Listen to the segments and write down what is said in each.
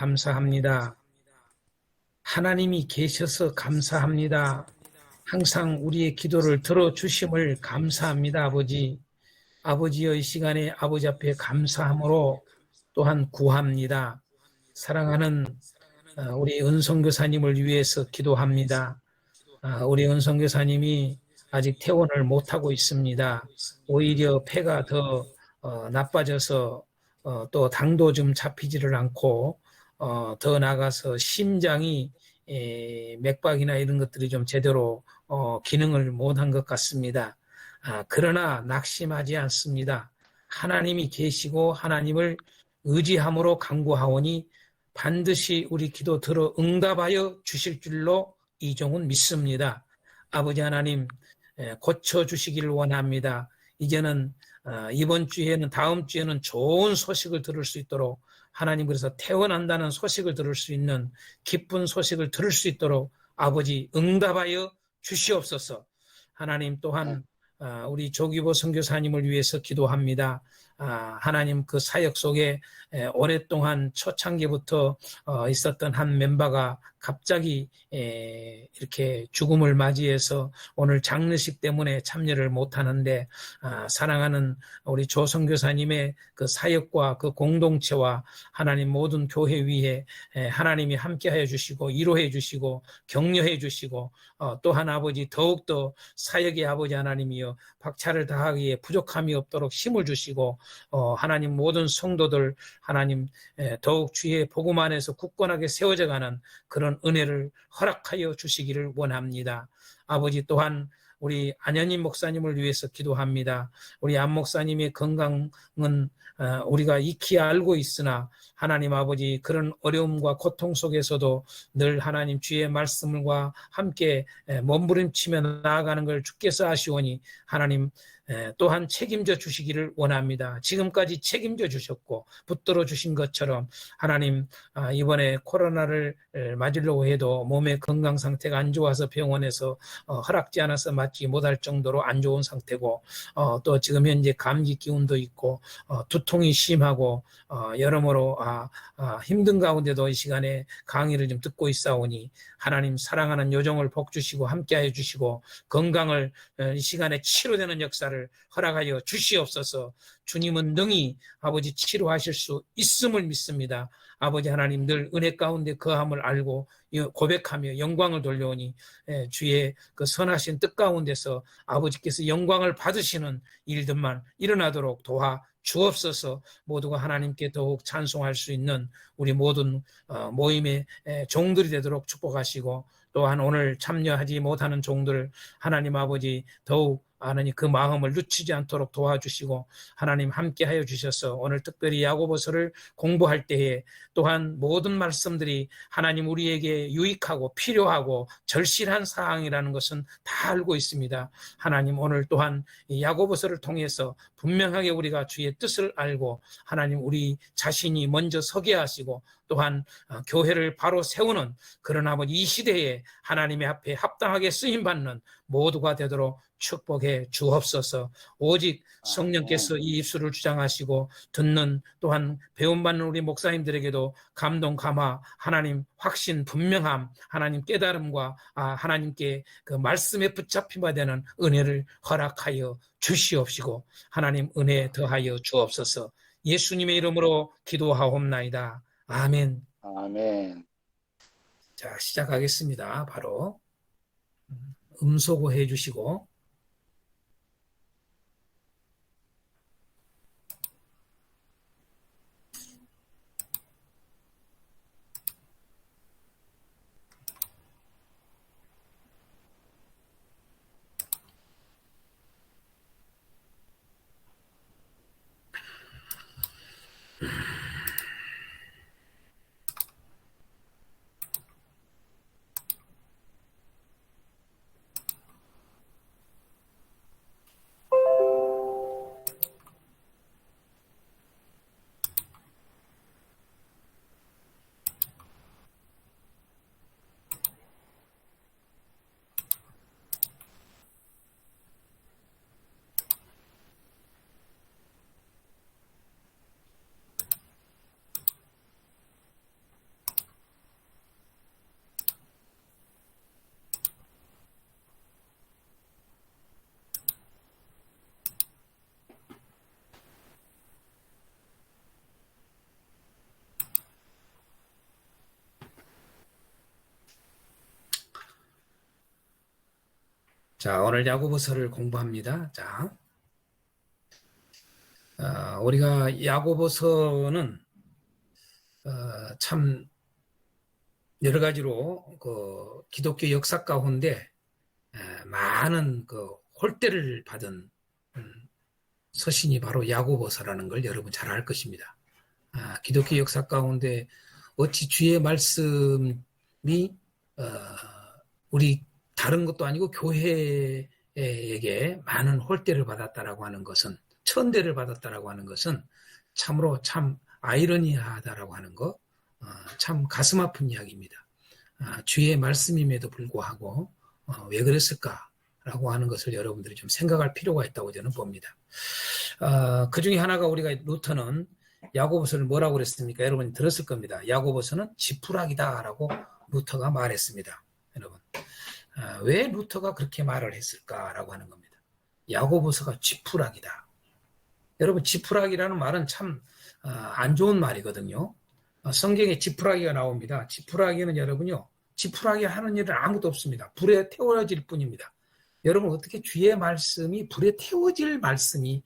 감사합니다. 하나님이 계셔서 감사합니다. 항상 우리의 기도를 들어주심을 감사합니다, 아버지. 아버지여, 이 시간에 아버지 앞에 감사함으로 또한 구합니다. 사랑하는 우리 은성교사님을 위해서 기도합니다. 우리 은성교사님이 아직 퇴원을 못하고 있습니다. 오히려 폐가 더 나빠져서 또 당도 좀 잡히지를 않고 더 나아가서 심장이 맥박이나 이런 것들이 좀 제대로 기능을 못한 것 같습니다. 그러나 낙심하지 않습니다. 하나님이 계시고 하나님을 의지함으로 간구하오니 반드시 우리 기도 들어 응답하여 주실 줄로 이종은 믿습니다. 아버지 하나님 고쳐주시기를 원합니다. 이제는 이번 주에는 다음 주에는 좋은 소식을 들을 수 있도록 하나님, 그래서 퇴원한다는 소식을 들을 수 있는 기쁜 소식을 들을 수 있도록 아버지 응답하여 주시옵소서. 하나님, 또한 우리 조기보 선교사님을 위해서 기도합니다. 하나님, 그 사역 속에 오랫동안 초창기부터 있었던 한 멤버가 갑자기 이렇게 죽음을 맞이해서 오늘 장례식 때문에 참여를 못하는데, 사랑하는 우리 조 선교사님의 그 사역과 그 공동체와 하나님 모든 교회 위에 하나님이 함께하여 주시고 위로해 주시고 격려해 주시고 또한 아버지 더욱더 사역의 아버지 하나님이여 박차를 다하기에 부족함이 없도록 힘을 주시고 하나님 모든 성도들 하나님 더욱 주의 복음 안에서 굳건하게 세워져가는 그런 은혜를 허락하여 주시기를 원합니다. 아버지, 또한 우리 안현임 목사님을 위해서 기도합니다. 우리 안 목사님의 건강은 우리가 익히 알고 있으나 하나님 아버지, 그런 어려움과 고통 속에서도 늘 하나님 주의 말씀과 함께 몸부림치며 나아가는 걸 주께서 아시오니 하나님 또한 책임져 주시기를 원합니다. 지금까지 책임져 주셨고 붙들어 주신 것처럼 하나님, 이번에 코로나를 맞으려고 해도 몸의 건강 상태가 안 좋아서 병원에서 허락지 않아서 맞지 못할 정도로 안 좋은 상태고 또 지금 현재 감기 기운도 있고 두통이 심하고 여러모로 힘든 가운데도 이 시간에 강의를 좀 듣고 있사오니 하나님, 사랑하는 요정을 복 주시고 함께하여 주시고 건강을 이 시간에 치료되는 역사를 허락하여 주시옵소서. 주님은 능히 아버지 치료하실 수 있음을 믿습니다. 아버지 하나님, 늘 은혜 가운데 거함을 알고 고백하며 영광을 돌려오니 주의 그 선하신 뜻 가운데서 아버지께서 영광을 받으시는 일들만 일어나도록 도와 주옵소서. 모두가 하나님께 더욱 찬송할 수 있는 우리 모든 모임의 종들이 되도록 축복하시고, 또한 오늘 참여하지 못하는 종들 하나님 아버지 더욱 하나님 그 마음을 늦추지 않도록 도와주시고 하나님 함께하여 주셔서 오늘 특별히 야고보서를 공부할 때에 또한 모든 말씀들이 하나님 우리에게 유익하고 필요하고 절실한 사항이라는 것은 다 알고 있습니다. 하나님, 오늘 또한 야고보서를 통해서 분명하게 우리가 주의 뜻을 알고 하나님 우리 자신이 먼저 서게 하시고 또한 교회를 바로 세우는 그런 아버지 이 시대에 하나님의 앞에 합당하게 쓰임받는 모두가 되도록 축복해 주옵소서. 오직 성령께서 이 입술을 주장하시고 듣는 또한 배움받는 우리 목사님들에게도 감동 감화, 하나님 확신 분명함, 하나님 깨달음과 하나님께 그 말씀에 붙잡힌 바 되는 은혜를 허락하여 주시옵시고 하나님 은혜 더하여 주옵소서. 예수님의 이름으로 기도하옵나이다. 아멘. 아멘. 자, 시작하겠습니다. 바로 음소거 해주시고. 자, 오늘 야고보서를 공부합니다. 자, 우리가 야고보서는 참 여러 가지로 그 기독교 역사 가운데 많은 그 홀대를 받은 서신이 바로 야고보서라는 걸 여러분 잘 알 것입니다. 기독교 역사 가운데 어찌 주의 말씀이 우리 다른 것도 아니고 교회에게 많은 홀대를 받았다라고 하는 것은, 천대를 받았다라고 하는 것은 참으로 참 아이러니하다라고 하는 것, 참 가슴 아픈 이야기입니다. 주의 말씀임에도 불구하고 왜 그랬을까라고 하는 것을 여러분들이 좀 생각할 필요가 있다고 저는 봅니다. 그 중에 하나가 우리가 루터는 야고보서를 뭐라고 그랬습니까? 여러분이 들었을 겁니다. 야고보서는 지푸라기다라고 루터가 말했습니다. 여러분, 왜 루터가 그렇게 말을 했을까라고 하는 겁니다. 야고보서가 지푸라기다. 여러분, 지푸라기라는 말은 참 안 좋은 말이거든요. 성경에 지푸라기가 나옵니다. 지푸라기는 여러분요, 지푸라기 하는 일은 아무도 없습니다. 불에 태워질 뿐입니다. 여러분, 어떻게 주의 말씀이 불에 태워질 말씀이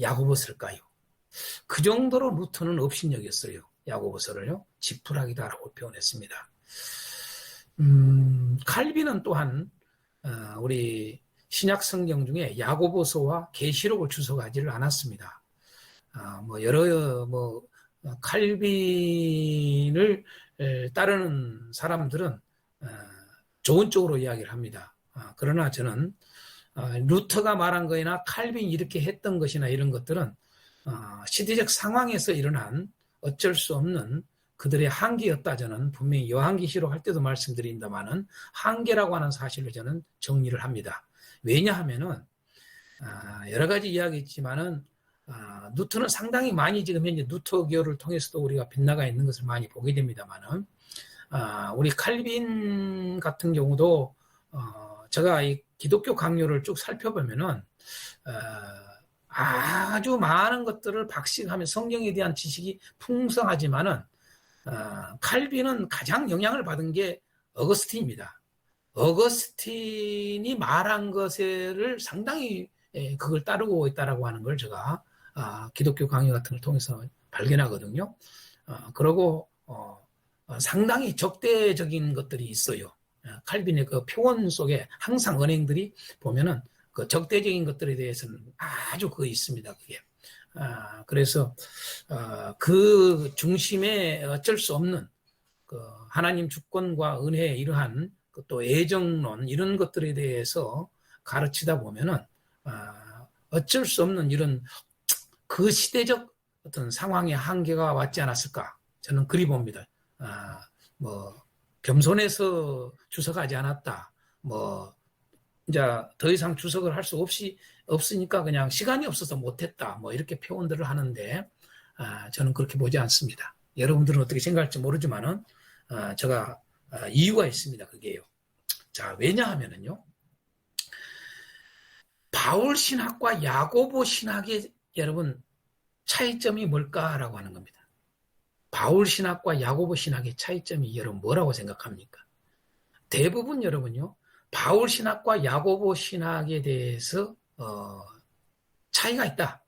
야고보서일까요? 그 정도로 루터는 업신여겼어요. 야고보서를요, 지푸라기다라고 표현했습니다. 칼빈은 또한 우리 신약 성경 중에 야고보서와 계시록을 주석하지를 않았습니다. 칼빈을 따르는 사람들은 좋은 쪽으로 이야기를 합니다. 그러나 저는 루터가 말한 거나 칼빈이 이렇게 했던 것이나 이런 것들은 시대적 상황에서 일어난 어쩔 수 없는 그들의 한계였다. 저는 분명히 요한계시록 할 때도 말씀드린다마는 한계라고 하는 사실을 저는 정리를 합니다. 왜냐하면은 여러 가지 이야기 있지만은 루터는 상당히 많이 지금 현재 루터교를 통해서도 우리가 빗나가 있는 것을 많이 보게 됩니다만은 우리 칼빈 같은 경우도 제가 이 기독교 강요를 쭉 살펴보면은 아주 많은 것들을 박식하며 성경에 대한 지식이 풍성하지만은 칼빈은 가장 영향을 받은 게 어거스틴입니다. 어거스틴이 말한 것을 상당히 그걸 따르고 있다라고 하는 걸 제가 기독교 강의 같은 걸 통해서 발견하거든요. 그리고 상당히 적대적인 것들이 있어요. 칼빈의 그 표원 속에 항상 은행들이 보면은 그 적대적인 것들에 대해서는 아주 그거 있습니다. 그게. 그래서 그 중심에 어쩔 수 없는 그 하나님 주권과 은혜의 이러한 또 애정론 이런 것들에 대해서 가르치다 보면은 어쩔 수 없는 이런 그 시대적 어떤 상황의 한계가 왔지 않았을까 저는 그리 봅니다. 겸손해서 주석하지 않았다. 이제 더 이상 주석을 할 수 없으니까 그냥 시간이 없어서 못했다. 이렇게 표현들을 하는데 저는 그렇게 보지 않습니다. 여러분들은 어떻게 생각할지 모르지만은 제가 이유가 있습니다. 그게요. 자, 왜냐하면은요, 바울 신학과 야고보 신학의 여러분 차이점이 뭘까라고 하는 겁니다. 바울 신학과 야고보 신학의 차이점이 여러분 뭐라고 생각합니까? 대부분 여러분요, 바울 신학과 야고보 신학에 대해서 차이가 있다.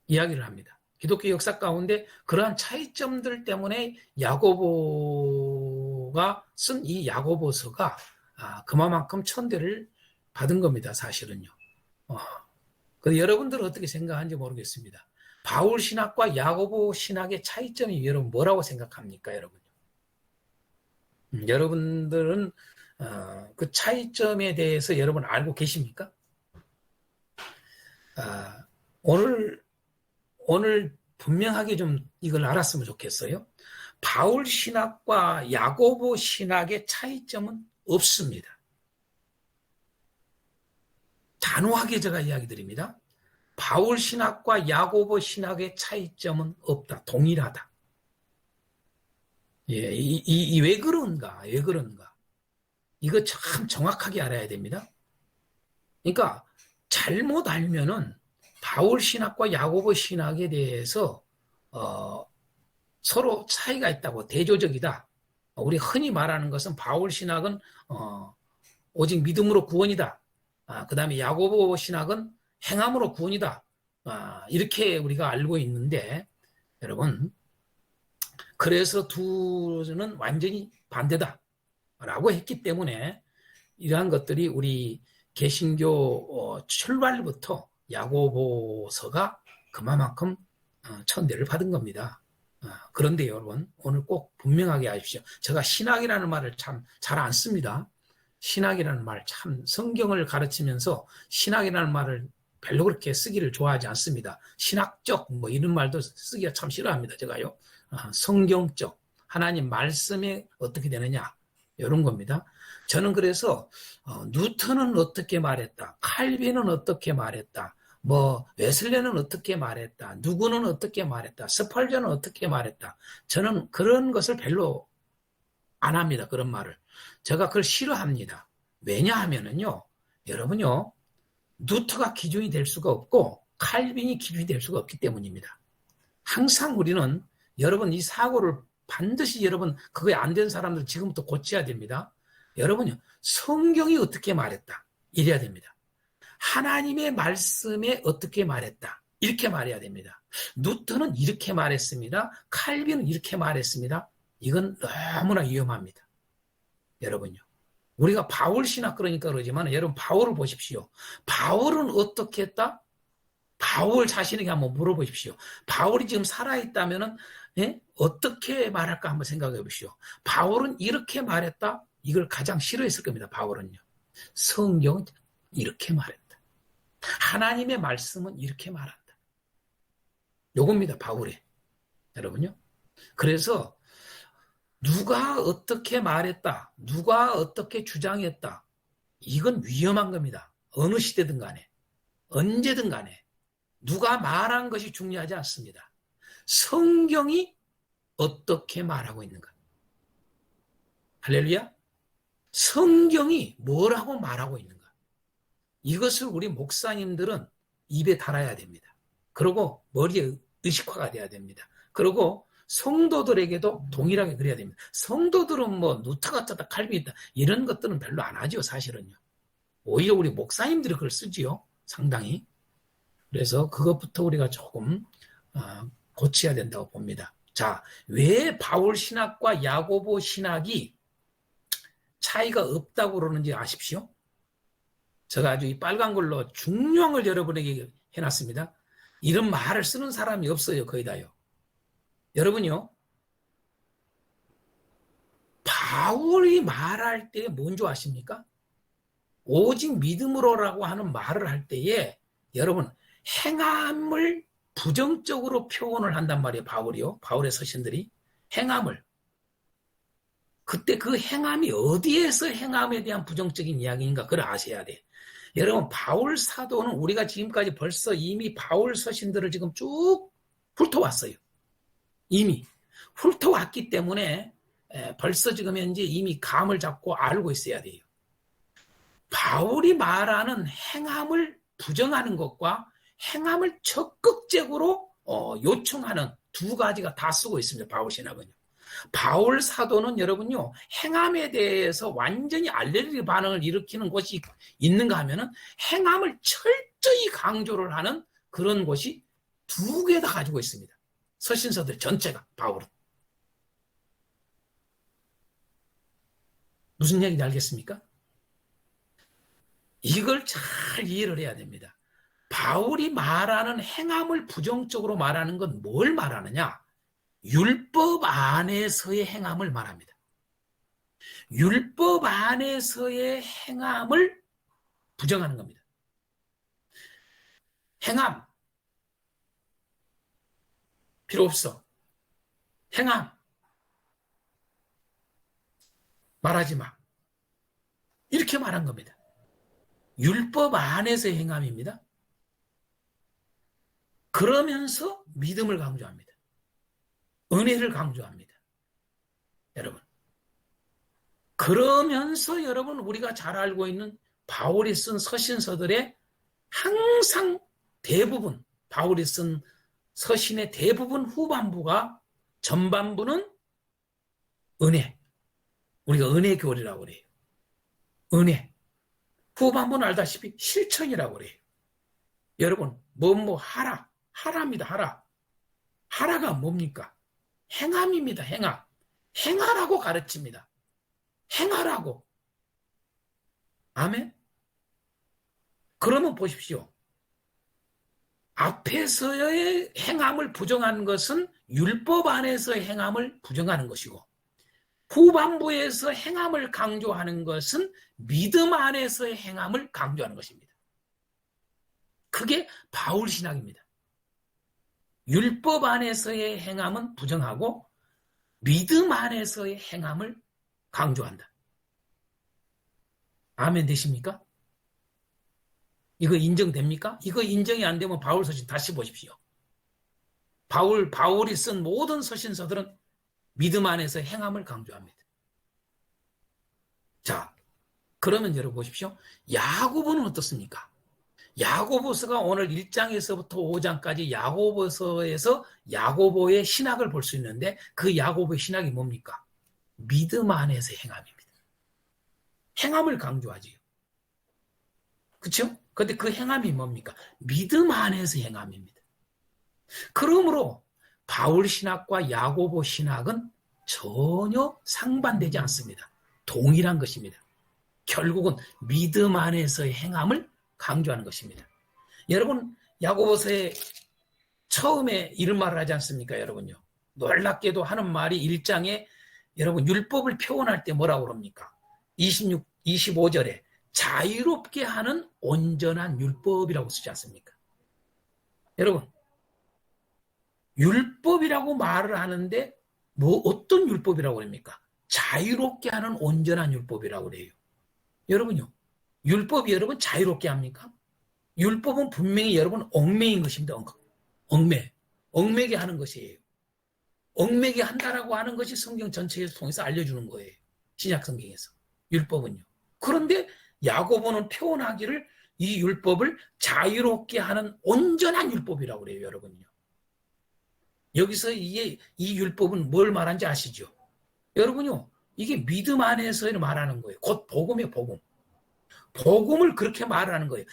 이야기를 합니다. 기독교 역사 가운데 그러한 차이점들 때문에 야고보가 쓴 이 야고보서가 그만큼 천대를 받은 겁니다. 사실은요. 여러분들은 어떻게 생각하는지 모르겠습니다. 바울 신학과 야고보 신학의 차이점이 여러분 뭐라고 생각합니까? 여러분들은 그 차이점에 대해서 여러분 알고 계십니까? 오늘 분명하게 좀 이걸 알았으면 좋겠어요. 바울 신학과 야고보 신학의 차이점은 없습니다. 단호하게 제가 이야기 드립니다. 바울 신학과 야고보 신학의 차이점은 없다. 동일하다. 예, 왜 그런가? 이거 참 정확하게 알아야 됩니다. 그러니까 잘못 알면은 바울 신학과 야고보 신학에 대해서 서로 차이가 있다고, 대조적이다. 우리 흔히 말하는 것은 바울 신학은 오직 믿음으로 구원이다. 그 다음에 야고보 신학은 행함으로 구원이다. 이렇게 우리가 알고 있는데 여러분, 그래서 두는 완전히 반대다 라고 했기 때문에 이러한 것들이 우리 개신교 출발부터 야고보서가 그만큼 천대를 받은 겁니다. 그런데 여러분, 오늘 꼭 분명하게 하십시오. 제가 신학이라는 말을 참 잘 안 씁니다. 신학이라는 말, 참 성경을 가르치면서 신학이라는 말을 별로 그렇게 쓰기를 좋아하지 않습니다. 신학적 뭐 이런 말도 쓰기가 참 싫어합니다. 제가요. 성경적, 하나님 말씀이 어떻게 되느냐 이런 겁니다. 저는 그래서 뉴턴은 어떻게 말했다, 칼빈은 어떻게 말했다, 뭐 웨슬레는 어떻게 말했다, 누구는 어떻게 말했다, 스펄전은 어떻게 말했다, 저는 그런 것을 별로 안 합니다. 그런 말을 제가 그걸 싫어합니다. 왜냐하면은요, 여러분요, 뉴턴가 기준이 될 수가 없고 칼빈이 기준이 될 수가 없기 때문입니다. 항상 우리는 여러분 이 사고를 반드시 여러분 그거에 안 된 사람들 지금부터 고쳐야 됩니다. 여러분요, 성경이 어떻게 말했다 이래야 됩니다. 하나님의 말씀에 어떻게 말했다 이렇게 말해야 됩니다. 뉴턴은 이렇게 말했습니다. 칼빈은 이렇게 말했습니다. 이건 너무나 위험합니다. 여러분요, 우리가 바울 신학 그러니까 그러지만 여러분 바울을 보십시오. 바울은 어떻게 했다? 바울 자신에게 한번 물어보십시오. 바울이 지금 살아있다면 어떻게 말할까 한번 생각해 보십시오. 바울은 이렇게 말했다? 이걸 가장 싫어했을 겁니다. 바울은요. 성경은 이렇게 말했다. 하나님의 말씀은 이렇게 말한다. 요겁니다. 바울의. 여러분요. 그래서 누가 어떻게 말했다, 누가 어떻게 주장했다, 이건 위험한 겁니다. 어느 시대든 간에, 언제든 간에 누가 말한 것이 중요하지 않습니다. 성경이 어떻게 말하고 있는가. 할렐루야. 성경이 뭐라고 말하고 있는가. 이것을 우리 목사님들은 입에 달아야 됩니다. 그리고 머리에 의식화가 돼야 됩니다. 그리고 성도들에게도 동일하게 그래야 됩니다. 성도들은 뭐 누트가 떴다 칼빈이 있다 이런 것들은 별로 안 하죠. 사실은요. 오히려 우리 목사님들이 그걸 쓰지요. 상당히. 그래서 그것부터 우리가 조금 고쳐야 된다고 봅니다. 자, 왜 바울 신학과 야고보 신학이 차이가 없다고 그러는지 아십시오? 제가 아주 이 빨간 걸로 중요한 걸 여러분에게 해놨습니다. 이런 말을 쓰는 사람이 없어요. 거의 다요. 여러분요, 바울이 말할 때 뭔지 아십니까? 오직 믿음으로라고 하는 말을 할 때에 여러분 행함을 부정적으로 표현을 한단 말이에요. 바울이요. 바울의 서신들이 행함을. 그때 그 행함이 어디에서 행함에 대한 부정적인 이야기인가 그걸 아셔야 돼. 여러분 바울 사도는 우리가 지금까지 벌써 이미 바울 서신들을 지금 쭉 훑어왔어요. 이미 훑어왔기 때문에 벌써 지금 현재 이미 감을 잡고 알고 있어야 돼요. 바울이 말하는 행함을 부정하는 것과 행함을 적극적으로 요청하는 두 가지가 다 쓰고 있습니다. 바울 신학은요. 바울 사도는 여러분요, 행함에 대해서 완전히 알레르기 반응을 일으키는 것이 있는가 하면은 행함을 철저히 강조를 하는 그런 것이 두 개 다 가지고 있습니다. 서신서들 전체가 바울은. 무슨 얘기인지 알겠습니까? 이걸 잘 이해를 해야 됩니다. 바울이 말하는 행함을 부정적으로 말하는 건 뭘 말하느냐? 율법 안에서의 행함을 말합니다. 율법 안에서의 행함을 부정하는 겁니다. 행함 필요 없어. 행함 말하지 마. 이렇게 말한 겁니다. 율법 안에서의 행함입니다. 그러면서 믿음을 강조합니다. 은혜를 강조합니다. 여러분. 그러면서 여러분 우리가 잘 알고 있는 바울이 쓴 서신서들의 항상 대부분 바울이 쓴 서신의 대부분 후반부가 전반부는 은혜. 우리가 은혜 교리라고 그래요. 은혜. 후반부는 알다시피 실천이라고 그래요. 여러분, 뭐뭐 하라. 하라입니다. 하라. 하라가 뭡니까? 행함입니다. 행함. 행하라고 가르칩니다. 행하라고. 아멘? 그러면 보십시오. 앞에서의 행함을 부정하는 것은 율법 안에서의 행함을 부정하는 것이고, 후반부에서 행함을 강조하는 것은 믿음 안에서의 행함을 강조하는 것입니다. 그게 바울 신학입니다. 율법 안에서의 행함은 부정하고 믿음 안에서의 행함을 강조한다. 아멘 되십니까? 이거 인정됩니까? 이거 인정이 안 되면 바울 서신 다시 보십시오. 바울이 쓴 모든 서신서들은 믿음 안에서 행함을 강조합니다. 자, 그러면 여러분 보십시오. 야고보는 어떻습니까? 야고보서가 오늘 1장에서부터 5장까지 야고보서에서 야고보의 신학을 볼 수 있는데 그 야고보의 신학이 뭡니까? 믿음 안에서 행함입니다. 행함을 강조하지요. 그렇죠? 그런데 그 행함이 뭡니까? 믿음 안에서 행함입니다. 그러므로 바울 신학과 야고보 신학은 전혀 상반되지 않습니다. 동일한 것입니다. 결국은 믿음 안에서의 행함을 강조하는 것입니다. 여러분, 야고보서에 처음에 이런 말을 하지 않습니까, 여러분요? 놀랍게도 하는 말이 1장에 여러분 율법을 표현할 때 뭐라고 그럽니까? 25절에 자유롭게 하는 온전한 율법이라고 쓰지 않습니까? 여러분, 율법이라고 말을 하는데 어떤 율법이라고 그럽니까? 자유롭게 하는 온전한 율법이라고 그래요. 여러분요, 율법이 여러분 자유롭게 합니까? 율법은 분명히 여러분 얽매인 것입니다. 얽매게 하는 것이에요. 얽매게 한다라고 하는 것이 성경 전체에서 통해서 알려주는 거예요. 신약 성경에서. 율법은요. 그런데 야고보는 표현하기를 이 율법을 자유롭게 하는 온전한 율법이라고 그래요, 여러분요. 여기서 이 율법은 뭘 말하는지 아시죠? 여러분요, 이게 믿음 안에서 말하는 거예요. 곧 복음이에요, 복음. 복음을 그렇게 말하는 거예요.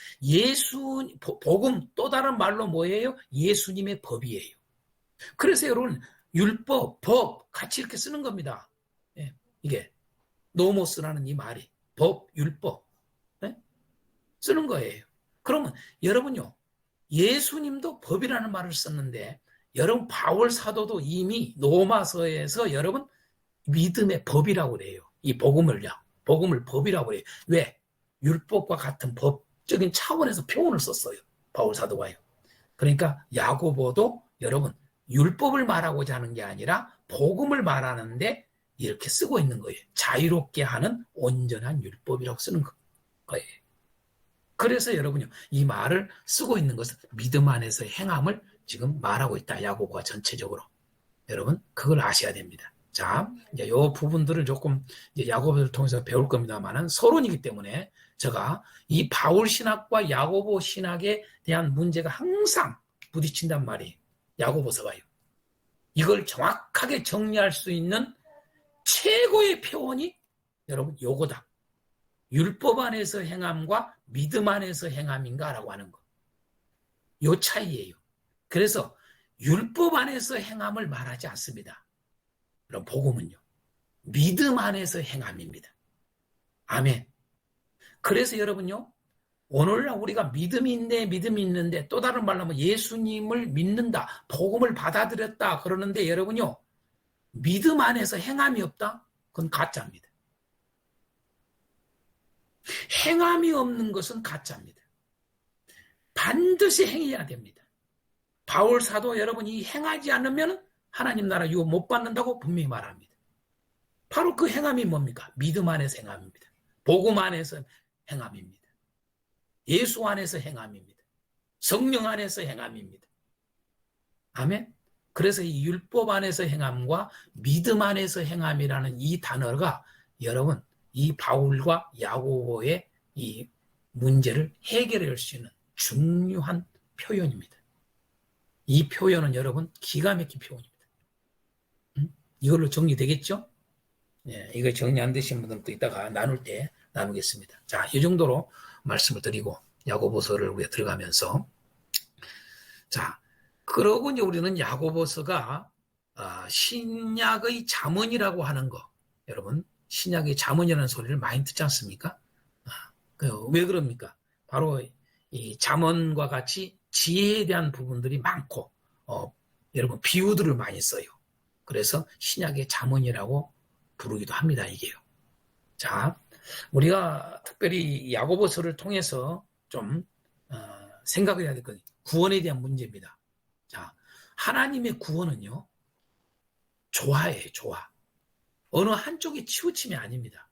복음 또 다른 말로 뭐예요? 예수님의 법이에요. 그래서 여러분 율법, 법 같이 이렇게 쓰는 겁니다. 예, 이게 노모스라는 이 말이 법, 율법 쓰는 거예요. 그러면 여러분요, 예수님도 법이라는 말을 썼는데 여러분 바울 사도도 이미 로마서에서 여러분 믿음의 법이라고 그래요. 이 복음을 법이라고 그래요. 왜? 율법과 같은 법적인 차원에서 표현을 썼어요. 바울 사도가요. 그러니까 야고보도 여러분 율법을 말하고자 하는 게 아니라 복음을 말하는데 이렇게 쓰고 있는 거예요. 자유롭게 하는 온전한 율법이라고 쓰는 거예요. 그래서 여러분요, 이 말을 쓰고 있는 것은 믿음 안에서의 행함을 지금 말하고 있다. 야고보가 전체적으로. 여러분 그걸 아셔야 됩니다. 자, 이제 요 부분들을 조금 이제 야고보를 통해서 배울 겁니다만은 서론이기 때문에 제가 이 바울 신학과 야고보 신학에 대한 문제가 항상 부딪힌단 말이에요. 야고보서가요. 이걸 정확하게 정리할 수 있는 최고의 표현이 여러분 요거다. 율법 안에서 행함과 믿음 안에서 행함인가라고 하는 거. 요 차이예요. 그래서 율법 안에서 행함을 말하지 않습니다. 그럼 복음은요, 믿음 안에서 행함입니다. 아멘. 그래서 여러분요, 오늘날 우리가 믿음이 있는데 또 다른 말로 하면 예수님을 믿는다, 복음을 받아들였다 그러는데 여러분요, 믿음 안에서 행함이 없다? 그건 가짜입니다. 행함이 없는 것은 가짜입니다. 반드시 행해야 됩니다. 바울 사도 여러분이 행하지 않으면 하나님 나라 유업 못 받는다고 분명히 말합니다. 바로 그 행함이 뭡니까? 믿음 안에서 행함입니다. 복음 안에서 행함입니다. 예수 안에서 행함입니다. 성령 안에서 행함입니다. 아멘. 그래서 이 율법 안에서 행함과 믿음 안에서 행함이라는 이 단어가 여러분 이 바울과 야고보의 이 문제를 해결할 수 있는 중요한 표현입니다. 이 표현은 여러분 기가 막힌 표현입니다. 이걸로 정리되겠죠? 예, 이거 정리 안 되신 분들은 또 이따가 나눌 때 나누겠습니다. 자, 이 정도로 말씀을 드리고 야고보서를 우리가 들어가면서 자, 그러고 이제 우리는 야고보서가 신약의 잠언이라고 하는 거, 여러분 신약의 잠언이라는 소리를 많이 듣지 않습니까? 왜 그럽니까? 바로 이 잠언과 같이 지혜에 대한 부분들이 많고 여러분 비유들을 많이 써요. 그래서 신약의 잠언이라고 부르기도 합니다. 이게요. 자, 우리가 특별히 야고보서를 통해서 좀 생각해야 될 건 구원에 대한 문제입니다. 자, 하나님의 구원은요, 조화예요, 조화. 어느 한쪽에 치우침이 아닙니다.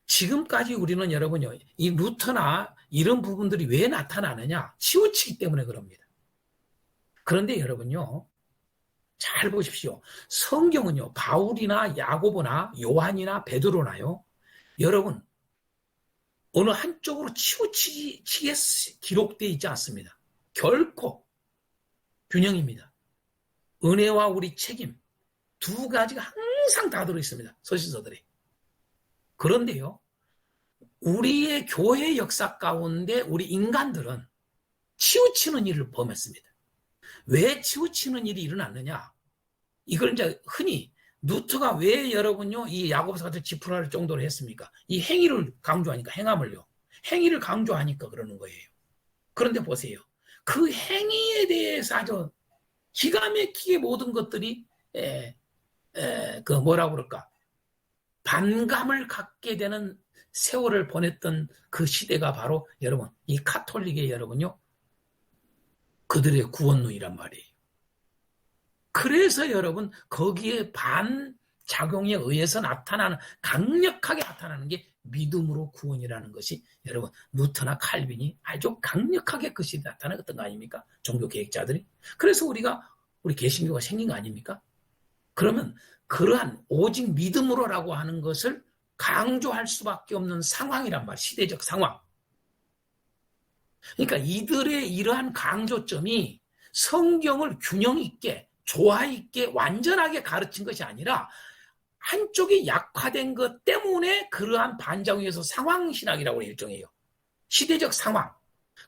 지금까지 우리는 여러분요, 이 루터나 이런 부분들이 왜 나타나느냐? 치우치기 때문에 그럽니다. 그런데 여러분요, 잘 보십시오. 성경은요, 바울이나 야고보나 요한이나 베드로나요, 여러분, 어느 한쪽으로 치우치게 기록되어 있지 않습니다. 결코 균형입니다. 은혜와 우리 책임, 두 가지가 항상 다 들어있습니다. 서신서들이. 그런데요, 우리의 교회 역사 가운데 우리 인간들은 치우치는 일을 범했습니다. 왜 치우치는 일이 일어났느냐? 이걸 이제 흔히 루터가 왜 여러분요 이 야고보서 같은 지푸라를 정도로 했습니까? 이 행위를 강조하니까 행함을요. 행위를 강조하니까 그러는 거예요. 그런데 보세요. 그 행위에 대해서 아주 기가 막히게 모든 것들이 그 뭐라고 그럴까? 반감을 갖게 되는 세월을 보냈던 그 시대가 바로 여러분 이 카톨릭의 여러분요 그들의 구원론이란 말이에요. 그래서 여러분 거기에 반작용에 의해서 강력하게 나타나는 게 믿음으로 구원이라는 것이 여러분 루터나 칼빈이 아주 강력하게 그 시대에 나타났던 거 아닙니까? 종교 계획자들이. 그래서 우리 개신교가 생긴 거 아닙니까? 그러면 그러한 오직 믿음으로라고 하는 것을 강조할 수밖에 없는 상황이란 말, 시대적 상황. 그러니까 이들의 이러한 강조점이 성경을 균형 있게 조화 있게 완전하게 가르친 것이 아니라 한쪽이 약화된 것 때문에 그러한 반작용에서 상황신학이라고 일종이에요. 시대적 상황.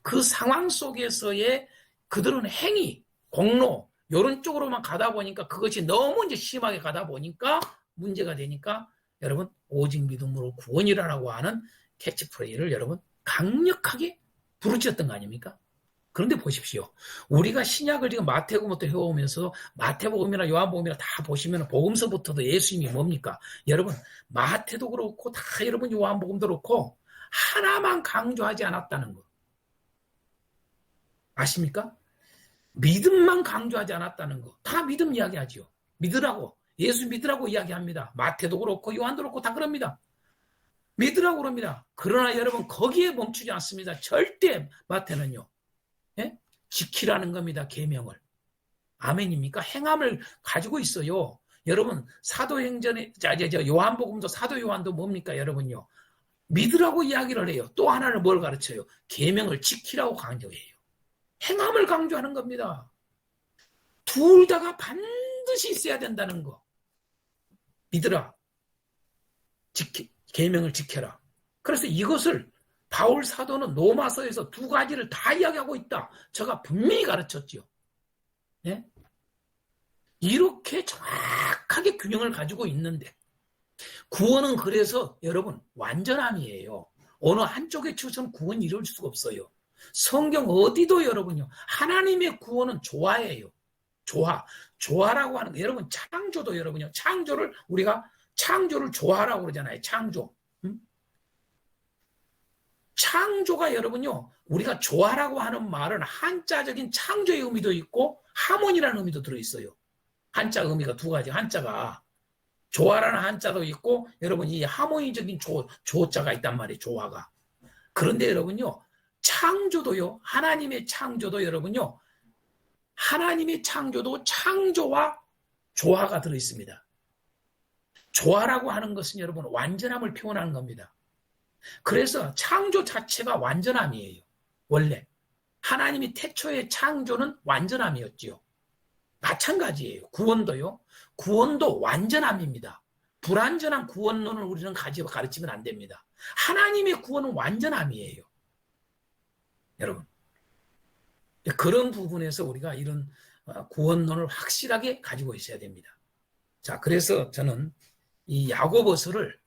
그 상황 속에서의 그들은 행위, 공로 이런 쪽으로만 가다 보니까 그것이 너무 이제 심하게 가다 보니까 문제가 되니까 여러분 오직 믿음으로 구원이라고 하는 캐치프레이를 여러분 강력하게 부르짖었던 거 아닙니까? 그런데 보십시오. 우리가 신약을 지금 마태복음부터 해오면서 마태복음이나 요한복음이나 다 보시면 복음서부터도 예수님이 뭡니까? 여러분 마태도 그렇고 다 여러분 요한복음도 그렇고 하나만 강조하지 않았다는 거. 아십니까? 믿음만 강조하지 않았다는 거. 다 믿음 이야기하지요. 믿으라고. 예수 믿으라고 이야기합니다. 마태도 그렇고 요한도 그렇고 다 그럽니다. 믿으라고 그럽니다. 그러나 여러분 거기에 멈추지 않습니다. 절대 마태는요. 예? 지키라는 겁니다. 계명을. 아멘입니까? 행함을 가지고 있어요. 여러분 사도행전에 요한복음도 사도 요한도 뭡니까? 여러분요. 믿으라고 이야기를 해요. 또 하나를 뭘 가르쳐요? 계명을 지키라고 강조해요. 행함을 강조하는 겁니다. 둘 다가 반드시 있어야 된다는 거. 믿으라. 계명을 지켜라. 그래서 이것을 바울 사도는 로마서에서 두 가지를 다 이야기하고 있다. 제가 분명히 가르쳤지요. 네? 이렇게 정확하게 균형을 가지고 있는데 구원은 그래서 여러분 완전함이에요. 어느 한쪽에 치우쳐서 구원이 이룰 수가 없어요. 성경 어디도 여러분요. 하나님의 구원은 조화예요. 조화. 조화라고 하는 거. 여러분 창조도 여러분요. 우리가 창조를 조화라고 그러잖아요. 창조. 창조가 여러분요. 우리가 조화라고 하는 말은 한자적인 창조의 의미도 있고 하모니라는 의미도 들어있어요. 한자 의미가 두 가지. 한자가 조화라는 한자도 있고 여러분 이 하모니적인 조자가 있단 말이에요. 조화가. 그런데 여러분요. 창조도요. 하나님의 창조도 여러분요. 하나님의 창조도 창조와 조화가 들어있습니다. 조화라고 하는 것은 여러분 완전함을 표현하는 겁니다. 그래서 창조 자체가 완전함이에요. 원래 하나님이 태초의 창조는 완전함이었지요. 마찬가지예요. 구원도요. 구원도 완전함입니다. 불완전한 구원론을 우리는 가르치면 안 됩니다. 하나님의 구원은 완전함이에요. 여러분. 그런 부분에서 우리가 이런 구원론을 확실하게 가지고 있어야 됩니다. 자, 그래서 저는 이 야고보서를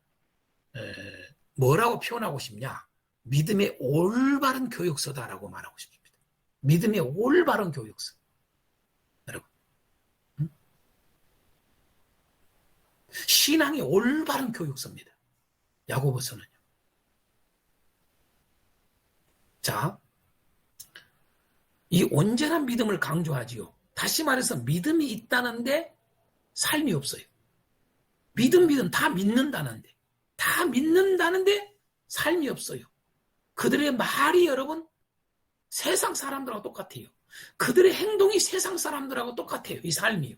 뭐라고 표현하고 싶냐? 믿음의 올바른 교육서다라고 말하고 싶습니다. 믿음의 올바른 교육서. 여러분. 신앙의 올바른 교육서입니다. 야고보서는요. 자, 이 온전한 믿음을 강조하지요. 다시 말해서 믿음이 있다는데 삶이 없어요. 믿음 다 믿는다는데 삶이 없어요. 그들의 말이 여러분 세상 사람들하고 똑같아요. 그들의 행동이 세상 사람들하고 똑같아요. 이 삶이요.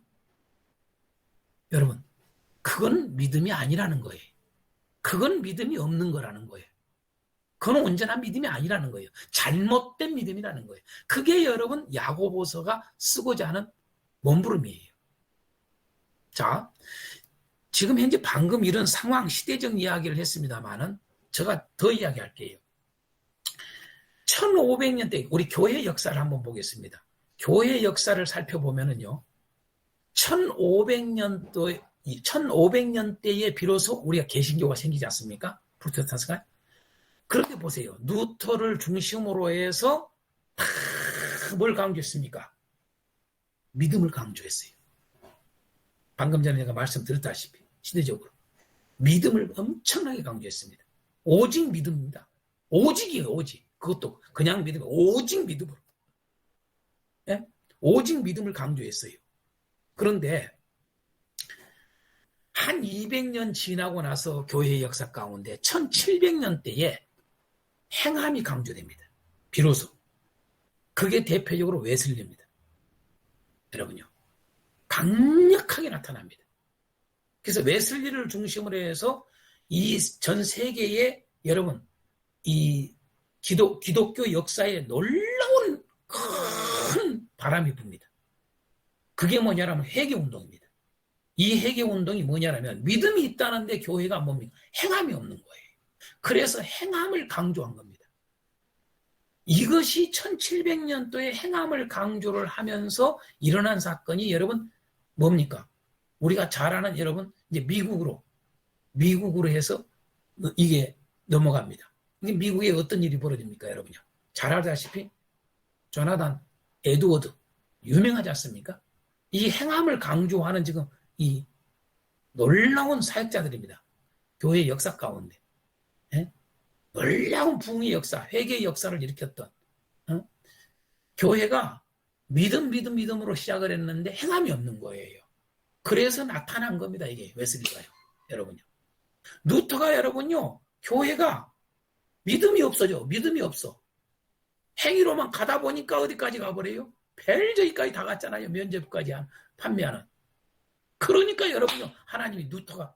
여러분, 그건 믿음이 아니라는 거예요. 그건 믿음이 없는 거라는 거예요. 그건 온전한 믿음이 아니라는 거예요. 잘못된 믿음이라는 거예요. 그게 여러분 야고보서가 쓰고자 하는 몸부림이에요. 자, 지금 현재 방금 이런 상황 시대적 이야기를 했습니다만은 제가 더 이야기할게요. 1500년대 우리 교회 역사를 한번 보겠습니다. 교회 역사를 살펴보면은요. 1500년대에 비로소 우리가 개신교가 생기지 않습니까? 프로테스탄트가. 그런데 보세요. 루터를 중심으로 해서 뭘 강조했습니까? 믿음을 강조했어요. 방금 전에 제가 말씀드렸다시피 시대적으로 믿음을 엄청나게 강조했습니다. 오직 믿음입니다. 오직이에요. 오직. 그것도 그냥 믿음, 오직 믿음으로. 예? 오직 믿음을 강조했어요. 그런데 한 200년 지나고 나서 교회의 역사 가운데 1700년대에 행함이 강조됩니다. 비로소. 그게 대표적으로 웨슬리입니다. 여러분요. 강력하게 나타납니다. 그래서 웨슬리를 중심으로 해서 이 전 세계에 여러분 이 기독교 역사에 놀라운 큰 바람이 붑니다. 그게 뭐냐면 회개운동입니다. 이 회개운동이 뭐냐면 믿음이 있다는데 교회가 뭡니까? 행함이 없는 거예요. 그래서 행함을 강조한 겁니다. 이것이 1700년도에 행함을 강조를 하면서 일어난 사건이 여러분 뭡니까? 우리가 잘 아는 여러분 이제 미국으로 해서 이게 넘어갑니다. 이게 미국에 어떤 일이 벌어집니까, 여러분요? 잘 알다시피 조나단 에드워드 유명하지 않습니까? 이 행함을 강조하는 지금 이 놀라운 사역자들입니다. 교회의 역사 가운데. 예? 놀라운 부흥의 역사, 회개의 역사를 일으켰던 교회가 믿음으로 시작을 했는데 행함이 없는 거예요. 그래서 나타난 겁니다. 이게 웨슬리가요. 여러분요. 루터가 여러분요. 교회가 믿음이 없어져. 믿음이 없어. 행위로만 가다 보니까 어디까지 가버려요? 벨저기까지 다 갔잖아요. 면접까지 판매하는. 그러니까 여러분요. 하나님이 루터가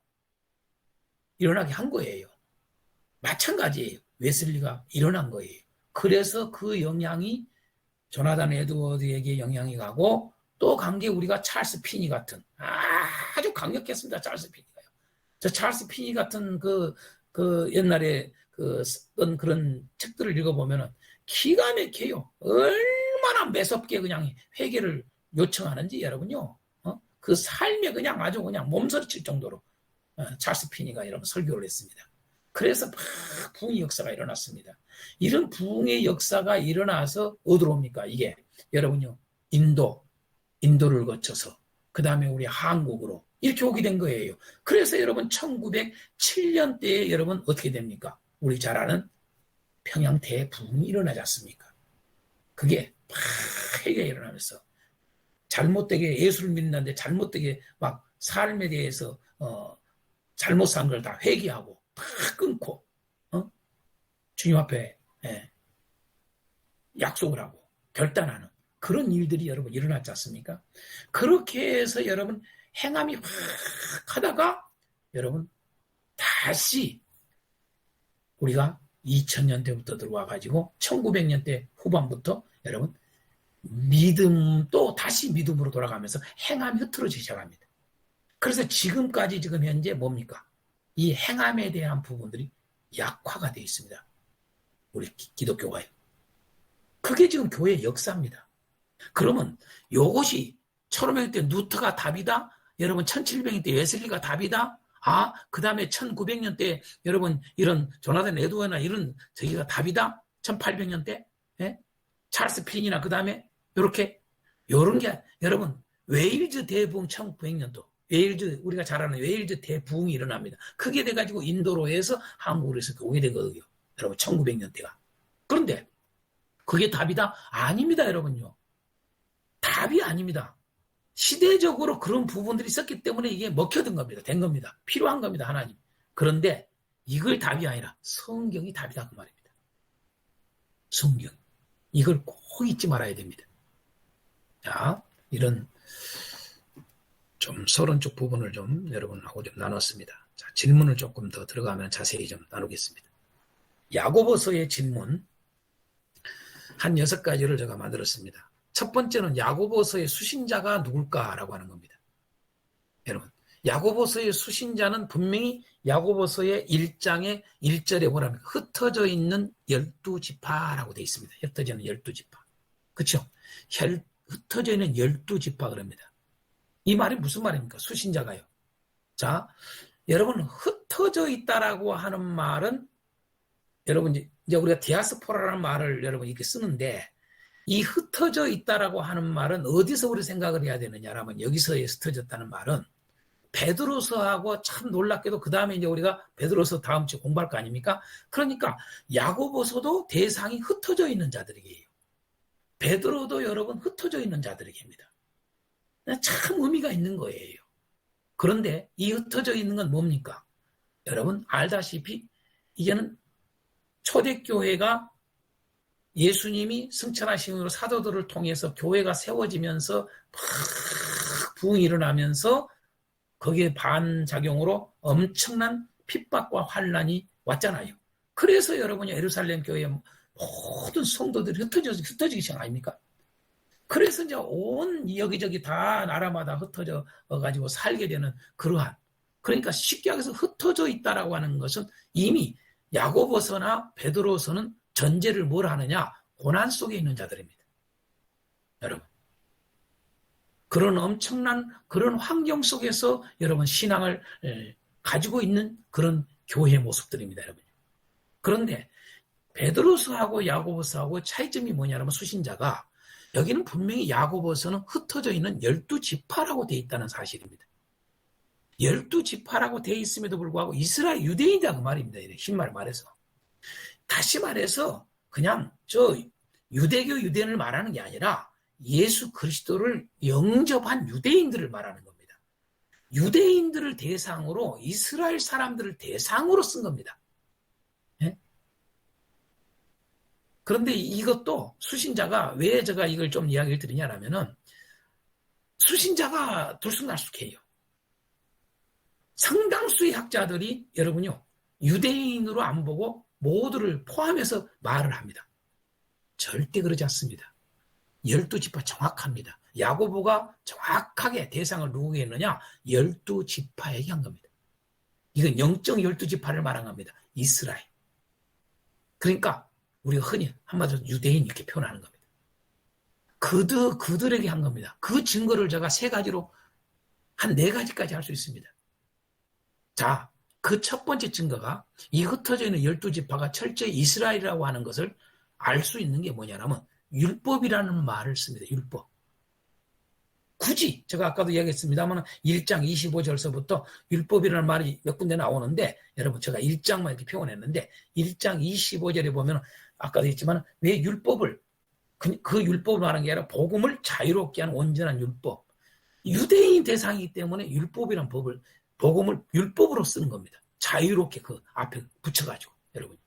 일어나게 한 거예요. 마찬가지예요. 웨슬리가 일어난 거예요. 그래서 그 영향이 조나단 에드워드에게 영향이 가고 또 간 게 우리가 찰스 피니 같은 아주 강력했습니다. 찰스 피니가요. 저 찰스 피니 같은 그 옛날에 썼던 그런 책들을 읽어보면은 기가 막혀요. 얼마나 매섭게 그냥 회개를 요청하는지 여러분요. 그 삶에 그냥 아주 그냥 몸서리칠 정도로 찰스 피니가 여러분 설교를 했습니다. 그래서 막 부흥의 역사가 일어났습니다. 이런 부흥의 역사가 일어나서 어디로 옵니까? 이게 여러분요. 인도를 거쳐서 그 다음에 우리 한국으로 이렇게 오게 된 거예요. 그래서 여러분 1907년대에 여러분 어떻게 됩니까? 우리 잘 아는 평양 대부흥이 일어나지 않습니까? 그게 막 회개가 일어나면서 잘못되게 예수를 믿는다는데 잘못되게 막 삶에 대해서 잘못 산 걸 다 회개하고 다 끊고 주님 앞에 약속을 하고 결단하는 그런 일들이 여러분 일어났지 않습니까? 그렇게 해서 여러분 행함이 확 하다가 여러분 다시 우리가 2000년대부터 들어와가지고 1900년대 후반부터 여러분 믿음도 다시 믿음으로 돌아가면서 행함이 흐트러지기 시작합니다. 그래서 지금까지 지금 현재 뭡니까? 이 행함에 대한 부분들이 약화가 되어 있습니다. 우리 기독교가요. 그게 지금 교회의 역사입니다. 그러면 요것이 1500년 때 누트가 답이다? 여러분 1700년 때 웨슬리가 답이다? 아, 그 다음에 1900년 때 여러분 이런 조나단 에드워드나 이런 저기가 답이다? 1800년 때? 예? 찰스 핀이나 그 다음에 요렇게 요런 게 여러분 웨일즈 대부흥 1900년도 웨일즈 우리가 잘 아는 웨일즈 대부흥이 일어납니다. 크게 돼가지고 인도로 해서 한국으로 해서 오게 되거든요. 여러분 1900년대가. 그런데 그게 답이다? 아닙니다, 여러분요. 답이 아닙니다. 시대적으로 그런 부분들이 있었기 때문에 이게 먹혀든 겁니다. 된 겁니다. 필요한 겁니다, 하나님. 그런데 이걸 답이 아니라 성경이 답이다 그 말입니다. 성경. 이걸 꼭 잊지 말아야 됩니다. 자, 이런 좀 서론적 부분을 좀 여러분하고 좀 나눴습니다. 자, 질문을 조금 더 들어가면 자세히 좀 나누겠습니다. 야고보서의 질문 한 6가지를 제가 만들었습니다. 첫 번째는 야고보서의 수신자가 누굴까라고 하는 겁니다. 여러분, 야고보서의 수신자는 분명히 야고보서의 1장의 1절에 뭐랍니까? 흩어져 있는 12지파라고 되어 있습니다. 흩어져 있는 12지파. 그렇죠? 흩어져 있는 12지파 그럽니다. 이 말이 무슨 말입니까? 수신자가요. 자, 여러분 흩어져 있다라고 하는 말은 여러분 이제 우리가 디아스포라라는 말을 여러분 이렇게 쓰는데 이 흩어져 있다라고 하는 말은 어디서 우리 생각을 해야 되느냐라면 여기서 흩어졌다는 말은 베드로서하고 참 놀랍게도 그 다음에 이제 우리가 베드로서 다음 주에 공부할 거 아닙니까? 그러니까 야고보서도 대상이 흩어져 있는 자들이에요. 베드로도 여러분 흩어져 있는 자들이입니다. 참 의미가 있는 거예요. 그런데 이 흩어져 있는 건 뭡니까? 여러분 알다시피 이제는 초대교회가 예수님이 승천하심으로 사도들을 통해서 교회가 세워지면서 막 부흥이 일어나면서 거기에 반작용으로 엄청난 핍박과 환란이 왔잖아요. 그래서 여러분이 예루살렘 교회의 모든 성도들이 흩어지기 시작 아닙니까? 그래서 이제 온 여기저기 다 나라마다 흩어져 가지고 살게 되는 그러한 그러니까 쉽게 말해서 흩어져 있다라고 하는 것은 이미 야고보서나 베드로서는 전제를 뭘 하느냐? 고난 속에 있는 자들입니다. 여러분. 그런 엄청난 그런 환경 속에서 여러분 신앙을 가지고 있는 그런 교회 모습들입니다. 여러분. 그런데 베드로서하고 야고보서하고 차이점이 뭐냐면 수신자가 여기는 분명히 야고보서는 흩어져 있는 12지파라고 되어 있다는 사실입니다. 12지파라고 되어 있음에도 불구하고 이스라엘 유대인이다 그 말입니다. 흰말 말해서. 다시 말해서 그냥 저 유대교 유대인을 말하는 게 아니라 예수 그리스도를 영접한 유대인들을 말하는 겁니다. 유대인들을 대상으로 이스라엘 사람들을 대상으로 쓴 겁니다. 네? 그런데 이것도 수신자가 왜 제가 이걸 좀 이야기를 드리냐면은 수신자가 들쑥날쑥해요. 상당수의 학자들이 여러분요 유대인으로 안 보고 모두를 포함해서 말을 합니다. 절대 그러지 않습니다. 12지파 정확합니다. 야고보가 정확하게 대상을 누구에게 했느냐? 12지파에게 한 겁니다. 이건 영적 12지파를 말한 겁니다. 이스라엘. 그러니까 우리가 흔히 한마디로 유대인 이렇게 표현하는 겁니다. 그들에게 한 겁니다. 그 증거를 제가 3가지로 한 4가지까지 할 수 있습니다. 자, 그 첫 번째 증거가 이 흩어져 있는 12지파가 철저히 이스라엘이라고 하는 것을 알 수 있는 게 뭐냐면 율법이라는 말을 씁니다. 율법. 굳이 제가 아까도 이야기했습니다만 1장 25절서부터 율법이라는 말이 몇 군데 나오는데 여러분 제가 1장만 이렇게 표현했는데 1장 25절에 보면 아까도 했지만 왜 율법을 그 율법을 말하는 게 아니라 복음을 자유롭게 하는 온전한 율법. 유대인 대상이기 때문에 율법이란 복음을 율법으로 쓰는 겁니다. 자유롭게 그 앞에 붙여가지고 여러분.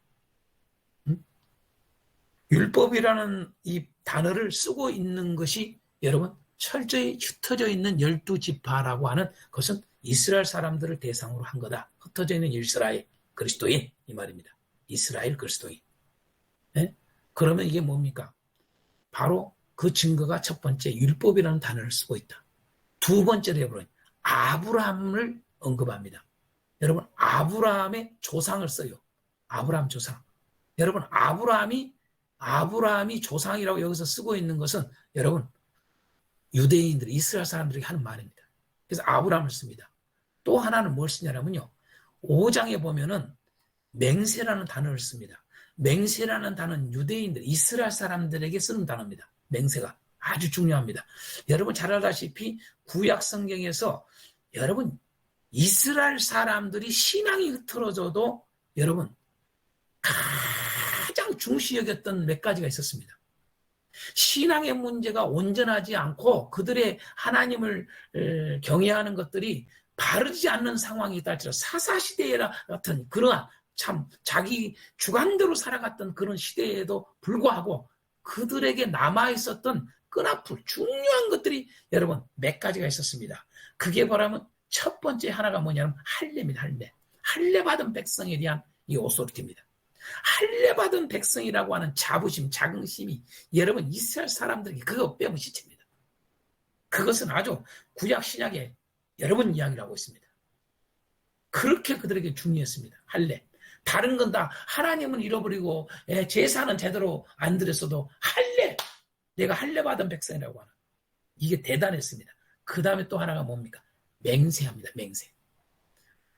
율법이라는 이 단어를 쓰고 있는 것이 여러분 철저히 흩어져 있는 12지파라고 하는 것은 이스라엘 사람들을 대상으로 한 거다. 흩어져 있는 이스라엘 그리스도인 이 말입니다. 이스라엘 그리스도인. 네? 그러면 이게 뭡니까? 바로 그 증거가 첫 번째 율법이라는 단어를 쓰고 있다. 두 번째로 해보면 아브라함을 언급합니다. 여러분, 아브라함의 조상을 써요. 아브라함 조상. 여러분, 아브라함이 조상이라고 여기서 쓰고 있는 것은 여러분, 유대인들, 이스라엘 사람들이 하는 말입니다. 그래서 아브라함을 씁니다. 또 하나는 뭘 쓰냐면요. 5장에 보면은 맹세라는 단어를 씁니다. 맹세라는 단어는 유대인들, 이스라엘 사람들에게 쓰는 단어입니다. 맹세가 아주 중요합니다. 여러분 잘 알다시피 구약 성경에서 여러분 이스라엘 사람들이 신앙이 흐트러져도 여러분 가장 중시 여겼던 몇 가지가 있었습니다. 신앙의 문제가 온전하지 않고 그들의 하나님을 경외하는 것들이 바르지 않는 상황이 있다 할지라도 사사시대 같은 그러한 참 자기 주관대로 살아갔던 그런 시대에도 불구하고 그들에게 남아있었던 끈아풀 중요한 것들이 여러분 몇 가지가 있었습니다. 그게 뭐라면 첫 번째 하나가 뭐냐면 할례입니다. 할례 받은 백성에 대한 이 오소리티입니다. 할례 받은 백성이라고 하는 자부심, 자긍심이 여러분 이스라엘 사람들에게 그거 빼면 시체입니다. 그것은 아주 구약 신약에 여러 번 이야기를 하고 있습니다. 그렇게 그들에게 중요했습니다. 할례. 다른 건 다 하나님은 잃어버리고 제사는 제대로 안 드렸어도 할례. 내가 할례 받은 백성이라고 하는. 이게 대단했습니다. 그 다음에 또 하나가 뭡니까? 맹세합니다. 맹세.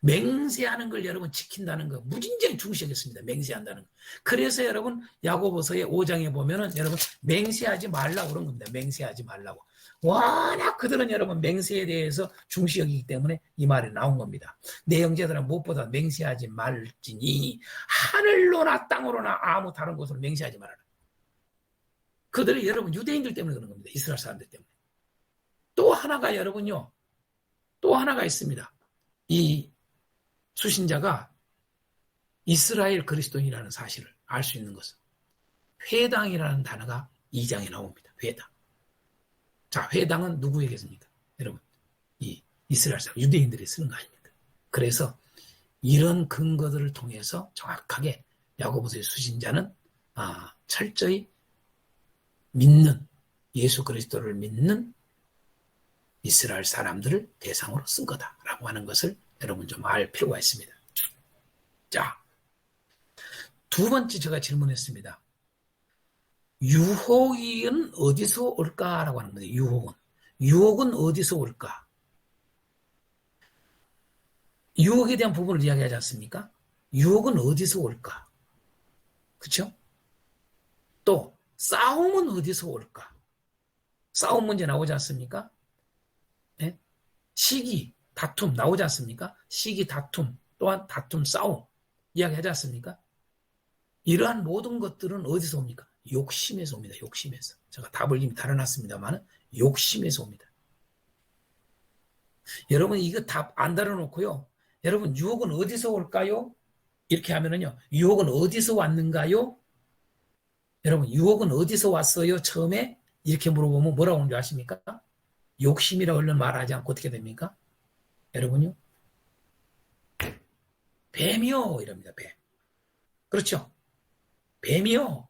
맹세하는 걸 여러분 지킨다는 거 무진장 중시하겠습니다. 맹세한다는 거. 그래서 여러분 야고보서의 5장에 보면은 여러분 맹세하지 말라고 그런 겁니다. 맹세하지 말라고. 워낙 그들은 여러분 맹세에 대해서 중시 여기기 때문에 이 말이 나온 겁니다. 내 형제들은 무엇보다 맹세하지 말지니 하늘로나 땅으로나 아무 다른 곳으로 맹세하지 말아라. 그들이 여러분 유대인들 때문에 그런 겁니다. 이스라엘 사람들 때문에. 또 하나가 여러분요. 또 하나가 있습니다. 이 수신자가 이스라엘 그리스도인이라는 사실을 알 수 있는 것은 회당이라는 단어가 2장에 나옵니다. 회당. 자, 회당은 누구에게습니까? 여러분, 이 이스라엘 사람, 유대인들이 쓰는 거 아닙니까? 그래서 이런 근거들을 통해서 정확하게 야고보서의 수신자는 철저히 믿는 예수 그리스도를 믿는 이스라엘 사람들을 대상으로 쓴 거다라고 하는 것을 여러분 좀 알 필요가 있습니다. 자, 두 번째 제가 질문했습니다. 유혹은 어디서 올까라고 하는 거예요. 유혹은 어디서 올까? 유혹에 대한 부분을 이야기하지 않습니까? 유혹은 어디서 올까? 그렇죠? 또 싸움은 어디서 올까? 싸움 문제 나오지 않습니까? 네? 시기, 다툼 나오지 않습니까? 시기, 다툼, 또한 다툼, 싸움 이야기하지 않습니까? 이러한 모든 것들은 어디서 옵니까? 욕심에서 옵니다. 욕심에서. 제가 답을 이미 달아놨습니다만 욕심에서 옵니다. 여러분 이거 답 안 달아놓고요. 여러분 유혹은 어디서 올까요? 이렇게 하면은요. 유혹은 어디서 왔는가요? 여러분 유혹은 어디서 왔어요? 처음에 이렇게 물어보면 뭐라고 하는 줄 아십니까? 욕심이라고 얼른 말하지 않고 어떻게 됩니까? 여러분요. 뱀이요 이럽니다. 뱀. 그렇죠? 뱀이요.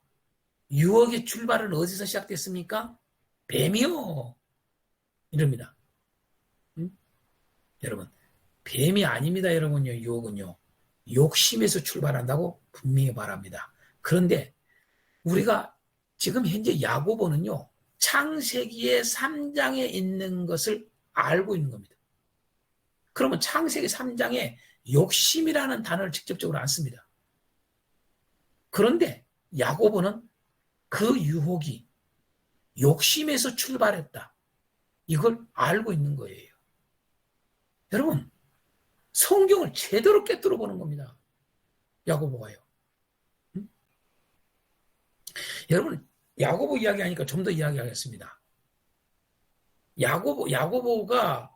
유혹의 출발은 어디서 시작됐습니까? 뱀이요. 이럽니다. 여러분, 뱀이 아닙니다. 여러분요. 유혹은요. 욕심에서 출발한다고 분명히 말합니다. 그런데 우리가 지금 현재 야고보는요. 창세기의 3장에 있는 것을 알고 있는 겁니다. 그러면 창세기 3장에 욕심이라는 단어를 직접적으로 안 씁니다. 그런데 야고보는 그 유혹이 욕심에서 출발했다. 이걸 알고 있는 거예요. 여러분, 성경을 제대로 꿰뚫어 보는 겁니다. 야고보가요. 여러분, 야고보 이야기하니까 좀 더 이야기하겠습니다. 야고보가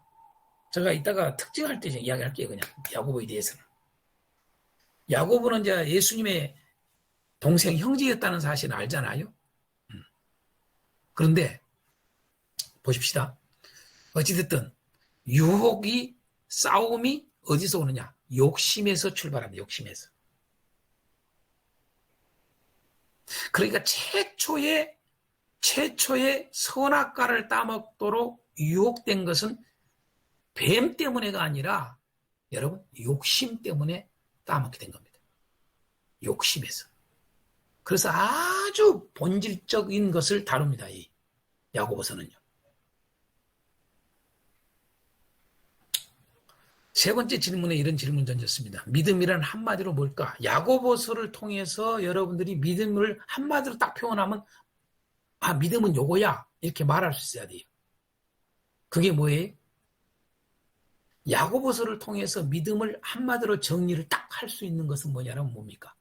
제가 이따가 특징할 때 이야기할게요. 그냥 야고보에 대해서는. 야고보는 이제 예수님의 동생 형제였다는 사실을 알잖아요. 그런데 보십시다. 어찌됐든 유혹이 싸움이 어디서 오느냐? 욕심에서 출발합니다. 욕심에서. 그러니까 최초의 선악과를 따먹도록 유혹된 것은 뱀 때문에가 아니라 여러분 욕심 때문에 따먹게 된 겁니다. 욕심에서. 그래서 아주 본질적인 것을 다룹니다. 이 야고보서는요. 세 번째 질문에 이런 질문 던졌습니다. 믿음이란 한마디로 뭘까? 야고보서를 통해서 여러분들이 믿음을 한마디로 딱 표현하면 믿음은 요거야 이렇게 말할 수 있어야 돼요. 그게 뭐예요? 야고보서를 통해서 믿음을 한마디로 정리를 딱 할 수 있는 것은 뭐냐면 뭡니까?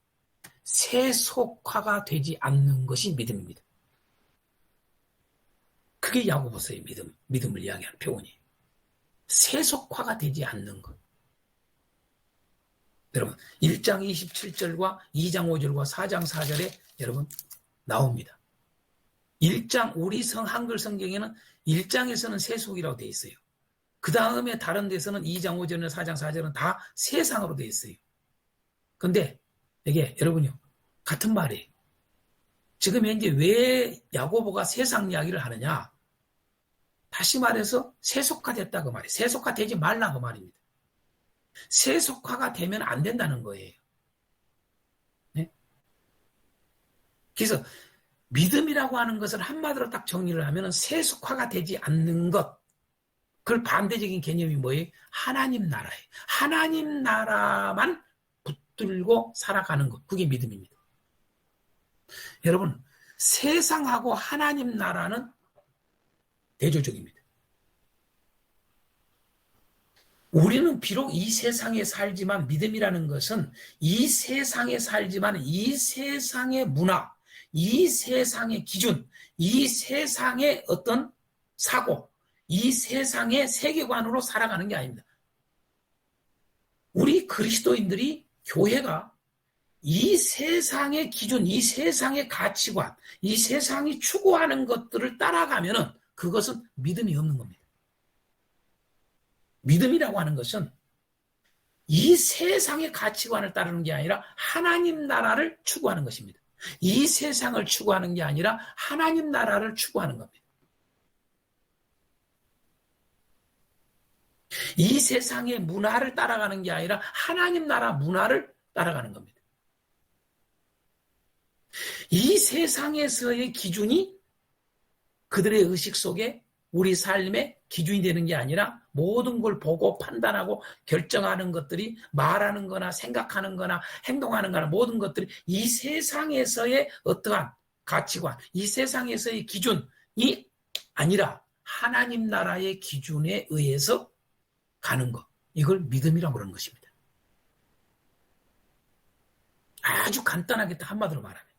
세속화가 되지 않는 것이 믿음입니다. 그게 야고보서의 믿음을 이야기하는 표현이에요. 세속화가 되지 않는 것. 여러분 1장 27절과 2장 5절과 4장 4절에 여러분 나옵니다. 1장 우리 한글 성경에는 1장에서는 세속이라고 되어 있어요. 그 다음에 다른 데서는 2장 5절이나 4장 4절은 다 세상으로 되어 있어요. 근데 이게 여러분요 같은 말이에요. 지금 현재 왜 야고보가 세상 이야기를 하느냐? 다시 말해서 세속화됐다고 말이에요. 세속화되지 말라고 말입니다. 세속화가 되면 안 된다는 거예요. 네? 그래서 믿음이라고 하는 것을 한마디로 딱 정리를 하면 세속화가 되지 않는 것. 그걸 반대적인 개념이 뭐예요? 하나님 나라예요. 하나님 나라만 붙들고 살아가는 것. 그게 믿음입니다. 여러분 세상하고 하나님 나라는 대조적입니다. 우리는 비록 이 세상에 살지만 믿음이라는 것은 이 세상에 살지만 이 세상의 문화, 이 세상의 기준, 이 세상의 어떤 사고, 이 세상의 세계관으로 살아가는 게 아닙니다. 우리 그리스도인들이 교회가 이 세상의 기준, 이 세상의 가치관, 이 세상이 추구하는 것들을 따라가면은 그것은 믿음이 없는 겁니다. 믿음이라고 하는 것은 이 세상의 가치관을 따르는 게 아니라 하나님 나라를 추구하는 것입니다. 이 세상을 추구하는 게 아니라 하나님 나라를 추구하는 겁니다. 이 세상의 문화를 따라가는 게 아니라 하나님 나라 문화를 따라가는 겁니다. 이 세상에서의 기준이 그들의 의식 속에 우리 삶의 기준이 되는 게 아니라 모든 걸 보고 판단하고 결정하는 것들이 말하는 거나 생각하는 거나 행동하는 거나 모든 것들이 이 세상에서의 어떠한 가치관, 이 세상에서의 기준이 아니라 하나님 나라의 기준에 의해서 가는 것. 이걸 믿음이라고 그러는 것입니다. 아주 간단하게 한마디로 말하면.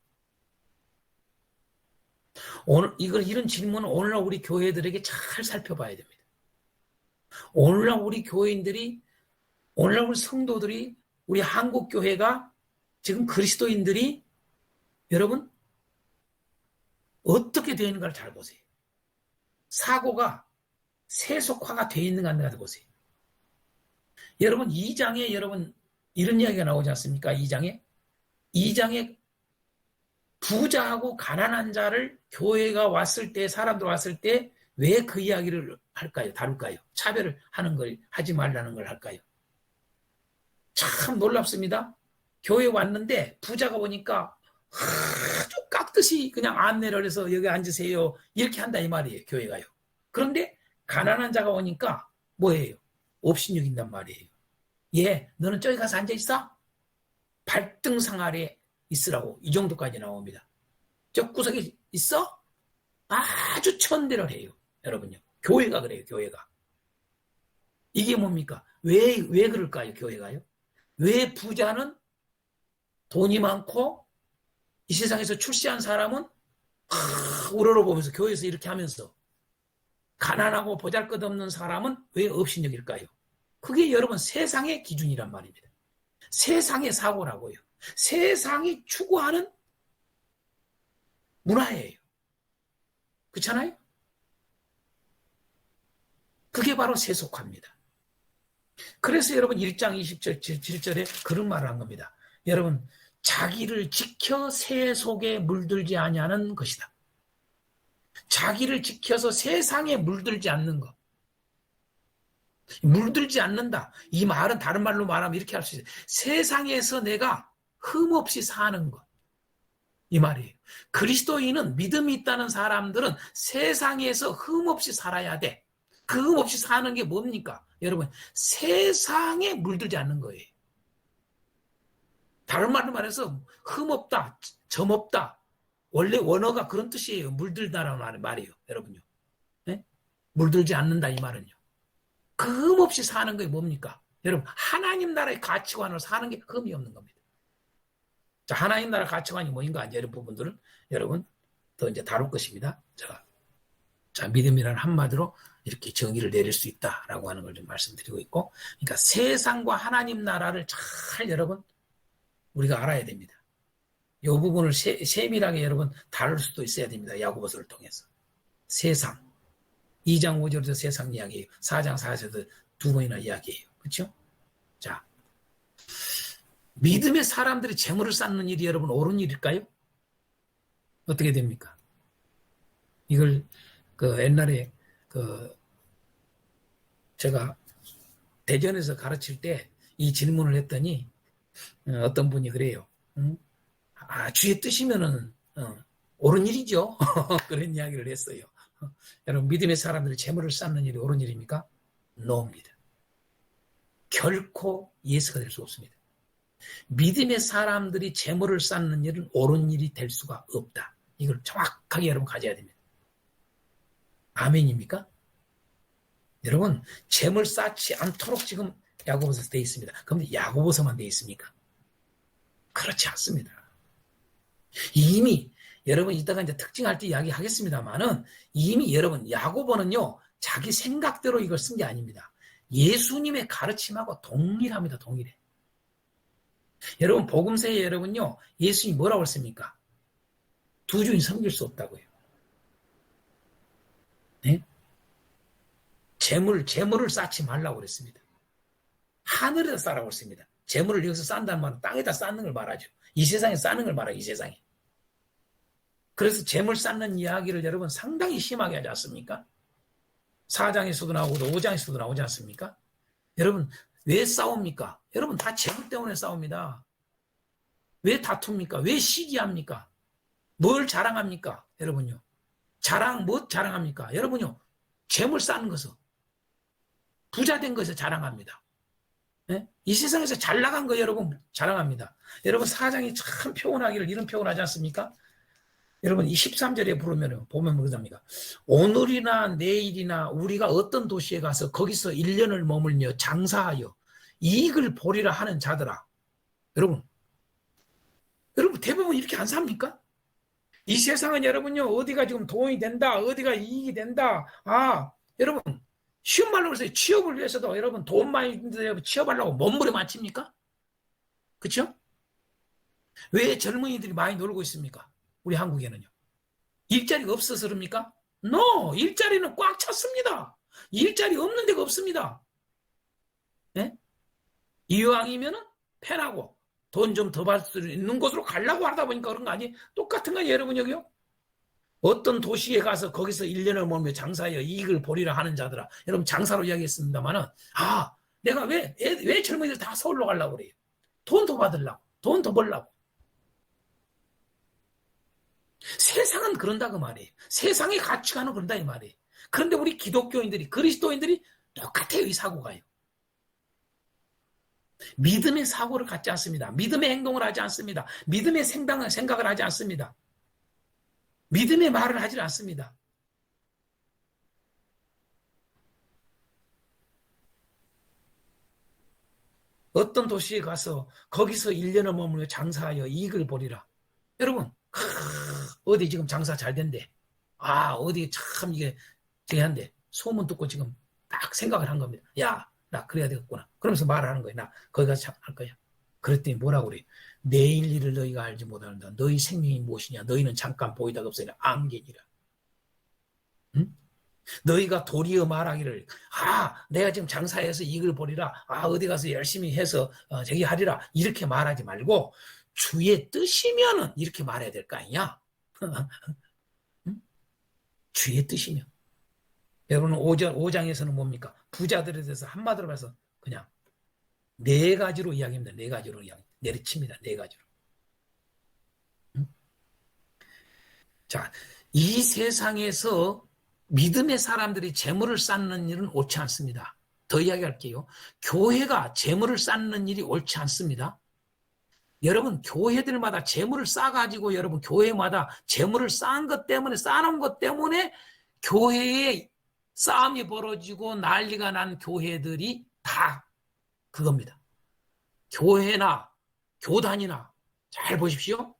오늘 이런 질문은 오늘날 우리 교회들에게 잘 살펴봐야 됩니다. 오늘날 우리 교회인들이, 오늘날 우리 성도들이, 우리 한국 교회가 지금 그리스도인들이 여러분 어떻게 되어 있는가를 잘 보세요. 사고가 세속화가 되어 있는가 안 되는가 보세요. 여러분 2장에 여러분 이런 이야기가 나오지 않습니까? 2장에 부자하고 가난한 자를 교회가 왔을 때, 사람들 왔을 때 왜 그 이야기를 할까요? 다룰까요? 차별을 하는 걸 하지 말라는 걸 할까요? 참 놀랍습니다. 교회 왔는데 부자가 보니까 아주 깍듯이 그냥 안내를 해서 여기 앉으세요. 이렇게 한다 이 말이에요. 교회가요. 그런데 가난한 자가 오니까 뭐예요? 업신여긴단 말이에요. 예, 너는 저기 가서 앉아있어? 발등상 아래 있으라고. 이 정도까지 나옵니다. 저 구석에 있어? 아주 천대를 해요. 여러분요. 교회가 그래요. 교회가. 이게 뭡니까? 왜 그럴까요? 교회가요? 왜 부자는 돈이 많고 이 세상에서 출세한 사람은 우러러보면서 교회에서 이렇게 하면서 가난하고 보잘것없는 사람은 왜 업신여길까요? 그게 여러분 세상의 기준이란 말입니다. 세상의 사고라고요. 세상이 추구하는 문화예요. 그렇잖아요? 그게 바로 세속화입니다. 그래서 여러분 1장 20절 7절에 그런 말을 한 겁니다. 여러분 자기를 지켜 세속에 물들지 아니하는 것이다. 자기를 지켜서 세상에 물들지 않는 것. 물들지 않는다. 이 말은 다른 말로 말하면 이렇게 할 수 있어요. 세상에서 내가 흠없이 사는 것. 이 말이에요. 그리스도인은 믿음이 있다는 사람들은 세상에서 흠없이 살아야 돼. 그 흠없이 사는 게 뭡니까? 여러분, 세상에 물들지 않는 거예요. 다른 말로 말해서 흠없다, 점없다. 원래 원어가 그런 뜻이에요. 물들다라는 말이에요. 여러분요. 네? 물들지 않는다 이 말은요. 그 흠없이 사는 게 뭡니까? 여러분, 하나님 나라의 가치관으로 사는 게 흠이 없는 겁니다. 자, 하나님 나라 가치관이 뭐인가 이런 부분들은 여러분 더 이제 다룰 것입니다. 자, 믿음이라는 한마디로 이렇게 정의를 내릴 수 있다라고 하는 걸 좀 말씀드리고 있고, 그러니까 세상과 하나님 나라를 잘 여러분 우리가 알아야 됩니다. 이 부분을 세밀하게 여러분 다룰 수도 있어야 됩니다. 야고보서를 통해서. 세상. 2장 5절에서 세상 이야기예요. 4장 4절에서 두 번이나 이야기예요. 그렇죠? 자, 믿음의 사람들이 재물을 쌓는 일이 여러분 옳은 일일까요? 어떻게 됩니까? 이걸 옛날에 제가 대전에서 가르칠 때 이 질문을 했더니 어떤 분이 그래요. 주의 뜻이면은 옳은 일이죠. 그런 이야기를 했어요. 여러분 믿음의 사람들이 재물을 쌓는 일이 옳은 일입니까? 노입니다. 결코 예수가 될 수 없습니다. 믿음의 사람들이 재물을 쌓는 일은 옳은 일이 될 수가 없다. 이걸 정확하게 여러분 가져야 됩니다. 아멘입니까? 여러분 재물 쌓지 않도록 지금 야고보서에 되어 있습니다. 그런데 야고보서만 되어 있습니까? 그렇지 않습니다. 이미 여러분 이따가 이제 특징할 때 이야기하겠습니다만은 이미 여러분 야고보는요 자기 생각대로 이걸 쓴 게 아닙니다. 예수님의 가르침하고 동일합니다. 동일해. 여러분 복음서에 여러분요 예수님이 뭐라고 했습니까? 두 주인 섬길 수 없다고요. 네? 재물을 쌓지 말라고 그랬습니다. 하늘에다 쌓라고 했습니다. 재물을 여기서 쌓는다는 말은 땅에다 쌓는 걸 말하죠. 이 세상에 쌓는 걸 말해요. 이 세상에. 그래서 재물 쌓는 이야기를 여러분 상당히 심하게 하지 않습니까? 4장에서도 나오고 5장에서도 나오지 않습니까? 여러분 왜 싸웁니까? 여러분 다 재물 때문에 싸웁니다. 왜 다툽니까? 왜 시기합니까? 뭘 자랑합니까? 여러분요. 뭐 자랑합니까? 여러분요. 재물 쌓는 것을 부자 된 것을 자랑합니다. 네? 이 세상에서 잘 나간 거 여러분 자랑합니다. 여러분 4장이 참 표현하기를 이런 표현하지 않습니까? 여러분 이 13절에 보면 그럽니다. 오늘이나 내일이나 우리가 어떤 도시에 가서 거기서 1년을 머물며 장사하여 이익을 보리라 하는 자들아. 여러분 대부분 이렇게 안 삽니까? 이 세상은 여러분요 어디가 지금 돈이 된다 어디가 이익이 된다. 여러분 쉬운 말로 그래서 취업을 위해서도 여러분 돈 많이 드는데 취업하려고 몸부림 안 칩니까? 그렇죠? 왜 젊은이들이 많이 놀고 있습니까? 우리 한국에는요. 일자리가 없어서 그럽니까? No! 일자리는 꽉 찼습니다. 일자리 없는 데가 없습니다. 네? 이왕이면은 편하고 돈 좀 더 받을 수 있는 곳으로 가려고 하다 보니까 그런 거 아니에요? 똑같은 거 아니에요, 여러분 여기요? 어떤 도시에 가서 거기서 1년을 머물며 장사하여 이익을 보리라 하는 자들아. 여러분 장사로 이야기했습니다만은 내가 왜 젊은이들 다 서울로 가려고 그래요? 돈 더 받으려고. 돈 더 벌려고. 세상은 그런다 그 말이에요. 세상의 가치관은 그런다 이 말이에요. 그런데 우리 기독교인들이 그리스도인들이 똑같아요. 이 사고가요. 믿음의 사고를 갖지 않습니다. 믿음의 행동을 하지 않습니다. 믿음의 생각을 하지 않습니다. 믿음의 말을 하지 않습니다. 어떤 도시에 가서 거기서 1년을 머물며 장사하여 이익을 보리라. 여러분 어디 지금 장사 잘 된대. 어디 참 이게 저한데 소문 듣고 지금 딱 생각을 한 겁니다. 야, 나 그래야 되겠구나. 그러면서 말을 하는 거예요. 나 거기 가서 할 거야. 그랬더니 뭐라고 그래? 내일 일을 너희가 알지 못한다. 너희 생명이 무엇이냐? 너희는 잠깐 보이다가 없으냐? 안개니라. 응? 너희가 도리어 말하기를 내가 지금 장사해서 이익을 보리라. 어디 가서 열심히 해서 저기 하리라. 이렇게 말하지 말고 주의 뜻이면은 이렇게 말해야 될 거 아니냐? 응? 주의 뜻이면. 여러분 5장에서는 뭡니까? 부자들에 대해서 한마디로 봐서 그냥 네 가지로 이야기합니다. 네 가지로 이야기 내리칩니다. 네 가지로. 자, 이 세상에서 믿음의 사람들이 재물을 쌓는 일은 옳지 않습니다. 더 이야기할게요. 교회가 재물을 쌓는 일이 옳지 않습니다. 여러분 교회들마다 재물을 쌓아가지고 여러분 교회마다 재물을 쌓은 것 때문에 쌓아놓은 것 때문에 교회에 싸움이 벌어지고 난리가 난 교회들이 다 그겁니다. 교회나 교단이나 잘 보십시오.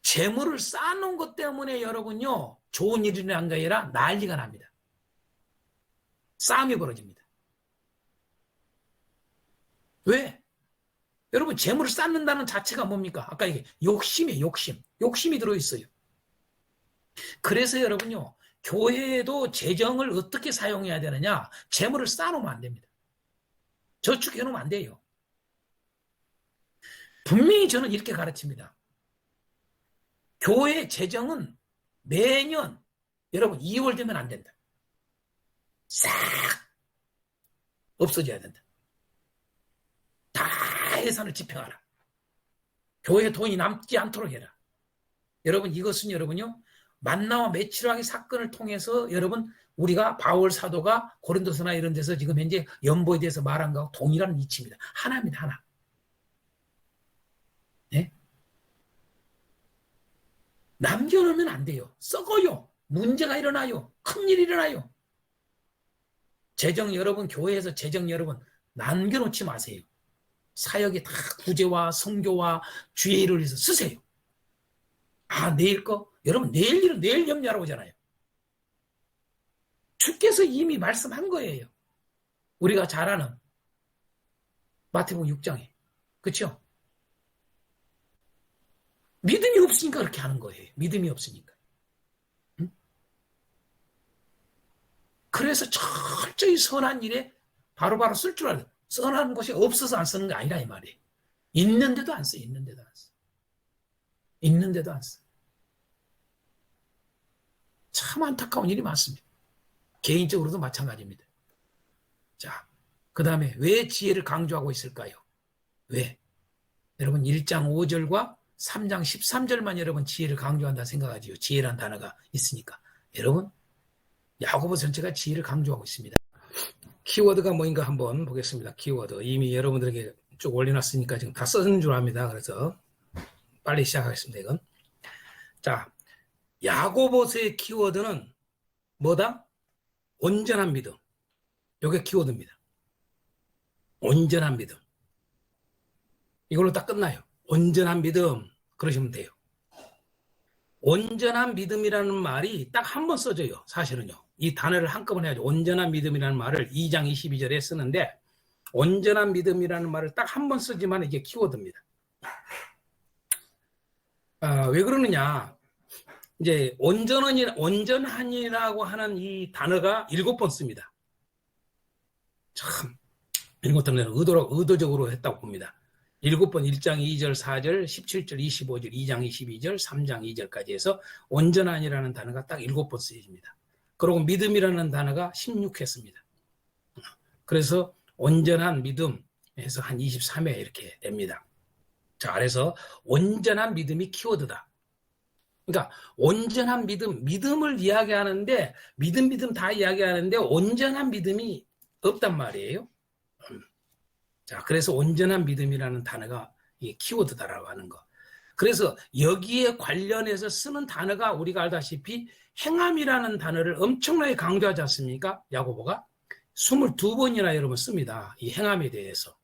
재물을 쌓아놓은 것 때문에 여러분요 좋은 일이 난 게 아니라 난리가 납니다. 싸움이 벌어집니다. 왜? 여러분 재물을 쌓는다는 자체가 뭡니까? 아까 이게 욕심이에요. 욕심이 들어있어요. 그래서 여러분요 교회에도 재정을 어떻게 사용해야 되느냐? 재물을 쌓아놓으면 안 됩니다. 저축해놓으면 안 돼요. 분명히 저는 이렇게 가르칩니다. 교회 재정은 매년 여러분 2월 되면 안 된다. 싹 없어져야 된다. 다 예산을 집행하라. 교회 돈이 남지 않도록 해라. 여러분 이것은 여러분요 만나와 매치락의 사건을 통해서 여러분 우리가 바울 사도가 고린도서나 이런 데서 지금 현재 연보에 대해서 말한 것과 동일한 이치입니다. 하나입니다. 하나. 네? 남겨놓으면 안 돼요. 썩어요. 문제가 일어나요. 큰일이 일어나요. 재정 여러분 교회에서 재정 여러분 남겨놓지 마세요. 사역에 다 구제와 성교와 주의 일을 위해서 쓰세요. 아 내일 거? 여러분 내일 일은 내일 염려하라고 하잖아요. 주께서 이미 말씀한 거예요. 우리가 잘 아는 마태복음 6장에. 그렇죠? 믿음이 없으니까 그렇게 하는 거예요. 믿음이 없으니까. 응? 그래서 철저히 선한 일에 바로바로 쓸 줄 알아요. 선한 것이 없어서 안 쓰는 게 아니라 이 말이에요. 있는데도 안 써. 있는데도 안 써. 있는데도 안 써. 참 안타까운 일이 많습니다. 개인적으로도 마찬가지입니다. 자, 그 다음에 왜 지혜를 강조하고 있을까요? 왜? 여러분 1장 5절과 3장 13절만 여러분 지혜를 강조한다 생각하지요. 지혜란 단어가 있으니까. 여러분 야고보 전체가 지혜를 강조하고 있습니다. 키워드가 뭐인가 한번 보겠습니다. 키워드. 이미 여러분들에게 쭉 올려놨으니까 지금 다 써진 줄 압니다. 그래서 빨리 시작하겠습니다. 이건. 자, 야고보서의 키워드는 뭐다? 온전한 믿음. 이게 키워드입니다. 온전한 믿음. 이걸로 딱 끝나요. 온전한 믿음. 그러시면 돼요. 온전한 믿음이라는 말이 딱 한 번 써져요. 사실은요. 이 단어를 한꺼번에 해야죠. 온전한 믿음이라는 말을 2장 22절에 쓰는데 온전한 믿음이라는 말을 딱 한 번 쓰지만 이게 키워드입니다. 왜 그러느냐. 이제 온전한이라고 하는 이 단어가 7번 씁니다. 참 이것도 의도적으로 했다고 봅니다. 7번 1장 2절 4절 17절 25절 2장 22절 3장 2절까지 해서 온전한이라는 단어가 딱 7번 쓰여집니다. 그리고 믿음이라는 단어가 16회 씁니다. 그래서 온전한 믿음에서 한 23회 이렇게 됩니다. 자, 그래서 온전한 믿음이 키워드다. 그러니까 온전한 믿음을 이야기하는데 믿음 다 이야기하는데 온전한 믿음이 없단 말이에요. 자, 그래서 온전한 믿음이라는 단어가 이 키워드다라고 하는 거. 그래서 여기에 관련해서 쓰는 단어가 우리가 알다시피 행함이라는 단어를 엄청나게 강조하지 않습니까? 야고보가 22번이나 여러분 씁니다. 이 행함에 대해서.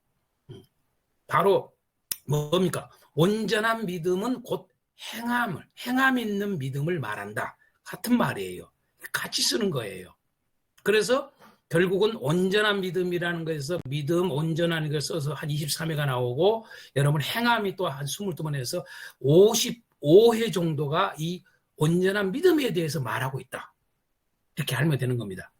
바로 뭡니까? 온전한 믿음은 곧 행함 있는 믿음을 말한다. 같은 말이에요. 같이 쓰는 거예요. 그래서 결국은 온전한 믿음이라는 것에서 믿음, 온전한 걸 써서 한 23회가 나오고 여러분 행함이 또 한 22번 해서 55회 정도가 이 온전한 믿음에 대해서 말하고 있다. 이렇게 알면 되는 겁니다.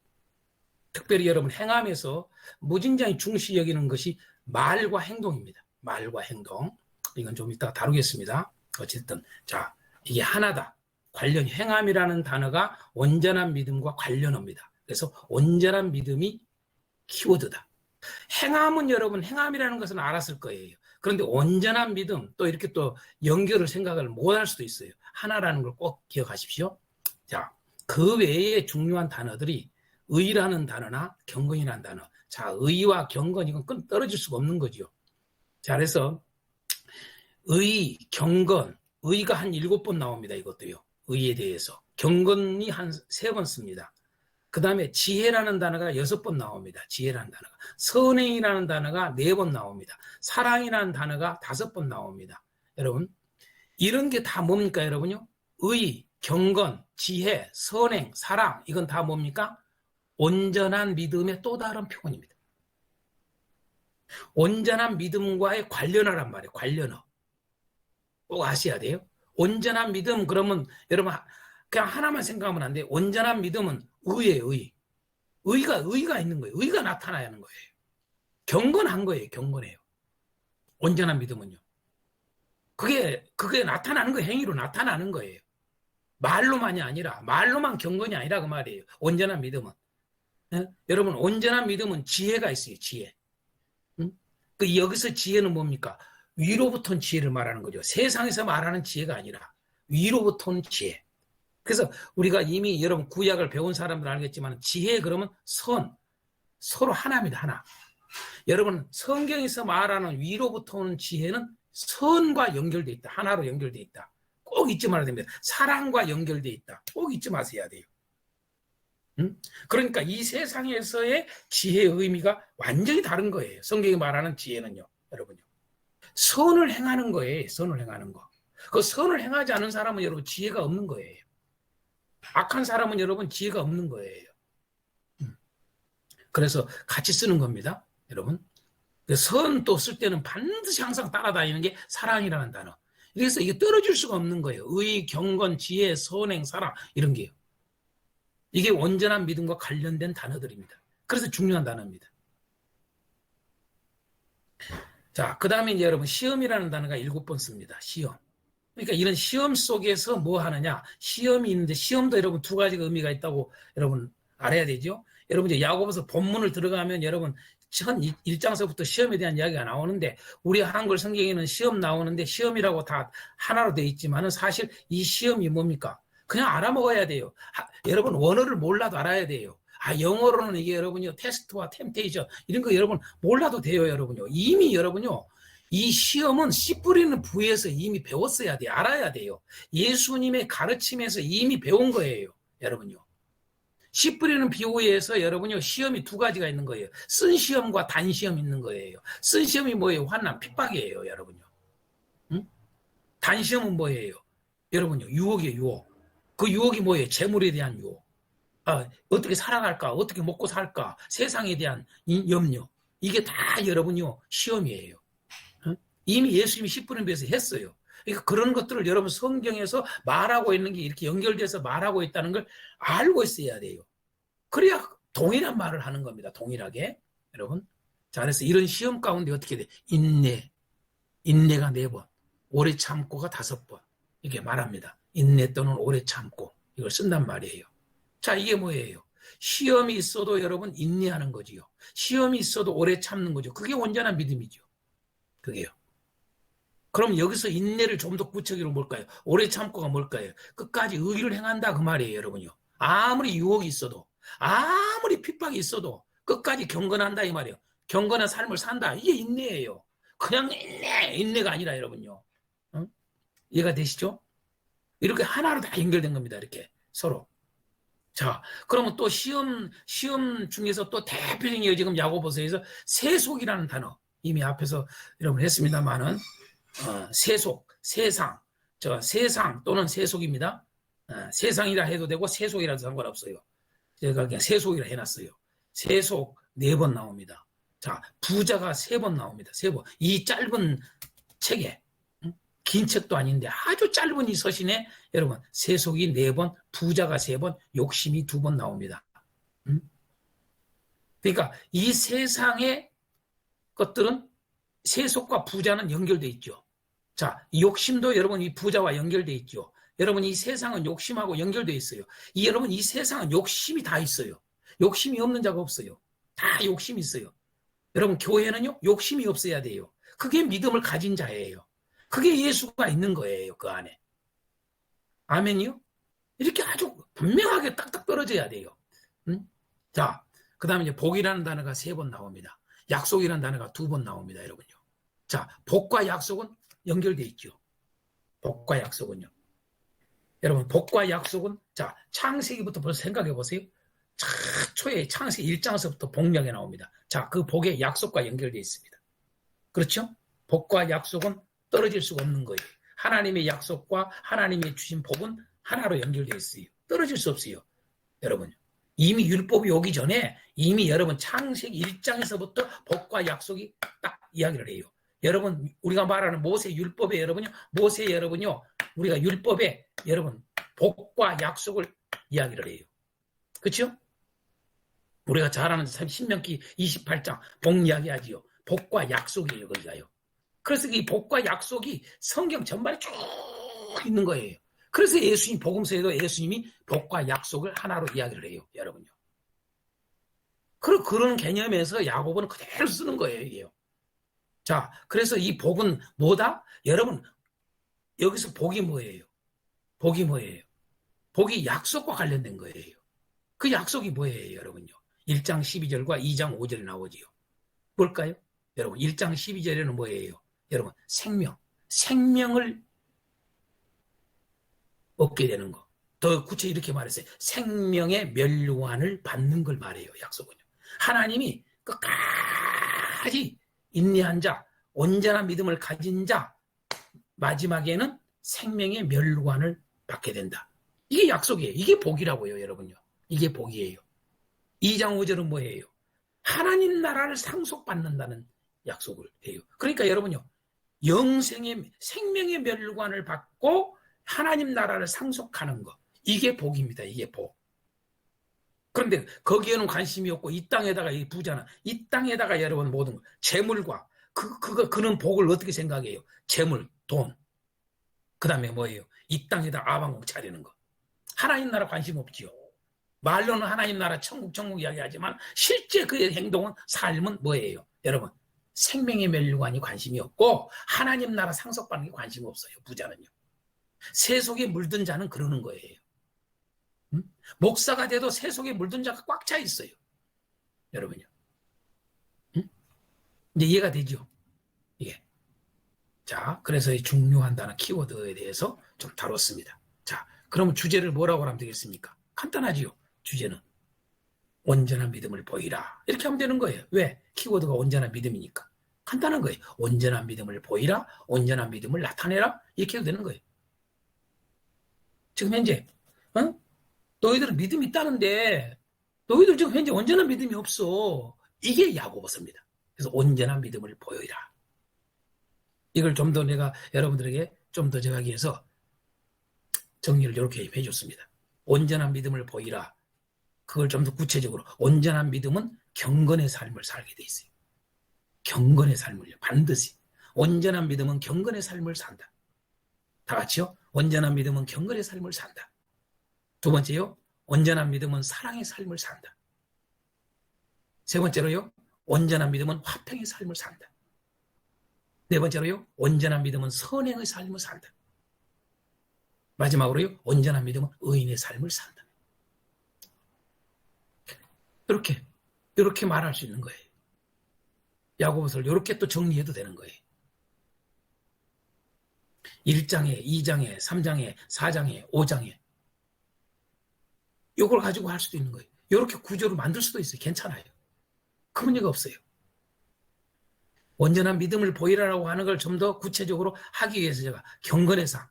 특별히 여러분 행함에서 무진장이 중시 여기는 것이 말과 행동입니다. 말과 행동. 이건 좀 이따가 다루겠습니다. 어쨌든 자 이게 하나다. 관련, 행함이라는 단어가 온전한 믿음과 관련어입니다. 그래서 온전한 믿음이 키워드다. 행함은 여러분, 행함이라는 것은 알았을 거예요. 그런데 온전한 믿음, 또 이렇게 또 연결을 생각을 못 할 수도 있어요. 하나라는 걸 꼭 기억하십시오. 자, 그 외에 중요한 단어들이 의라는 단어나 경건이라는 단어. 자, 의와 경건, 이건 떨어질 수가 없는 거죠. 자, 그래서 의, 경건, 의가 한 7번 나옵니다. 이것도요. 의에 대해서. 경건이 한 3번 씁니다. 그 다음에 지혜라는 단어가 6번 나옵니다. 지혜라는 단어가. 선행이라는 단어가 4번 나옵니다. 사랑이라는 단어가 5번 나옵니다. 여러분, 이런 게 다 뭡니까, 여러분요? 의, 경건, 지혜, 선행, 사랑, 이건 다 뭡니까? 온전한 믿음의 또 다른 표현입니다. 온전한 믿음과의 관련어란 말이에요. 관련어. 꼭 아셔야 돼요. 온전한 믿음, 그러면 여러분 그냥 하나만 생각하면 안 돼요. 온전한 믿음은 의예요. 의. 의가 있는 거예요. 의가 나타나야 하는 거예요. 경건한 거예요. 경건해요. 온전한 믿음은요. 그게 나타나는 거예요. 행위로 나타나는 거예요. 말로만이 아니라, 말로만 경건이 아니라 그 말이에요. 온전한 믿음은. 네? 여러분, 온전한 믿음은 지혜가 있어요. 지혜. 응? 여기서 지혜는 뭡니까? 위로부터 온 지혜를 말하는 거죠. 세상에서 말하는 지혜가 아니라 위로부터 온 지혜. 그래서 우리가 이미 여러분 구약을 배운 사람들 알겠지만 지혜 그러면 서로 하나입니다. 하나. 여러분 성경에서 말하는 위로부터 오는 지혜는 선과 연결돼 있다. 하나로 연결돼 있다. 꼭 잊지 말아야 됩니다. 사랑과 연결돼 있다. 꼭 잊지 마셔야 돼요. 그러니까 이 세상에서의 지혜의 의미가 완전히 다른 거예요. 성경이 말하는 지혜는요. 여러분요. 선을 행하는 거예요. 선을 행하는 거. 그 선을 행하지 않은 사람은 여러분 지혜가 없는 거예요. 악한 사람은 여러분 지혜가 없는 거예요. 그래서 같이 쓰는 겁니다. 여러분. 선 또 쓸 때는 반드시 항상 따라다니는 게 사랑이라는 단어. 그래서 이게 떨어질 수가 없는 거예요. 의, 경건, 지혜, 선행, 사랑 이런 게요. 이게 온전한 믿음과 관련된 단어들입니다. 그래서 중요한 단어입니다. 자, 그 다음에 이제 여러분 시험이라는 단어가 7번 씁니다. 시험. 그러니까 이런 시험 속에서 뭐 하느냐. 시험이 있는데 시험도 여러분 2가지가 의미가 있다고 여러분 알아야 되죠. 여러분 이제 야고보서 본문을 들어가면 여러분 첫 1장서부터 시험에 대한 이야기가 나오는데 우리 한글 성경에는 시험 나오는데 시험이라고 다 하나로 되어 있지만은 사실 이 시험이 뭡니까? 그냥 알아먹어야 돼요. 여러분 원어를 몰라도 알아야 돼요. 영어로는 이게 여러분요 테스트와 템테이션 이런 거 여러분 몰라도 돼요. 여러분요. 이미 여러분요. 이 시험은 씨 뿌리는 부에서 이미 배웠어야 돼요. 알아야 돼요. 예수님의 가르침에서 이미 배운 거예요. 여러분요. 씨 뿌리는 비유에서 여러분요 시험이 2가지가 있는 거예요. 쓴 시험과 단 시험이 있는 거예요. 쓴 시험이 뭐예요? 환난, 핍박이에요. 여러분요. 응? 단 시험은 뭐예요? 여러분요 유혹이에요. 유혹. 그 유혹이 뭐예요? 재물에 대한 유혹. 어떻게 살아갈까? 어떻게 먹고 살까? 세상에 대한 염려. 이게 다 여러분요 시험이에요. 이미 예수님이 씨 뿌리는 비에서 했어요. 그러니까 그런 것들을 여러분 성경에서 말하고 있는 게 이렇게 연결돼서 말하고 있다는 걸 알고 있어야 돼요. 그래야 동일한 말을 하는 겁니다. 동일하게. 여러분. 자, 그래서 이런 시험 가운데 어떻게 돼? 인내가 4번, 오래 참고가 5번. 이렇게 말합니다. 인내 또는 오래 참고. 이걸 쓴단 말이에요. 자, 이게 뭐예요? 시험이 있어도 여러분 인내하는 거지요. 시험이 있어도 오래 참는 거죠. 그게 온전한 믿음이죠. 그게요. 그럼 여기서 인내를 좀 더 구체적으로 뭘까요? 오래 참고가 뭘까요? 끝까지 의를 행한다 그 말이에요, 여러분요. 아무리 유혹이 있어도, 아무리 핍박이 있어도 끝까지 경건한다 이 말이에요. 경건한 삶을 산다. 이게 인내예요. 그냥 인내가 아니라 여러분요. 응? 이해가 되시죠? 이렇게 하나로 다 연결된 겁니다. 이렇게 서로. 자, 그러면 또 시험 중에서 또 대표적인 지금 야고보서에서 세속이라는 단어 이미 앞에서 여러분 했습니다만은 세속, 세상 또는 세속입니다. 세상이라 해도 되고 세속이라도 상관없어요. 제가 그냥 세속이라 해놨어요. 세속 4번 나옵니다. 자, 부자가 3번 나옵니다. 3번. 이 짧은 책에 긴 책도 아닌데 아주 짧은 이 서신에 여러분 세속이 4번, 부자가 3번, 욕심이 2번 나옵니다. 그러니까 이 세상의 것들은 세속과 부자는 연결돼 있죠. 자, 욕심도 여러분 이 부자와 연결돼 있죠. 여러분 이 세상은 욕심하고 연결되어 있어요. 여러분 이 세상은 욕심이 다 있어요. 욕심이 없는 자가 없어요. 다 욕심이 있어요. 여러분 교회는요 욕심이 없어야 돼요. 그게 믿음을 가진 자예요. 그게 예수가 있는 거예요. 그 안에. 아멘이요? 이렇게 아주 분명하게 딱딱 떨어져야 돼요. 응? 자, 그 다음에 이제 복이라는 단어가 3번 나옵니다. 약속이라는 단어가 2번 나옵니다. 여러분요. 자, 복과 약속은 연결돼 있죠. 복과 약속은요. 여러분 복과 약속은 자 창세기부터 벌써 생각해 보세요. 초에 창세기 1장에서부터 복약이 나옵니다. 자, 그 복의 약속과 연결되어 있습니다. 그렇죠? 복과 약속은 떨어질 수가 없는 거예요. 하나님의 약속과 하나님의 주신 복은 하나로 연결되어 있어요. 떨어질 수 없어요. 여러분 이미 율법이 오기 전에 이미 여러분 창세기 1장에서부터 복과 약속이 딱 이야기를 해요. 여러분 우리가 말하는 모세 율법에 여러분요 모세 여러분요 우리가 율법에 여러분 복과 약속을 이야기를 해요. 그렇죠? 우리가 잘 아는 신명기 28장 복 이야기하지요. 복과 약속이에요. 거기가요. 그래서 이 복과 약속이 성경 전반에 쭉 있는 거예요. 그래서 예수님 복음서에도 예수님이 복과 약속을 하나로 이야기를 해요. 여러분요. 그런 개념에서 야고보는 그대로 쓰는 거예요. 이게요. 자, 그래서 이 복은 뭐다? 여러분 여기서 복이 뭐예요? 복이 뭐예요? 복이 약속과 관련된 거예요. 그 약속이 뭐예요, 여러분요? 1장 12절과 2장 5절에 나오지요. 뭘까요? 여러분 1장 12절에는 뭐예요? 여러분 생명을 얻게 되는 거. 더 구체 이렇게 말했어요. 생명의 멸류관을 받는 걸 말해요. 약속은요. 하나님이 끝까지 인내한 자, 온전한 믿음을 가진 자, 마지막에는 생명의 멸류관을 받게 된다. 이게 약속이에요. 이게 복이라고요, 여러분요. 이게 복이에요. 2장 5절은 뭐예요? 하나님 나라를 상속받는다는 약속을 해요. 그러니까 여러분요. 영생의 생명의 멸류관을 받고 하나님 나라를 상속하는 거. 이게 복입니다. 이게 복. 그런데 거기에는 관심이 없고 이 땅에다가 이 부자는 이 땅에다가 여러분 모든 재물과 그는 복을 어떻게 생각해요? 재물, 돈. 그다음에 뭐예요? 이 땅에다 아방궁 차리는 거. 하나님 나라 관심 없지요. 말로는 하나님 나라 천국 이야기하지만 실제 그의 행동은 삶은 뭐예요? 여러분 생명의 멸류관이 관심이 없고 하나님 나라 상속받는 게 관심 없어요. 부자는요. 세속에 물든 자는 그러는 거예요. 목사가 돼도 세속에 물든 자가 꽉 차 있어요. 여러분요. 이제 이해가 되죠? 예. 자, 그래서 이 중요한 단어 키워드에 대해서 좀 다뤘습니다. 자, 그러면 주제를 뭐라고 하면 되겠습니까? 간단하지요. 주제는 온전한 믿음을 보이라. 이렇게 하면 되는 거예요. 왜? 키워드가 온전한 믿음이니까. 간단한 거예요. 온전한 믿음을 보이라, 온전한 믿음을 나타내라. 이렇게 해도 되는 거예요. 지금 현재 너희들은 믿음이 있다는데 너희들 지금 현재 온전한 믿음이 없어. 이게 야고보서입니다. 그래서 온전한 믿음을 보여라. 이걸 좀 더 내가 여러분들에게 좀 더 제가 위해서 정리를 이렇게 해줬습니다. 온전한 믿음을 보이라. 그걸 좀 더 구체적으로 온전한 믿음은 경건의 삶을 살게 돼 있어요. 경건의 삶을요. 반드시. 온전한 믿음은 경건의 삶을 산다. 다 같이요. 온전한 믿음은 경건의 삶을 산다. 두 번째요. 온전한 믿음은 사랑의 삶을 산다. 세 번째로요. 온전한 믿음은 화평의 삶을 산다. 네 번째로요. 온전한 믿음은 선행의 삶을 산다. 마지막으로요. 온전한 믿음은 의인의 삶을 산다. 이렇게 말할 수 있는 거예요. 야고보서를 이렇게 또 정리해도 되는 거예요. 1장에, 2장에, 3장에, 4장에, 5장에 이걸 가지고 할 수도 있는 거예요. 이렇게 구조를 만들 수도 있어요. 괜찮아요. 그 문제가 없어요. 온전한 믿음을 보이라고 하는 걸 좀 더 구체적으로 하기 위해서 제가 경건의 삶.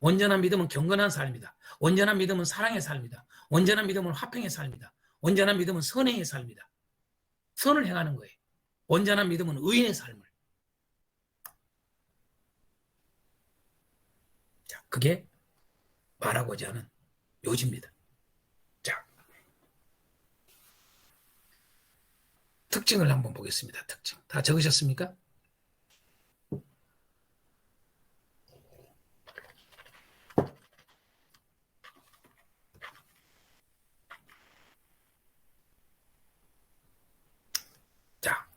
온전한 믿음은 경건한 삶이다. 온전한 믿음은 사랑의 삶이다. 온전한 믿음은 화평의 삶이다. 온전한 믿음은 선행의 삶이다. 선을 행하는 거예요. 온전한 믿음은 의인의 삶을. 자, 그게 말하고자 하는 요지입니다. 자, 특징을 한번 보겠습니다. 특징. 다 적으셨습니까?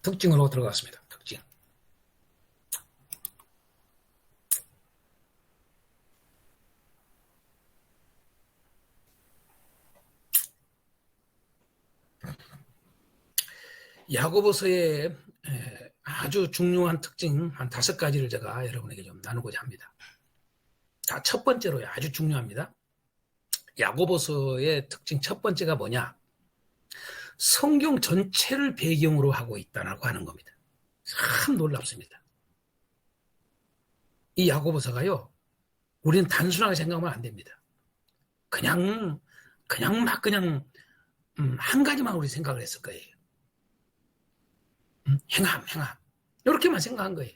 특징으로 들어갔습니다. 특징. 야고보서의 아주 중요한 특징 한 5가지를 제가 여러분에게 좀 나누고자 합니다. 자, 첫 번째로 아주 중요합니다. 야고보서의 특징 첫 번째가 뭐냐? 성경 전체를 배경으로 하고 있다고 하는 겁니다. 참 놀랍습니다. 이 야고보서가요, 우리는 단순하게 생각하면 안 됩니다. 그냥 한 가지만 우리 생각을 했을 거예요. 행함. 이렇게만 생각한 거예요.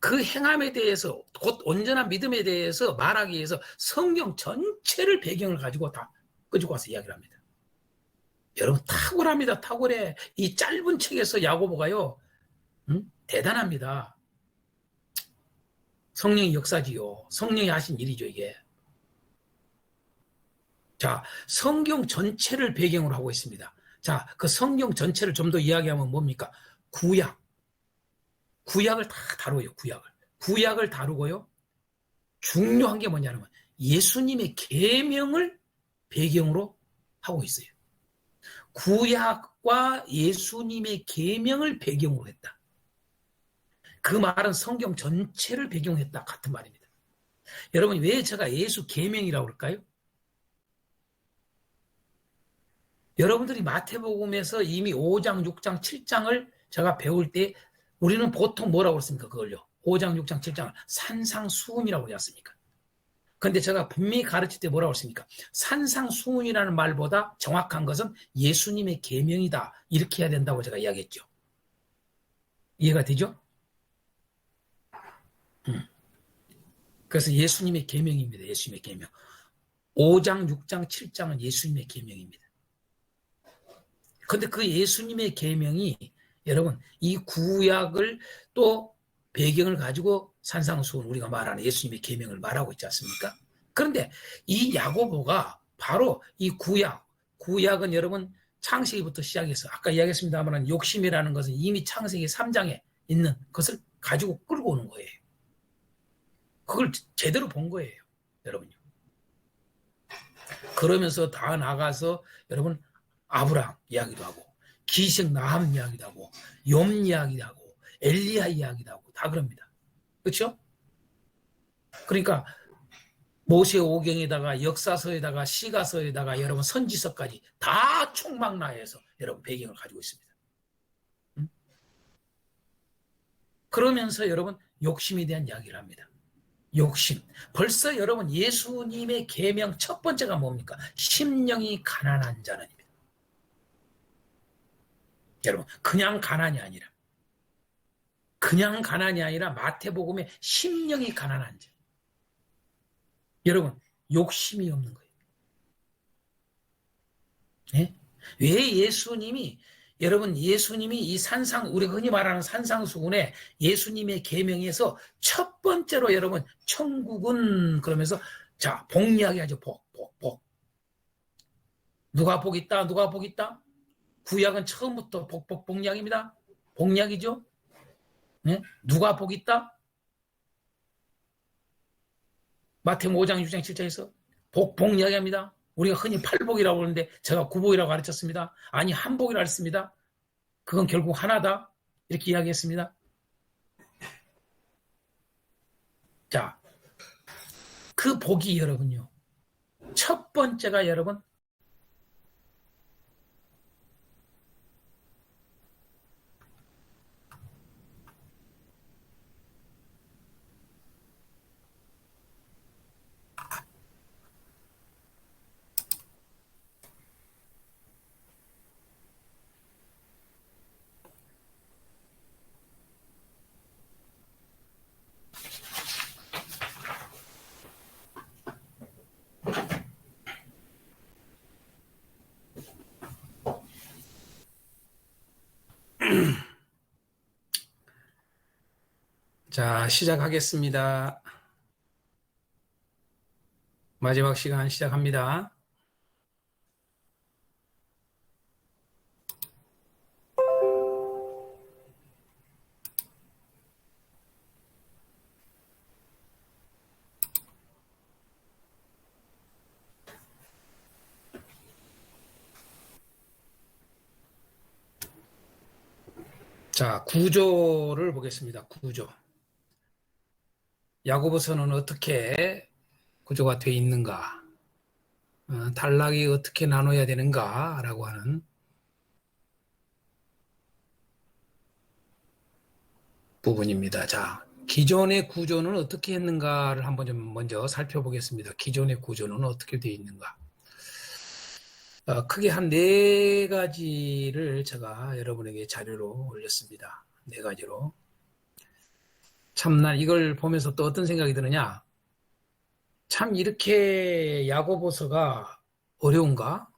그 행함에 대해서, 곧 온전한 믿음에 대해서 말하기 위해서 성경 전체를 배경을 가지고 다 끄집고 와서 이야기를 합니다. 여러분, 탁월합니다. 탁월해. 이 짧은 책에서 야고보가요, 대단합니다. 성령의 역사지요. 성령이 하신 일이죠, 이게. 자, 성경 전체를 배경으로 하고 있습니다. 자, 그 성경 전체를 좀 더 이야기하면 뭡니까? 구약을 다 다뤄요, 구약을 다루고요. 중요한 게 뭐냐면 예수님의 계명을 배경으로 하고 있어요. 구약과 예수님의 계명을 배경으로 했다. 그 말은 성경 전체를 배경으로 했다 같은 말입니다. 여러분, 왜 제가 예수 계명이라고 그럴까요? 여러분들이 마태복음에서 이미 5장, 6장, 7장을 제가 배울 때 우리는 보통 뭐라고 그랬습니까? 그걸요. 5장, 6장, 7장을 산상수훈이라고 그러지 않습니까? 그런데 제가 분명히 가르칠 때 뭐라고 했습니까? 산상수훈이라는 말보다 정확한 것은 예수님의 계명이다. 이렇게 해야 된다고 제가 이야기했죠. 이해가 되죠? 그래서 예수님의 계명입니다. 예수님의 계명. 5장, 6장, 7장은 예수님의 계명입니다. 그런데 그 예수님의 계명이 여러분 이 구약을 또 배경을 가지고 산상수훈 우리가 말하는 예수님의 계명을 말하고 있지 않습니까? 그런데 이 야고보가 바로 이 구약은 여러분 창세기부터 시작해서 아까 이야기했습니다만 욕심이라는 것은 이미 창세기 3장에 있는 것을 가지고 끌고 오는 거예요. 그걸 제대로 본 거예요. 여러분요. 그러면서 다 나가서 여러분 아브라함 이야기도 하고 기생 나함 이야기도 하고 욥 이야기도 하고 엘리야 이야기도 하고 다 그럽니다. 그렇죠? 그러니까 모세 오경에다가 역사서에다가 시가서에다가 여러분 선지서까지 다 총망라해서 여러분 배경을 가지고 있습니다. 그러면서 여러분 욕심에 대한 이야기를 합니다. 욕심. 벌써 여러분 예수님의 계명 첫 번째가 뭡니까? 심령이 가난한 자는입니다. 여러분 그냥 가난이 아니라 마태복음에 심령이 가난한 자. 여러분 욕심이 없는 거예요. 네? 왜 예수님이 이 우리가 흔히 말하는 산상수훈에 예수님의 계명에서 첫 번째로 여러분 천국은 그러면서 자, 복 이야기하죠. 복. 누가 복 있다? 구약은 처음부터 복 이야기입니다. 복 이야기죠. 네? 누가 복 있다? 마태복음 5장, 6장, 7장에서 복 이야기합니다. 우리가 흔히 팔복이라고 하는데 제가 구복이라고 가르쳤습니다. 아니 한복이라고 했습니다. 그건 결국 하나다. 이렇게 이야기했습니다. 자, 그 복이 여러분요. 첫 번째가 여러분 자, 시작하겠습니다. 마지막 시간 시작합니다. 자, 구조를 보겠습니다. 구조. 야고보서는 어떻게 구조가 되어 있는가? 단락이 어떻게 나눠야 되는가라고 하는 부분입니다. 자, 기존의 구조는 어떻게 했는가를 한번 좀 먼저 살펴보겠습니다. 기존의 구조는 어떻게 되어 있는가? 크게 한 네 가지를 제가 여러분에게 자료로 올렸습니다. 네 가지로. 참나 이걸 보면서 또 어떤 생각이 드느냐? 참 이렇게 야고보서가 어려운가?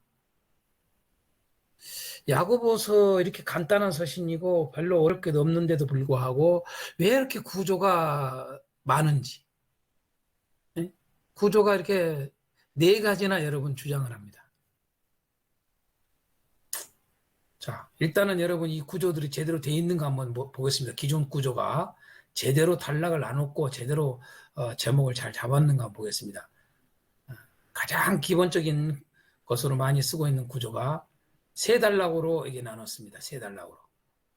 야고보서 이렇게 간단한 서신이고 별로 어렵게 없는데도 불구하고 왜 이렇게 구조가 많은지, 예? 구조가 이렇게 네 가지나 여러분 주장을 합니다. 자, 일단은 여러분 이 구조들이 제대로 돼 있는가 한번 보겠습니다. 기존 구조가 제대로 단락을 나눴고 제대로 제목을 잘 잡았는가 한번 보겠습니다. 가장 기본적인 것으로 많이 쓰고 있는 구조가 세 단락으로 이게 나눴습니다. 세 단락으로.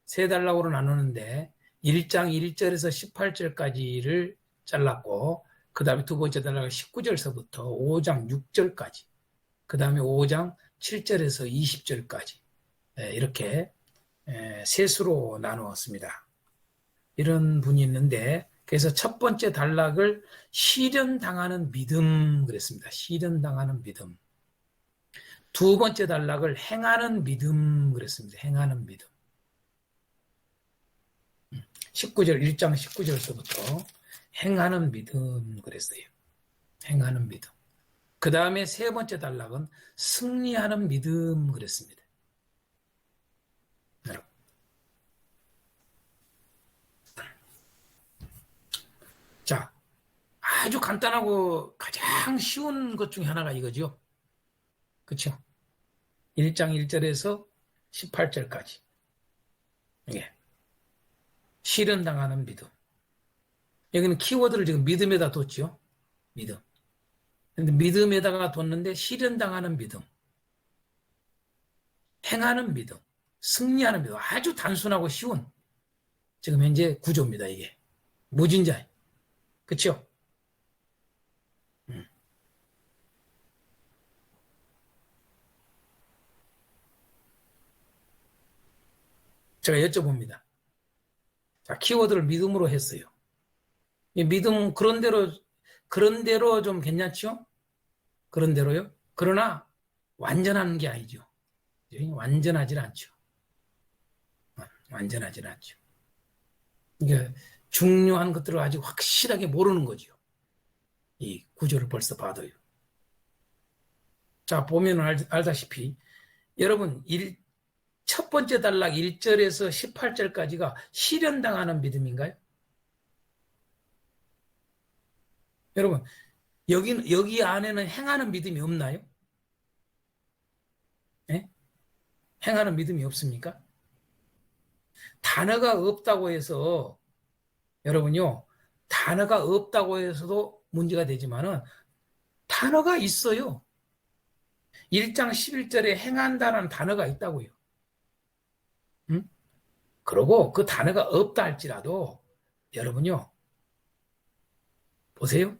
세 단락으로 나누는데 1장 1절에서 18절까지를 잘랐고 그 다음에 두 번째 단락을 19절서부터 5장 6절까지 그 다음에 5장 7절에서 20절까지 이렇게 셋으로 나누었습니다. 이런 분이 있는데 그래서 첫 번째 단락을 시련당하는 믿음 그랬습니다. 시련당하는 믿음. 두 번째 단락을 행하는 믿음 그랬습니다. 행하는 믿음. 19절 1장 19절서부터 행하는 믿음 그랬어요. 행하는 믿음. 그 다음에 세 번째 단락은 승리하는 믿음 그랬습니다. 여러분. 자, 아주 간단하고 가장 쉬운 것 중에 하나가 이거죠. 그렇죠? 1장 1절에서 18절까지. 예. 실현당하는 믿음. 여기는 키워드를 지금 믿음에다 뒀죠. 믿음. 근데 믿음에다가 뒀는데 실현당하는 믿음. 행하는 믿음. 승리하는 믿음. 아주 단순하고 쉬운 지금 현재 구조입니다. 이게. 무진자이. 그렇죠? 제가 여쭤봅니다. 자, 키워드를 믿음으로 했어요. 이 믿음 그런 대로 좀 괜찮죠? 그런 대로요. 그러나 완전한 게 아니죠. 완전하진 않죠. 완전하진 않죠. 이게 중요한 것들을 아직 확실하게 모르는 거죠. 이 구조를 벌써 봐도요. 자, 보면 알다시피 여러분 첫 번째 단락 1절에서 18절까지가 실현당하는 믿음인가요? 여러분 여기 안에는 행하는 믿음이 없나요? 네? 행하는 믿음이 없습니까? 단어가 없다고 해서 여러분요 단어가 없다고 해서도 문제가 되지만은 단어가 있어요. 1장 11절에 행한다는 단어가 있다고요. 응? 그러고 그 단어가 없다 할지라도 여러분요 보세요.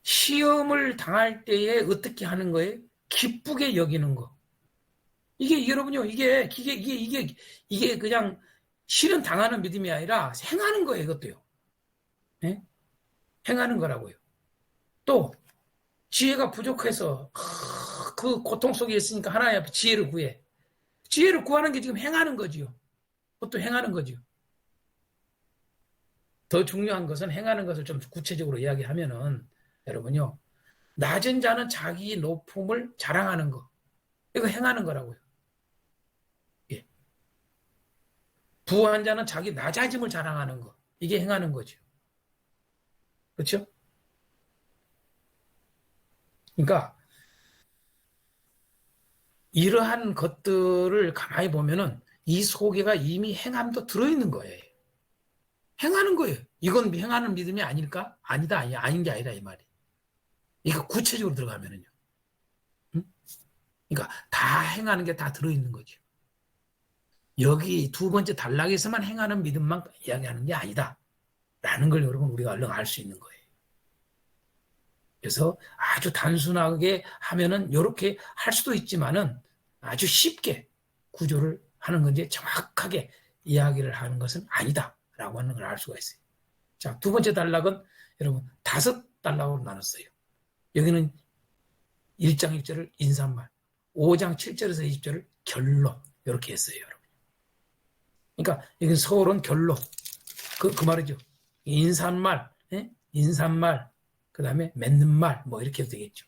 시험을 당할 때에 어떻게 하는 거예요? 기쁘게 여기는 거. 이게 여러분요, 이게 그냥 실은 당하는 믿음이 아니라 행하는 거예요, 이것도요. 네? 행하는 거라고요. 또 지혜가 부족해서 그 고통 속에 있으니까 하나님 앞에 지혜를 구해. 지혜를 구하는 게 지금 행하는 거지요. 그것도 행하는 거지요. 더 중요한 것은 행하는 것을 좀 구체적으로 이야기하면은 여러분요, 낮은 자는 자기 높음을 자랑하는 거. 이거 행하는 거라고요. 예. 부한 자는 자기 낮아짐을 자랑하는 거. 이게 행하는 거죠. 그렇죠? 그러니까 이러한 것들을 가만히 보면은 이 속에가 이미 행함도 들어있는 거예요. 행하는 거예요. 이건 행하는 믿음이 아닐까? 아니다, 아닌 게 아니라 이 말이. 이거 구체적으로 들어가면은요. 응? 그러니까 다 행하는 게 다 들어있는 거죠. 여기 두 번째 단락에서만 행하는 믿음만 이야기하는 게 아니다. 라는 걸 여러분 우리가 얼른 알 수 있는 거예요. 그래서 아주 단순하게 하면은 이렇게 할 수도 있지만은 아주 쉽게 구조를 하는 건지 정확하게 이야기를 하는 것은 아니다라고 하는 걸 알 수가 있어요. 자, 두 번째 단락은 여러분 5단락으로 나눴어요. 여기는 1장 1절을 인사말, 5장 7절에서 20절을 결론 이렇게 했어요, 여러분. 그러니까 여기는 서론 결론 그 말이죠. 인사말, 인사말, 그 다음에 맺는 말, 뭐 이렇게 해도 되겠죠.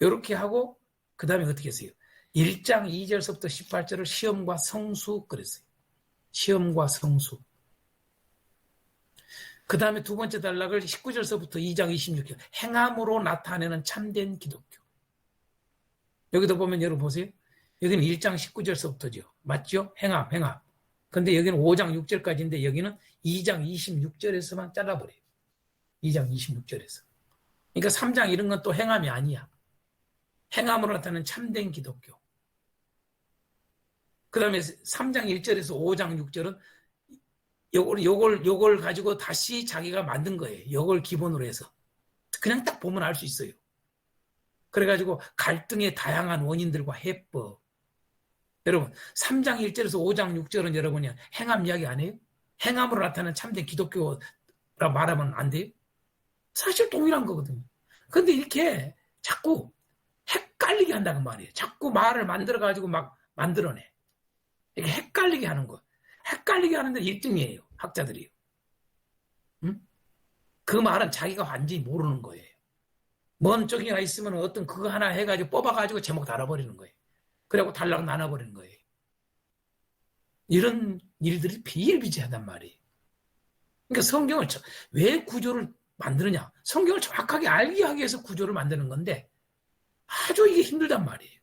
이렇게 하고 그 다음에 어떻게 했어요? 1장 2절서부터 18절을 시험과 성수 그랬어요. 시험과 성수. 그 다음에 두 번째 단락을 19절서부터 2장 26절 행함으로 나타내는 참된 기독교. 여기도 보면 여러분 보세요. 여기는 1장 19절서부터죠. 맞죠? 행함. 근데 여기는 5장 6절까지인데 여기는 2장 26절에서만 잘라버려요. 2장 26절에서. 그러니까 3장 이런 건 또 행함이 아니야. 행함으로 나타내는 참된 기독교. 그 다음에 3장 1절에서 5장 6절은 요걸 가지고 다시 자기가 만든 거예요. 요걸 기본으로 해서. 그냥 딱 보면 알 수 있어요. 그래가지고 갈등의 다양한 원인들과 해법. 여러분, 3장 1절에서 5장 6절은 여러분이 행함 이야기 안 해요? 행함으로 나타나는 참된 기독교라 말하면 안 돼요? 사실 동일한 거거든요. 근데 이렇게 자꾸 헷갈리게 한다는 말이에요. 자꾸 말을 만들어가지고 막 만들어내. 이렇게 헷갈리게 하는 거. 헷갈리게 하는데 1등이에요. 학자들이요. 응? 그 말은 자기가 완전히 모르는 거예요. 먼 쪽이가 있으면 어떤 그거 하나 해가지고 뽑아가지고 제목 달아버리는 거예요. 그리고 단락 나눠버리는 거예요. 이런 일들이 비일비재하단 말이에요. 그러니까 성경을 왜 구조를 만드느냐? 성경을 정확하게 알게 하기 위해서 구조를 만드는 건데 아주 이게 힘들단 말이에요.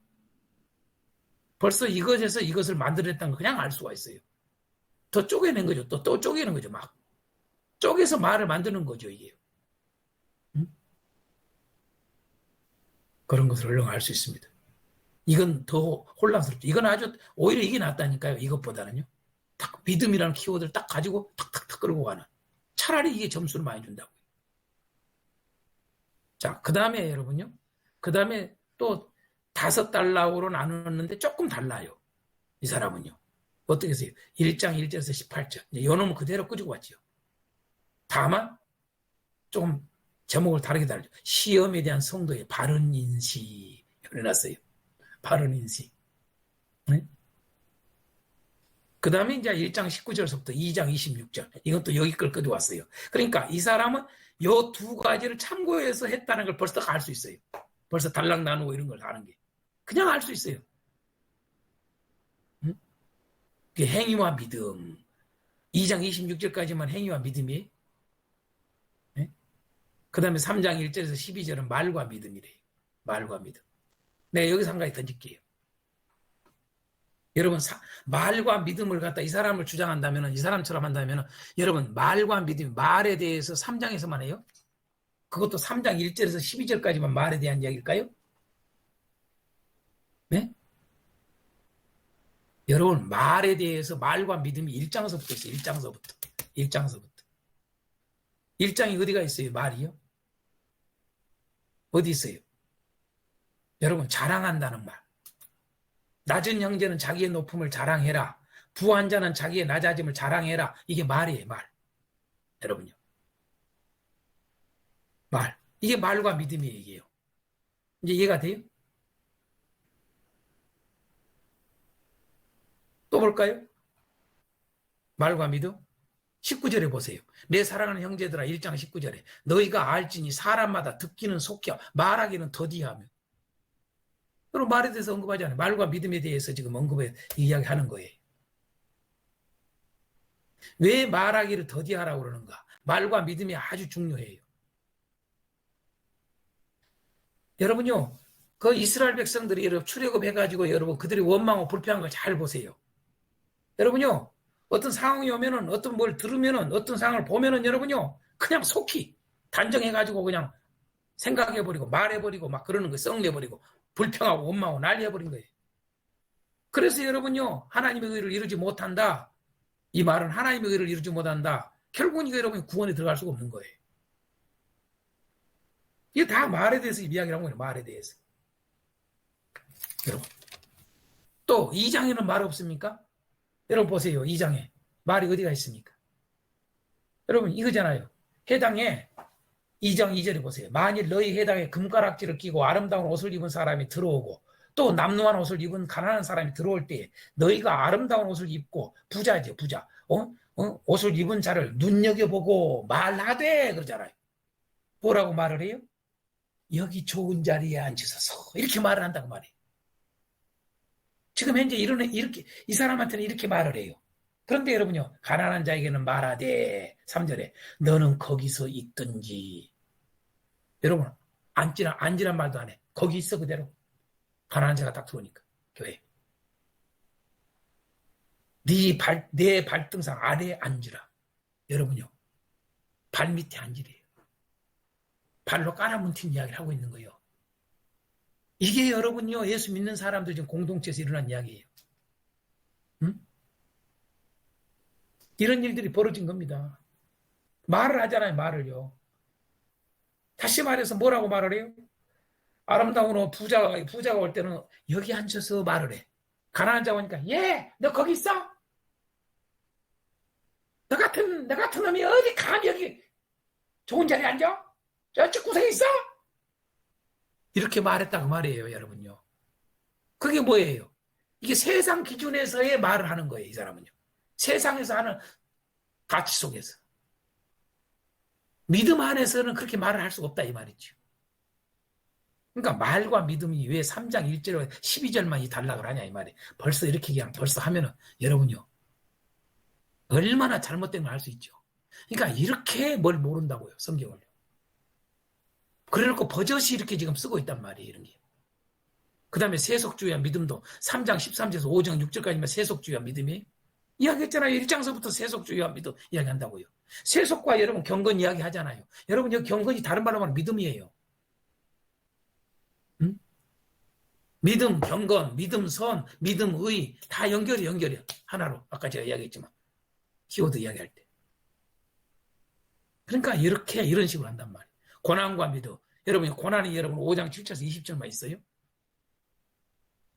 벌써 이것에서 이것을 만들어냈다는 걸 그냥 알 수가 있어요. 더 쪼개낸 거죠. 또 쪼개는 거죠. 막 쪼개서 말을 만드는 거죠. 이게. 응? 그런 것을 얼른 알 수 있습니다. 이건 더 혼란스럽죠. 이건 아주 오히려 이게 낫다니까요. 이것보다는요. 딱 믿음이라는 키워드를 딱 가지고 탁탁탁 끌고 가는. 차라리 이게 점수를 많이 준다고요. 자, 그 다음에 여러분요. 그 다음에 또 5단락으로 나눴는데 조금 달라요. 이 사람은요. 어떻게 했어요? 1장 1절에서 18절. 요 놈은 그대로 끄지고 왔죠. 다만 조금 제목을 다르게 달죠. 시험에 대한 성도의 바른 인식 해놨어요. 바른 인식. 네? 그 다음에 이제 1장 19절부터 2장 26절. 이건 또 여기 걸 끄져왔어요. 그러니까 이 사람은 요 두 가지를 참고해서 했다는 걸 벌써 알 수 있어요. 벌써 단락 나누고 이런 걸 아는 게. 그냥 알 수 있어요. 응? 행위와 믿음. 2장 26절까지만 행위와 믿음이에요. 네? 그 다음에 3장 1절에서 12절은 말과 믿음이래요. 말과 믿음. 네, 여기서 한 가지 던질게요. 여러분, 말과 믿음을 갖다 이 사람을 주장한다면, 이 사람처럼 한다면, 여러분, 말과 믿음, 말에 대해서 3장에서만 해요? 그것도 3장 1절에서 12절까지만 말에 대한 이야기일까요? 네? 여러분, 말에 대해서 말과 믿음이 1장서부터 있어요. 1장서부터. 1장이 어디가 있어요? 말이요? 어디 있어요? 여러분, 자랑한다는 말. 낮은 형제는 자기의 높음을 자랑해라. 부한 자는 자기의 낮아짐을 자랑해라. 이게 말이에요, 말. 여러분요. 말. 이게 말과 믿음의 얘기예요. 이제 이해가 돼요? 또 볼까요? 말과 믿음. 19절에 보세요. 내 사랑하는 형제들아 1장 19절에 너희가 알지니 사람마다 듣기는 속혀 말하기는 더디하며. 그럼 말에 대해서 언급하잖아요. 말과 믿음에 대해서 지금 이야기하는 거예요. 왜 말하기를 더디하라고 그러는가? 말과 믿음이 아주 중요해요. 여러분요, 그 이스라엘 백성들이 여러분 출애굽해가지고 여러분 그들이 원망하고 불평한 걸 잘 보세요. 여러분요, 어떤 상황이 오면은 어떤 뭘 들으면은 어떤 상황을 보면은 여러분요, 그냥 속히 단정해가지고 그냥 생각해버리고 말해버리고 막 그러는 거 썩내버리고 불평하고 원망하고 난리해버린 거예요. 그래서 여러분요, 하나님의 의를 이루지 못한다. 이 말은 하나님의 의를 이루지 못한다. 결국은 이거 여러분 구원에 들어갈 수가 없는 거예요. 이게 다 말에 대해서 이야기를 하는 거예요. 말에 대해서. 여러분. 또 2장에는 말 없습니까? 여러분 보세요. 2장에 말이 어디가 있습니까? 여러분 이거잖아요. 해당에 2장 2절에 보세요. 만일 너희 해당에 금가락지를 끼고 아름다운 옷을 입은 사람이 들어오고 또 남루한 옷을 입은 가난한 사람이 들어올 때 너희가 아름다운 옷을 입고 부자죠. 부자. 옷을 입은 자를 눈여겨보고 말하되 그러잖아요. 뭐라고 말을 해요? 여기 좋은 자리에 앉으소서 이렇게 말을 한다고 말해요. 지금 현재 이렇게 이 사람한테는 이렇게 말을 해요. 그런데 여러분요, 가난한 자에게는 말하되 3절에 너는 거기서 있든지. 여러분 앉으란 말도 안 해. 거기 있어 그대로. 가난한 자가 딱 들어오니까 교회. 내 발등상 아래에 앉으라. 여러분요, 발 밑에 앉으래요. 발로 깔아뭉친 이야기를 하고 있는 거예요. 이게 여러분요, 예수 믿는 사람들 지금 공동체에서 일어난 이야기예요. 응? 이런 일들이 벌어진 겁니다. 말을 하잖아요, 말을요. 다시 말해서 뭐라고 말을 해요? 아름다운 부자가 올 때는 여기 앉아서 말을 해. 가난한 자 오니까, 너 거기 있어? 너 같은 놈이 어디 감히 여기 좋은 자리에 앉아? 저쪽 구석에 있어? 이렇게 말했다고 말이에요, 여러분요. 그게 뭐예요? 이게 세상 기준에서의 말을 하는 거예요, 이 사람은요. 세상에서 하는 가치 속에서. 믿음 안에서는 그렇게 말을 할 수가 없다, 이 말이죠. 그러니까 말과 믿음이 왜 3장 1절, 12절만 이 단락을 하냐, 이 말이에요. 벌써 이렇게 그냥 벌써 하면은, 여러분요. 얼마나 잘못된 걸 알 수 있죠. 그러니까 이렇게 뭘 모른다고요, 성경을요. 그래놓고 버젓이 이렇게 지금 쓰고 있단 말이에요, 이런 게. 그 다음에 세속주의와 믿음도 3장 13절에서 5장 6절까지만 세속주의와 믿음이 이야기했잖아요. 1장서부터 세속주의와 믿음 이야기한다고요. 세속과 여러분 경건 이야기 하잖아요. 여러분 여기 경건이 다른 말로 말하면 믿음이에요. 응? 믿음, 경건, 믿음, 선, 믿음, 의 다 연결이야. 하나로. 아까 제가 이야기했지만 키워드 이야기할 때. 그러니까 이런 식으로 한단 말이에요. 고난과 믿음. 여러분 고난이 여러분 5장 7절에서 20절만 있어요?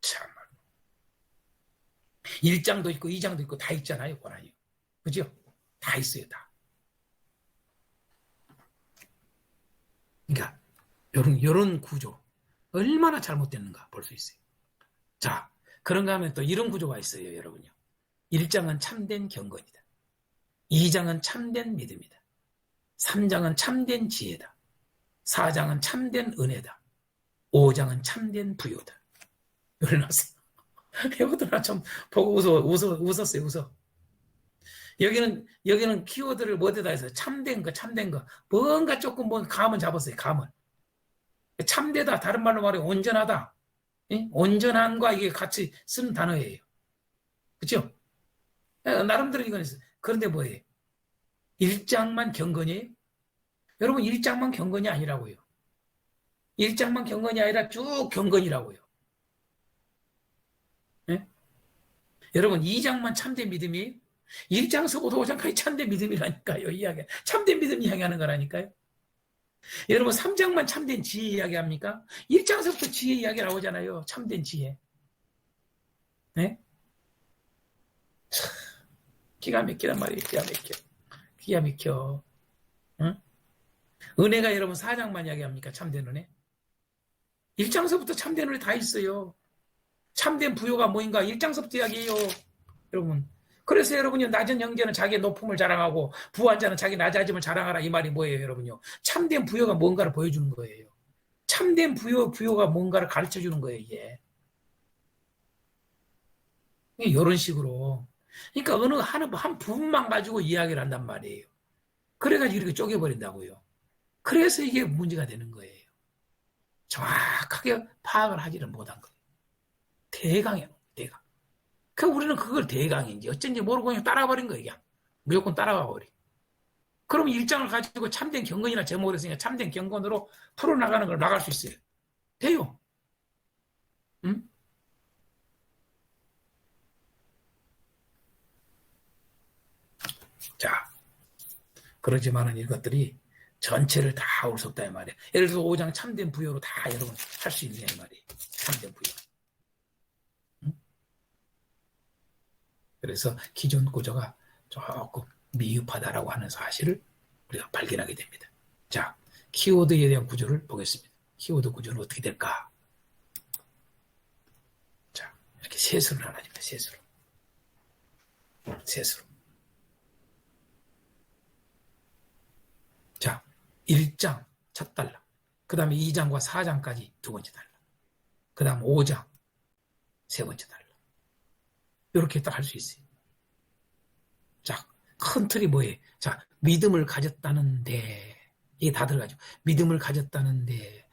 참. 1장도 있고 2장도 있고 다 있잖아요, 고난이. 그죠? 다 있어요, 다. 그러니까 이런 구조 얼마나 잘못됐는가 볼 수 있어요. 자, 그런가 하면 또 이런 구조가 있어요, 여러분요. 1장은 참된 경건이다. 2장은 참된 믿음이다. 3장은 참된 지혜다. 4장은 참된 은혜다. 5장은 참된 부요다. 일어나세요. 이것도 나 좀 보고 웃었어요, 웃어. 여기는 키워드를 뭐에다 해서 참된 거. 뭔가 조금 감은 잡았어요, 감을. 참되다, 다른 말로 말해 온전하다. 예? 온전함과 이게 같이 쓰는 단어예요. 그죠? 나름대로 이건 있어요. 그런데 뭐예요? 1장만 경건이에요? 여러분 1장만 경건이 아니라고요. 1장만 경건이 아니라 쭉 경건이라고요. 예? 여러분 2장만 참된 믿음이에요? 1장서부터 5장까지 참된 믿음이라니까요. 이야기. 참된 믿음 이야기하는 거라니까요. 여러분 3장만 참된 지혜 이야기합니까? 1장서부터 지혜 이야기 나오잖아요. 참된 지혜. 네? 기가 막히란 말이에요. 기가 막혀. 응? 은혜가 여러분 4장만 이야기합니까? 참된 은혜? 1장서부터 참된 은혜 다 있어요. 참된 부요가 뭐인가? 1장서부터 이야기해요. 여러분. 그래서 여러분이 낮은 형제는 자기의 높음을 자랑하고 부한 자는 자기 낮아짐을 자랑하라. 이 말이 뭐예요, 여러분요? 참된 부요가 뭔가를 보여주는 거예요. 참된 부요가 뭔가를 가르쳐주는 거예요, 이게. 이런 식으로. 그러니까 어느 한 부분만 가지고 이야기를 한단 말이에요. 그래가지고 이렇게 쪼개버린다고요. 그래서 이게 문제가 되는 거예요. 정확하게 파악을 하지를 못한 거예요. 대강. 우리는 그걸 대강인지 어쩐지 모르고 그냥 따라버린 거예요. 그냥. 무조건 따라가 버리. 그럼 1장을 가지고 참된 경건이나 제목을 했으니까 참된 경건으로 풀어나가는 걸 나갈 수 있어요. 돼요. 응? 자, 그러지만은 이것들이 전체를 다 올 수 없다 이 말이에요. 예를 들어서 5장 참된 부여로 다 여러분 할 수 있냐 이 말이에요. 참된 부여. 그래서 기존 구조가 조금 미흡하다라고 하는 사실을 우리가 발견하게 됩니다. 자, 키워드에 대한 구조를 보겠습니다. 키워드 구조는 어떻게 될까? 자, 이렇게 셋으로 나눠집니다. 셋으로. 자, 1장 첫 단락. 그 다음에 2장과 4장까지 두 번째 단락. 그 다음 5장 세 번째 단락. 이렇게 딱 할 수 있어요. 자, 큰 틀이 뭐예요? 자, 믿음을 가졌다는데, 이게 다 들어가죠. 믿음을 가졌다는데,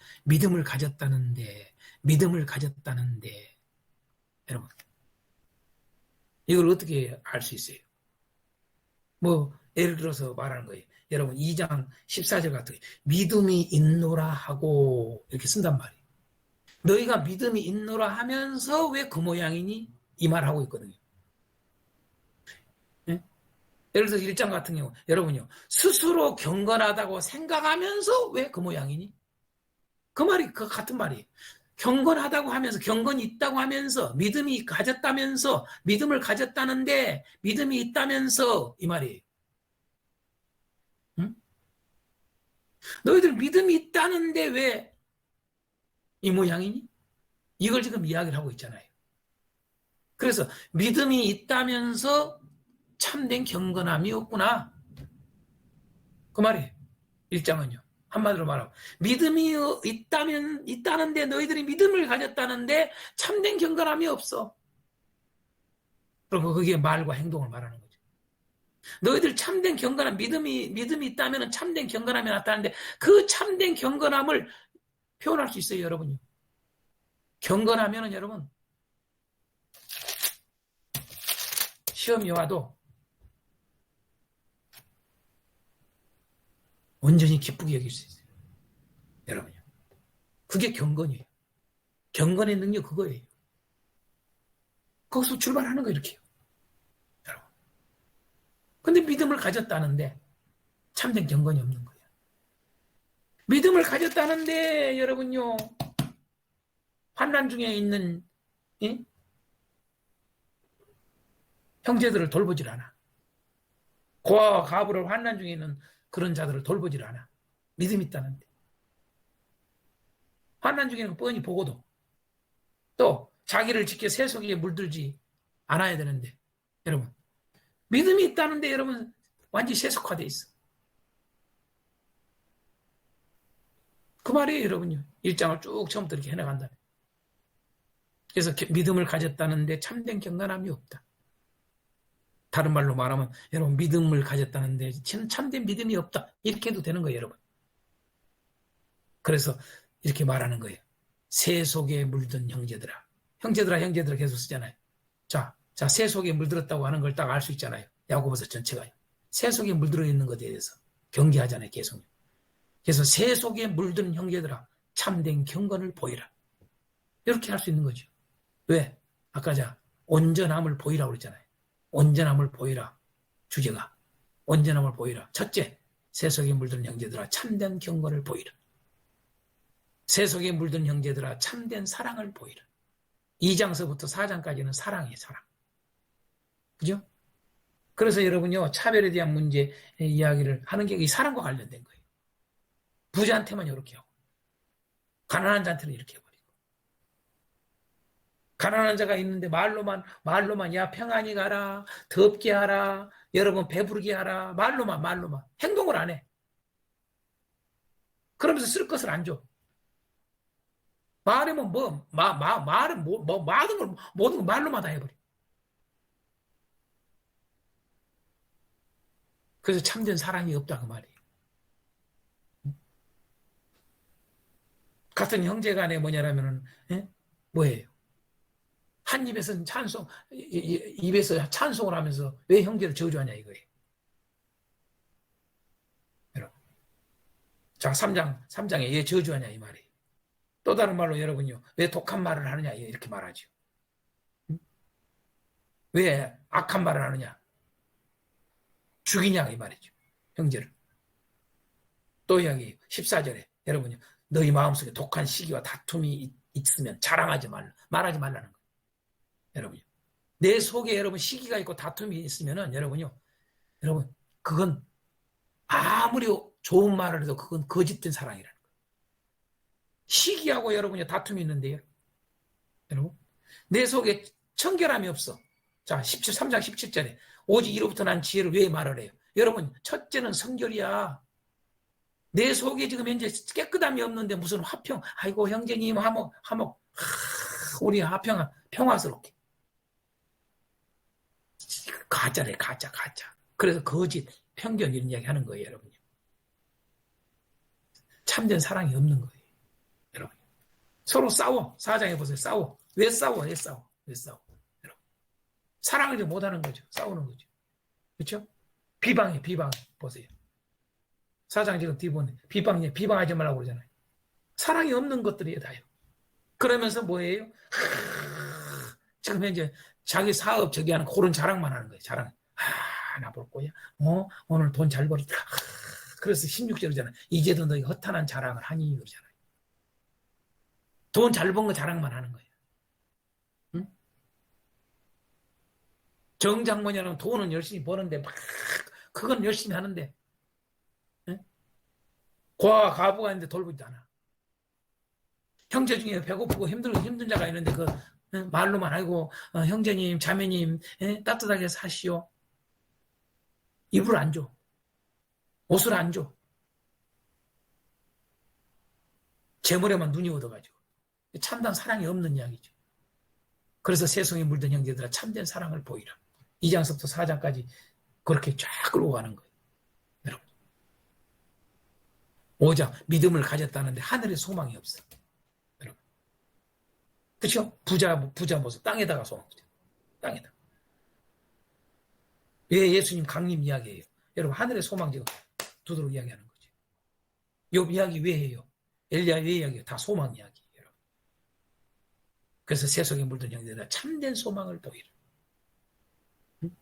여러분, 이걸 어떻게 알 수 있어요? 뭐, 예를 들어서 말하는 거예요. 여러분, 2장 14절 같은 거, 믿음이 있노라 하고, 이렇게 쓴단 말이에요. 너희가 믿음이 있노라 하면서 왜 그 모양이니? 이 말 하고 있거든요. 네? 예를 들어서 1장 같은 경우, 여러분요, 스스로 경건하다고 생각하면서 왜 그 모양이니? 그 말이, 그 같은 말이에요. 경건하다고 하면서, 경건이 있다고 하면서, 믿음이 가졌다면서, 믿음을 가졌다는데, 믿음이 있다면서, 이 말이에요. 응? 너희들 믿음이 있다는데 왜 이 모양이니? 이걸 지금 이야기를 하고 있잖아요. 그래서 믿음이 있다면서 참된 경건함이 없구나. 그 말이에요. 1장은요. 한마디로 말하면 믿음이 있다는데 너희들이 믿음을 가졌다는데 참된 경건함이 없어. 그리고 그게 말과 행동을 말하는 거죠. 너희들 참된 경건함, 믿음이 있다면 참된 경건함이 나타나는데 그 참된 경건함을 표현할 수 있어요, 여러분요. 경건하면은 여러분 시험이 와도 온전히 기쁘게 여길 수 있어요. 여러분요. 그게 경건이에요. 경건의 능력 그거예요. 거기서 출발하는 거 이렇게요. 여러분. 근데 믿음을 가졌다는데 참된 경건이 없는 거예요. 믿음을 가졌다는데 여러분요. 환난 중에 있는 형제들을 돌보질 않아. 고아와 가부를 환난 중에 있는 그런 자들을 돌보질 않아. 믿음 있다는데. 환난 중에는 뻔히 보고도 또 자기를 지켜 세속에 물들지 않아야 되는데 여러분 믿음이 있다는데 여러분 완전히 세속화돼 있어. 그 말이에요 여러분요. 1장을 쭉 처음부터 이렇게 해나간다. 그래서 믿음을 가졌다는데 참된 경건함이 없다. 다른 말로 말하면 여러분 믿음을 가졌다는데 참된 믿음이 없다. 이렇게 해도 되는 거예요 여러분. 그래서 이렇게 말하는 거예요. 세속에 물든 형제들아. 형제들아 계속 쓰잖아요. 자, 세속에 물들었다고 하는 걸 딱 알 수 있잖아요. 야고보서 전체가요. 세속에 물들어 있는 것에 대해서 경계하잖아요. 계속. 그래서 세속에 물든 형제들아 참된 경건을 보이라. 이렇게 할 수 있는 거죠. 왜? 아까 온전함을 보이라고 그랬잖아요. 온전함을 보이라. 주제가. 온전함을 보이라. 첫째, 세속에 물든 형제들아 참된 경건을 보이라. 세속에 물든 형제들아 참된 사랑을 보이라. 2장서부터 4장까지는 사랑이에요. 사랑. 그죠? 그래서 여러분요. 차별에 대한 문제 이야기를 하는 게 이 사랑과 관련된 거예요. 부자한테만 이렇게 하고 가난한 자한테는 이렇게 해버리고 가난한 자가 있는데 말로만 야 평안히 가라 덥게 하라 여러분 배부르게 하라 말로만 행동을 안 해. 그러면서 쓸 것을 안 줘. 말하면 말은 모든 걸 말로만 다 해버려. 그래서 참된 사랑이 없다 그 말이에요. 같은 형제간에 뭐냐라면은 뭐예요? 한 입에서 입에서 찬송을 하면서 왜 형제를 저주하냐 이거예요. 여러분. 자, 3장에 왜 저주하냐 이 말이에요. 또 다른 말로 여러분요. 왜 독한 말을 하느냐 이렇게 말하죠. 왜 악한 말을 하느냐. 죽이냐 이 말이죠. 형제를. 또 이야기해요. 14절에 여러분요. 너희 마음속에 독한 시기와 다툼이 있으면 자랑하지 말라. 말하지 말라는 거예요. 여러분요. 내 속에 여러분 시기가 있고 다툼이 있으면은 여러분요. 여러분 그건 아무리 좋은 말을 해도 그건 거짓된 사랑이라는 거예요. 시기하고 여러분요 다툼이 있는데요. 여러분 내 속에 청결함이 없어. 자 3장 17절에 오직 이로부터 난 지혜를 왜 말을 해요? 여러분 첫째는 성결이야. 내 속에 지금 현재 깨끗함이 없는데 무슨 화평, 아이고 형제님 화목, 우리 화평 평화스럽게. 가짜래 가짜. 그래서 거짓, 편견 이런 이야기 하는 거예요 여러분. 참된 사랑이 없는 거예요 여러분. 서로 싸워. 4장에 보세요. 싸워. 왜 싸워? 여러분. 사랑을 못하는 거죠. 싸우는 거죠. 그렇죠? 비방해 보세요. 4장 지금 뒤보면 비방하지 말라고 그러잖아요. 사랑이 없는 것들이에요 다요. 그러면서 뭐예요? 지금 현재 자기 사업 저기 하는 그런 자랑만 하는 거예요. 자랑. 나 볼 거야. 오늘 돈 잘 벌었다. 그래서 16절이잖아요. 이제도 너희 허탄한 자랑을 하니 그러잖아요. 돈 잘 번 거 자랑만 하는 거예요. 응? 정장모냐는 돈은 열심히 버는데 그건 열심히 하는데 고아가 가부가 있는데 돌보지도 않아. 형제 중에 배고프고 힘든 자가 있는데 그 말로만 하고 형제님 자매님 따뜻하게 사시오. 이불 안 줘. 옷을 안 줘. 재물에만 눈이 얻어가지고. 참된 사랑이 없는 이야기죠. 그래서 세상에 물든 형제들아 참된 사랑을 보이라. 2장서부터 4장까지 그렇게 쫙 끌고 가는 거예요. 여러분. 5장 믿음을 가졌다는데 하늘에 소망이 없어. 여러분. 그렇죠? 부자 모습 땅에다가 소망이죠. 땅에다. 왜 예수님 강림 이야기해요? 여러분 하늘의 소망 지금 두드러 이야기하는 거죠. 욥 이야기 왜 해요? 엘리야 왜 이야기해요? 다 소망 이야기. 여러분. 그래서 세속에 물든 형제들아 참된 소망을 보이라. 응?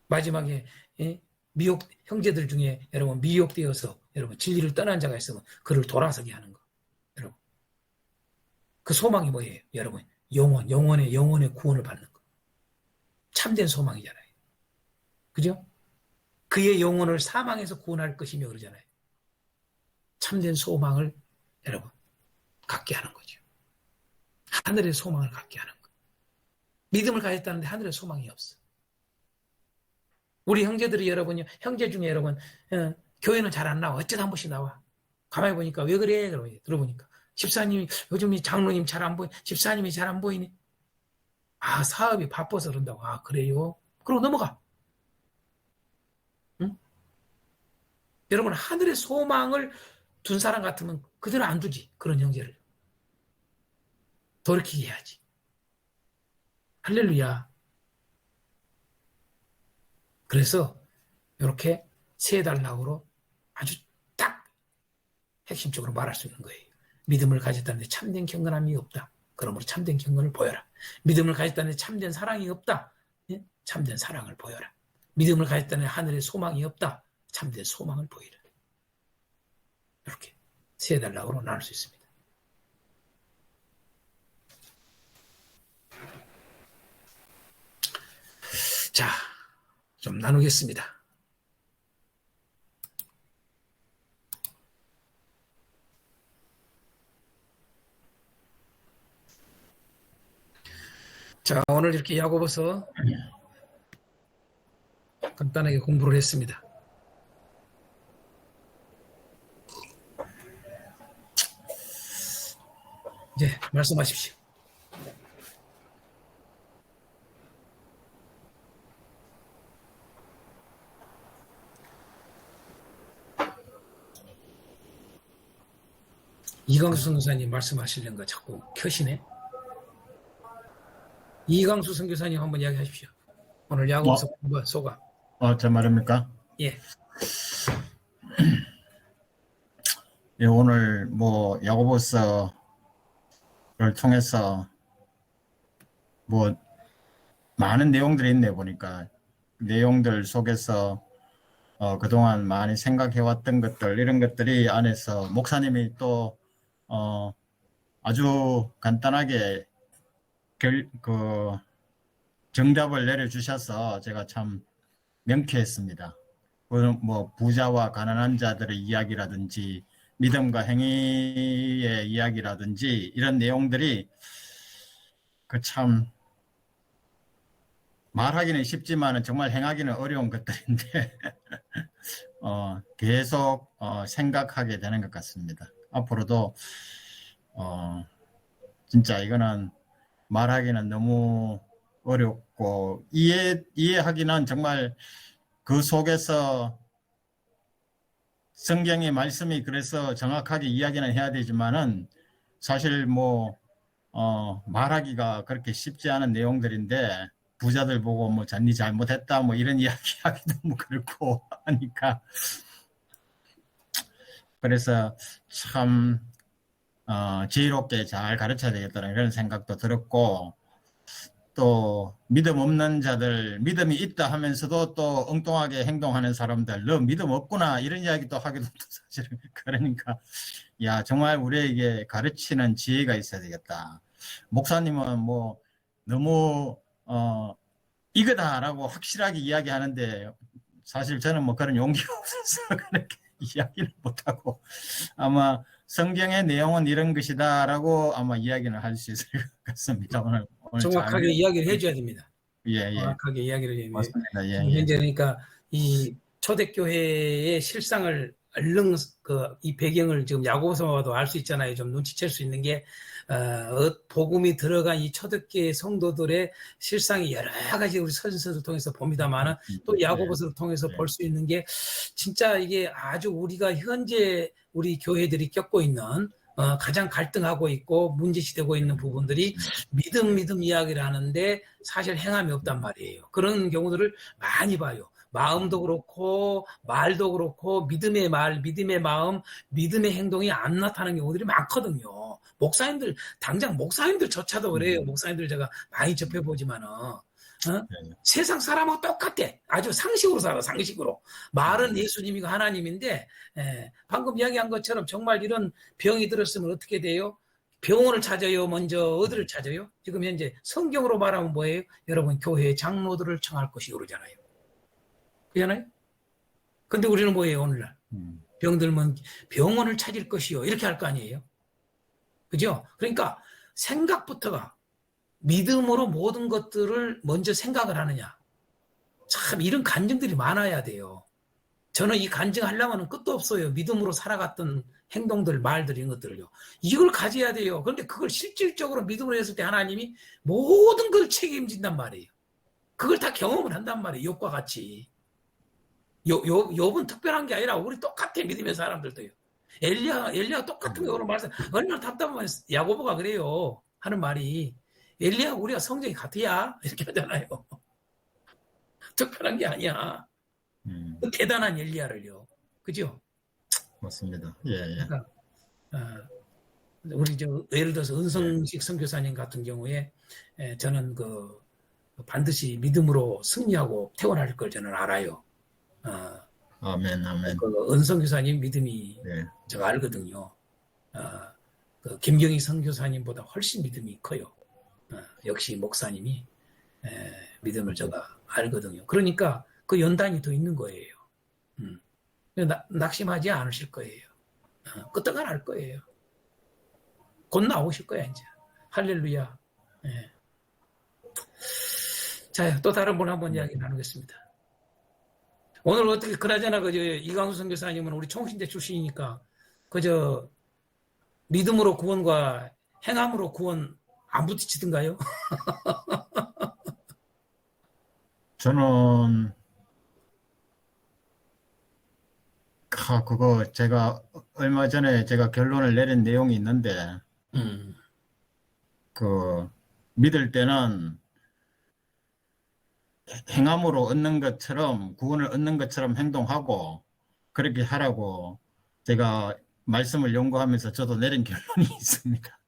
마지막에 미혹 형제들 중에 여러분 미혹되어서 여러분 진리를 떠난 자가 있으면 그를 돌아서게 하는 거. 여러분. 그 소망이 뭐예요? 여러분 영혼의 구원을 받는 거. 참된 소망이잖아요. 그죠? 그의 영혼을 사망에서 구원할 것이며 그러잖아요. 참된 소망을 여러분 갖게 하는 거죠. 하늘의 소망을 갖게 하는 거. 믿음을 가졌다는데 하늘의 소망이 없어. 우리 형제들이 여러분요, 형제 중에 여러분 교회는 잘 안 나와. 어쩌다 한 번씩 나와. 가만히 보니까 왜 그래? 들어보니까 집사님이 요즘 장로님 잘 안 보이. 집사님이 잘 안 보이네. 사업이 바빠서 그런다고. 그래요? 그러고 넘어가. 응? 여러분 하늘의 소망을 둔 사람 같으면 그대로 안 두지. 그런 형제를. 돌이키게 해야지. 할렐루야. 그래서 이렇게 세 단락으로 아주 딱 핵심적으로 말할 수 있는 거예요. 믿음을 가졌다는데 참된 경건함이 없다. 그러므로 참된 경건을 보여라. 믿음을 가졌다는데 참된 사랑이 없다. 참된 사랑을 보여라. 믿음을 가졌다는데 하늘에 소망이 없다. 참된 소망을 보이라. 이렇게 세 단락으로 나눌 수 있습니다. 자, 좀 나누겠습니다. 자, 오늘 이렇게 야고보서 간단하게 공부를 했습니다. 이제 말씀하십시오. 이광수 선교사님 말씀하시려는 거 자꾸 켜시네. 이광수 선교사님 한번 이야기하십시오. 오늘 야고보서 공부 소감. 제 말입니까? 예. 예, 오늘 야고보서를 통해서 많은 내용들이 있네 보니까 내용들 속에서 그동안 많이 생각해왔던 것들, 이런 것들이 안에서 목사님이 또 아주 간단하게 정답을 내려주셔서 제가 참 명쾌했습니다. 뭐 부자와 가난한 자들의 이야기라든지 믿음과 행위의 이야기라든지 이런 내용들이 그 참 말하기는 쉽지만 정말 행하기는 어려운 것들인데 계속 생각하게 되는 것 같습니다. 앞으로도 진짜 이거는 말하기는 너무 어렵고 이해하기는 정말 그 속에서 성경의 말씀이 그래서 정확하게 이야기는 해야 되지만은 사실 뭐 말하기가 그렇게 쉽지 않은 내용들인데 부자들 보고 뭐 니 잘못했다 뭐 이런 이야기하기도 뭐 그렇고 하니까 그래서 참 지혜롭게 잘 가르쳐야 되겠다는 이런 생각도 들었고 또 믿음 없는 자들 믿음이 있다 하면서도 또 엉뚱하게 행동하는 사람들 너 믿음 없구나 이런 이야기도 하기도 사실은 그러니까 야 정말 우리에게 가르치는 지혜가 있어야 되겠다. 목사님은 뭐 너무 이거다라고 확실하게 이야기하는데 사실 저는 뭐 그런 용기가 없어서 그렇게 이야기를 못하고 아마 성경의 내용은 이런 것이다라고 아마 이야기는 할 수 있을 것 같습니다. 오늘 정확하게 이야기를 해줘야 됩니다. 예. 정확하게 이야기를 해야 됩니다. 맞습니다. 지금 현재 그러니까 이 초대교회의 실상을 얼른 이 배경을 지금 야고보서와도 알 수 있잖아요. 좀 눈치챌 수 있는 게 복음이 들어간 이 초대교회 성도들의 실상이 여러 가지 우리 서신서를 통해서 봅니다만은 또 야고보서를 통해서 볼 수 있는 게 진짜 이게 아주 우리가 현재 우리 교회들이 겪고 있는 가장 갈등하고 있고 문제시되고 있는 부분들이 믿음 이야기를 하는데 사실 행함이 없단 말이에요. 그런 경우들을 많이 봐요. 마음도 그렇고 말도 그렇고 믿음의 말, 믿음의 마음, 믿음의 행동이 안 나타나는 경우들이 많거든요. 목사님들 당장 목사님들조차도 그래요. 목사님들 제가 많이 접해보지만은 세상 사람하고 똑같아. 아주 상식으로 살아. 상식으로. 말은 예수님이고 하나님인데 방금 이야기한 것처럼 정말 이런 병이 들었으면 어떻게 돼요? 병원을 찾아요. 먼저 어디를 찾아요? 지금 현재 성경으로 말하면 뭐예요? 여러분 교회의 장로들을 청할 것이 그러잖아요. 그잖아요. 근데 우리는 뭐예요 오늘날? 병들면 병원을 찾을 것이요. 이렇게 할 거 아니에요. 그죠? 그러니까 생각부터가 믿음으로 모든 것들을 먼저 생각을 하느냐. 참 이런 간증들이 많아야 돼요. 저는 이 간증하려면 끝도 없어요. 믿음으로 살아갔던 행동들, 말들 이런 것들을요. 이걸 가져야 돼요. 그런데 그걸 실질적으로 믿음으로 했을 때 하나님이 모든 걸 책임진단 말이에요. 그걸 다 경험을 한단 말이에요. 욥과 같이. 욥은 특별한 게 아니라 우리 똑같아 믿음의 사람들도요. 엘리야가 똑같은 거로 말씀. 얼마나 답답하면 야고보가 그래요. 하는 말이 엘리야 우리가 성정이 같아야 이렇게 하잖아요. 특별한 게 아니야. 대단한 엘리야를요. 그죠? 맞습니다. 예. 그러니까 우리 예를 들어서 은성식 선교사님 같은 경우에 저는 반드시 믿음으로 승리하고 태어날 걸 저는 알아요. 아멘. 은성 교사님 믿음이 제가 알거든요. 김경희 선교사님보다 훨씬 믿음이 커요. 역시 목사님이 믿음을 제가 알거든요. 그러니까 그 연단이 더 있는 거예요. 낙심하지 않으실 거예요. 끄떡은 할 거예요. 곧 나오실 거야 이제. 할렐루야. 자, 또 다른 분 한번 이야기 나누겠습니다. 오늘 어떻게 그나저나 이광수 선교사님은 우리 총신대 출신이니까 그저 믿음으로 구원과 행함으로 구원 안 부딪히던가요? 저는 그거 제가 얼마 전에 제가 결론을 내린 내용이 있는데 믿을 때는 행함으로 얻는 것처럼 구원을 얻는 것처럼 행동하고 그렇게 하라고 제가 말씀을 연구하면서 저도 내린 결론이 있습니다.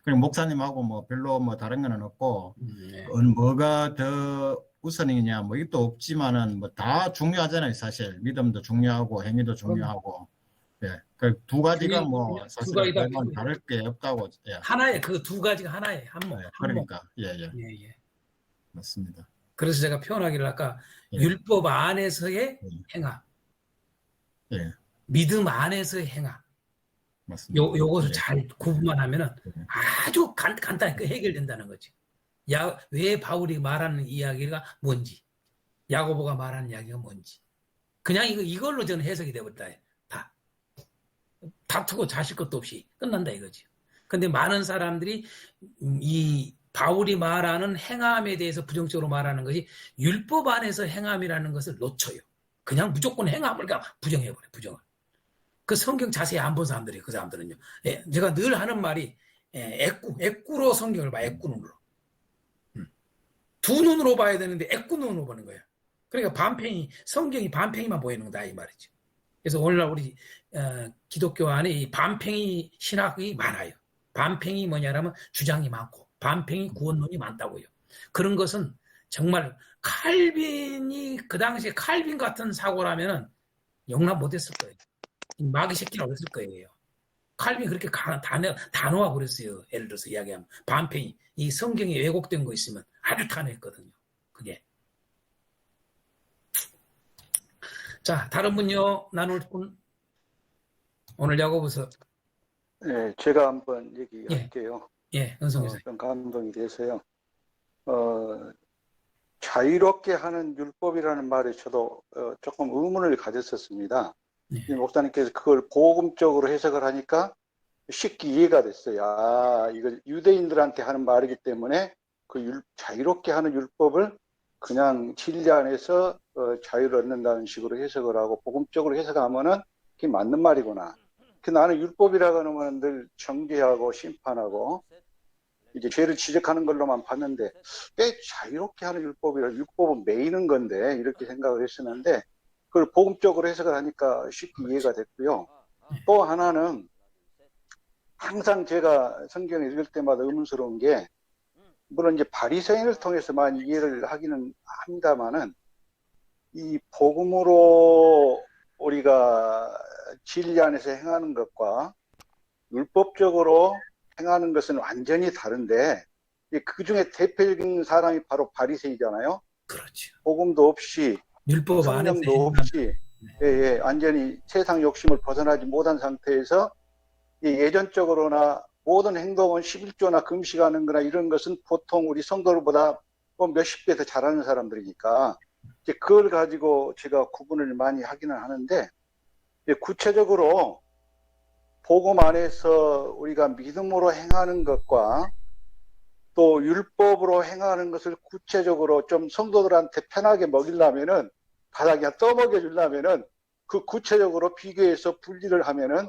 그리고 목사님하고 뭐 별로 뭐 다른 거는 없고 뭐가 더 우선이냐 뭐 이것도 없지만은 뭐 다 중요하잖아요. 사실 믿음도 중요하고 행위도 중요하고. 예, 그 두 가지가 뭐 그냥 두 사실은 가지 다 별반 다를 게 없다고. 예, 하나에 그 두 가지가 하나에 한몸, 예, 한몸. 그러니까 예, 예, 예. 맞습니다. 그래서 제가 표현하기를 아까 예, 율법 안에서의 예, 행함, 예, 믿음 안에서의 행함. 맞습니다. 요것을 예, 잘 구분만 하면은 예, 아주 간단하게 해결된다는 거지. 왜 바울이 말하는 이야기가 뭔지, 야고보가 말하는 이야기가 뭔지. 그냥 이걸로 저는 해석이 되버렸다. 다. 다투고 자실 것도 없이 끝난다 이거지. 근데 많은 사람들이 이 바울이 말하는 행함에 대해서 부정적으로 말하는 것이 율법 안에서 행함이라는 것을 놓쳐요. 그냥 무조건 행함을 그냥 부정해버려, 부정을. 그 성경 자세히 안 본 사람들이 그 사람들은요. 예, 제가 늘 하는 말이 애꾸로 성경을 봐, 애꾸 눈으로. 두 눈으로 봐야 되는데 애꾸 눈으로 보는 거예요. 그러니까 성경이 반팽이만 보이는 거다 이 말이죠. 그래서 오늘날 우리 기독교 안에 이 반팽이 신학이 많아요. 반팽이 뭐냐면 주장이 많고 반팽이 구원론이 많다고요. 그런 것은 정말 칼빈이 그 당시에 칼빈 같은 사고라면 용납 못했을 거예요. 마귀 새끼라고 했을 거예요. 칼빈이 그렇게 단호하고 그랬어요. 예를 들어서 이야기하면 반팽이 이 성경에 왜곡된 거 있으면 아주 단호했거든요. 그게. 자, 다른 분요 나눌 분 오늘 야고보서. 네, 제가 한번 얘기할게요. 예, 은성교사님. 좀 감동이 돼서요. 자유롭게 하는 율법이라는 말에 저도 조금 의문을 가졌었습니다. 네. 목사님께서 그걸 복음적으로 해석을 하니까 쉽게 이해가 됐어요. 아, 이거 유대인들한테 하는 말이기 때문에 그 자유롭게 하는 율법을 그냥 진리 안에서 자유를 얻는다는 식으로 해석을 하고 복음적으로 해석하면은 그게 맞는 말이구나. 나는 율법이라고 하면 늘 정죄하고 심판하고 이제 죄를 지적하는 걸로만 봤는데 왜 자유롭게 하는 율법이라 율법은 매이는 건데 이렇게 생각을 했었는데 그걸 복음적으로 해석을 하니까 쉽게 이해가 됐고요. 또 하나는 항상 제가 성경을 읽을 때마다 의문스러운 게 물론 이제 바리새인을 통해서 많이 이해를 하기는 합니다만은 이 복음으로 우리가 진리 안에서 행하는 것과 율법적으로 행하는 것은 완전히 다른데 그 중에 대표적인 사람이 바로 바리새이잖아요. 그렇죠. 복음도 없이 율법 안에서 성령도 없이 완전히 세상 욕심을 벗어나지 못한 상태에서 예전적으로나 모든 행동은 11조나 금식하는 거나 이런 것은 보통 우리 성도들보다 몇십 배 더 잘하는 사람들이니까 이제 그걸 가지고 제가 구분을 많이 하기는 하는데 구체적으로 복음 안에서 우리가 믿음으로 행하는 것과 또 율법으로 행하는 것을 구체적으로 좀 성도들한테 편하게 먹이려면은 바닥에 떠먹여 주려면은 그 구체적으로 비교해서 분리를 하면은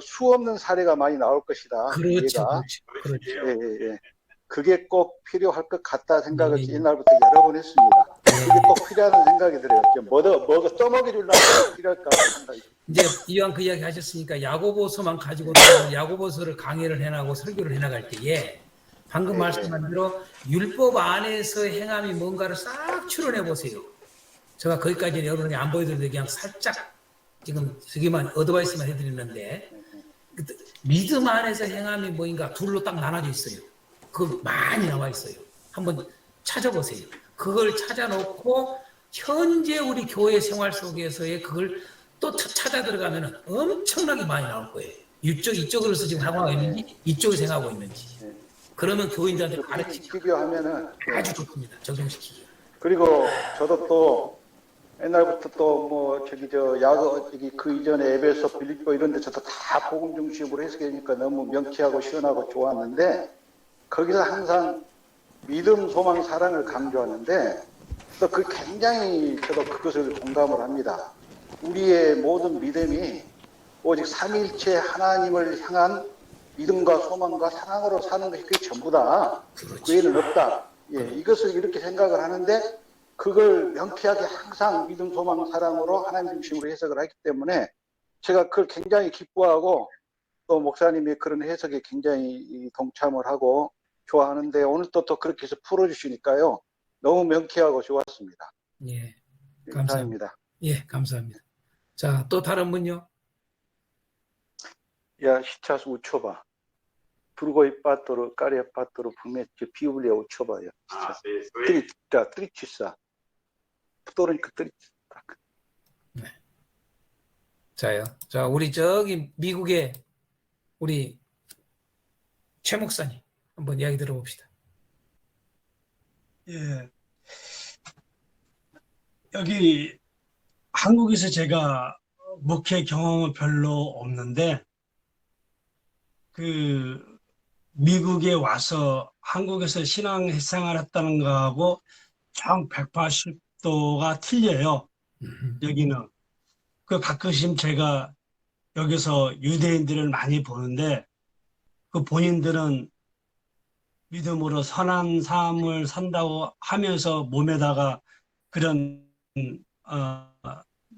수 없는 사례가 많이 나올 것이다. 그렇죠, 이해가. 그렇죠. 예. 그게 꼭 필요할 것 같다 생각을 예. 옛날부터 여러 번 했습니다. 그게 꼭 필요하다는 생각이 들어요. 뭐가 떠먹여 주려면 필요할까 생각이. 이제 이왕 그 이야기 하셨으니까 야고보서만 가지고 야고보서를 강의를 해나가고 설교를 해나갈 때에 방금 말씀한 대로 율법 안에서 행함이 뭔가를 싹 추론해 보세요. 제가 거기까지는 여러분이 안 보여드려도 그냥 살짝 지금 저기만 어드바이스만 해드리는데 믿음 안에서 행함이 뭐인가 둘로 딱 나눠져 있어요. 그 많이 나와 있어요. 한번 찾아보세요. 그걸 찾아놓고 현재 우리 교회 생활 속에서의 그걸 또 찾아 들어가면 엄청나게 많이 나올 거예요. 이쪽으로서 지금 하고 있는지 이쪽을 생각하고 있는지. 그러면 교인들한테 가르치기 비교하면은 아주 좋습니다. 적용시키기. 그리고 저도 또 옛날부터 또 뭐 그 이전에 에베소 빌립보 이런 데 저도 다 복음 중심으로 해석하니까 너무 명쾌하고 시원하고 좋았는데 거기서 항상 믿음, 소망, 사랑을 강조하는데 또 그 굉장히 저도 그것을 공감을 합니다. 우리의 모든 믿음이 오직 삼위일체 하나님을 향한 믿음과 소망과 사랑으로 사는 것이 그게 전부다. 그 외에는 없다. 이것을 이렇게 생각을 하는데 그걸 명쾌하게 항상 믿음, 소망, 사랑으로 하나님 중심으로 해석을 하기 때문에 제가 그걸 굉장히 기뻐하고 또 목사님의 그런 해석에 굉장히 동참을 하고 좋아하는데 오늘 또 그렇게 해서 풀어주시니까요. 너무 명쾌하고 좋았습니다. 예, 네, 감사합니다. 이상입니다. 예, 감사합니다. 자, 또 다른 분요? 야, 시차수 우쳐봐. 불고이 빠또로 까리아 빠또로 부메츠 비울리아 우쳐봐요. 자, 트리치사. 또르니까 트리치사. 자요. 자, 우리 저기 미국의 우리 최 목사님 한번 이야기 들어봅시다. 예, 여기 한국에서 제가 목회 경험은 별로 없는데, 그, 미국에 와서 한국에서 신앙생활 했다는 거하고 정 180도가 틀려요, 여기는. 그 가끔씩 제가 여기서 유대인들을 많이 보는데, 그 본인들은 믿음으로 선한 삶을 산다고 하면서 몸에다가 그런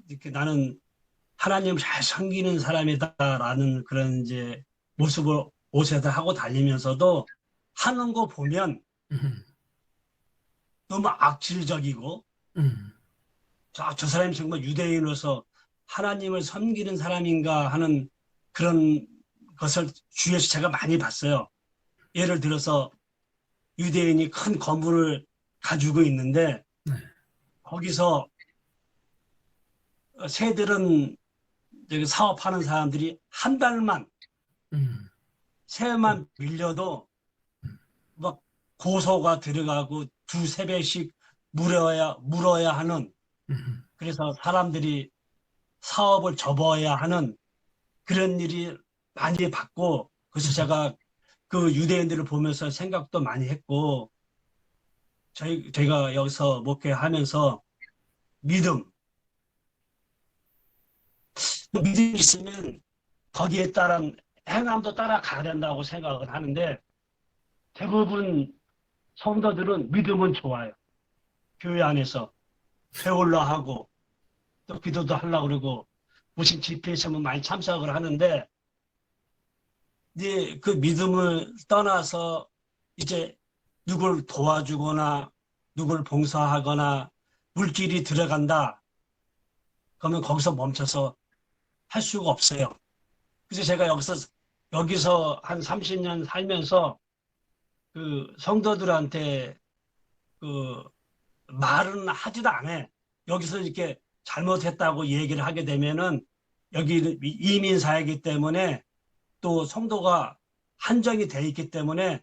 이렇게 나는 하나님을 잘 섬기는 사람이다라는 그런 이제 모습을 옷에다 하고 다니면서도 하는 거 보면 음, 너무 악질적이고 저 사람이 정말 유대인으로서 하나님을 섬기는 사람인가 하는 그런 것을 주위에서 제가 많이 봤어요. 예를 들어서 유대인이 큰 건물을 가지고 있는데 네. 거기서 새들은 저기 사업하는 사람들이 한 달만 새만 밀려도 막 고소가 들어가고 두세 배씩 물어야 하는, 그래서 사람들이 사업을 접어야 하는 그런 일이 많이 봤고, 그래서 제가 그 유대인들을 보면서 생각도 많이 했고, 제가 여기서 목회하면서 믿음이 있으면 거기에 따른 행함도 따라가야 된다고 생각을 하는데, 대부분 성도들은 믿음은 좋아요. 교회 안에서 배우려 하고 또 기도도 하려고 그러고 무슨 집회에 있으면 많이 참석을 하는데, 이제 그 믿음을 떠나서 이제 누굴 도와주거나 누굴 봉사하거나 물길이 들어간다 그러면 거기서 멈춰서 할 수가 없어요. 그래서 제가 여기서 한 30년 살면서 그 성도들한테 그 말은 하지도 않아. 여기서 이렇게 잘못했다고 얘기를 하게 되면은 여기 이민 사회이기 때문에 또 성도가 한정이 돼 있기 때문에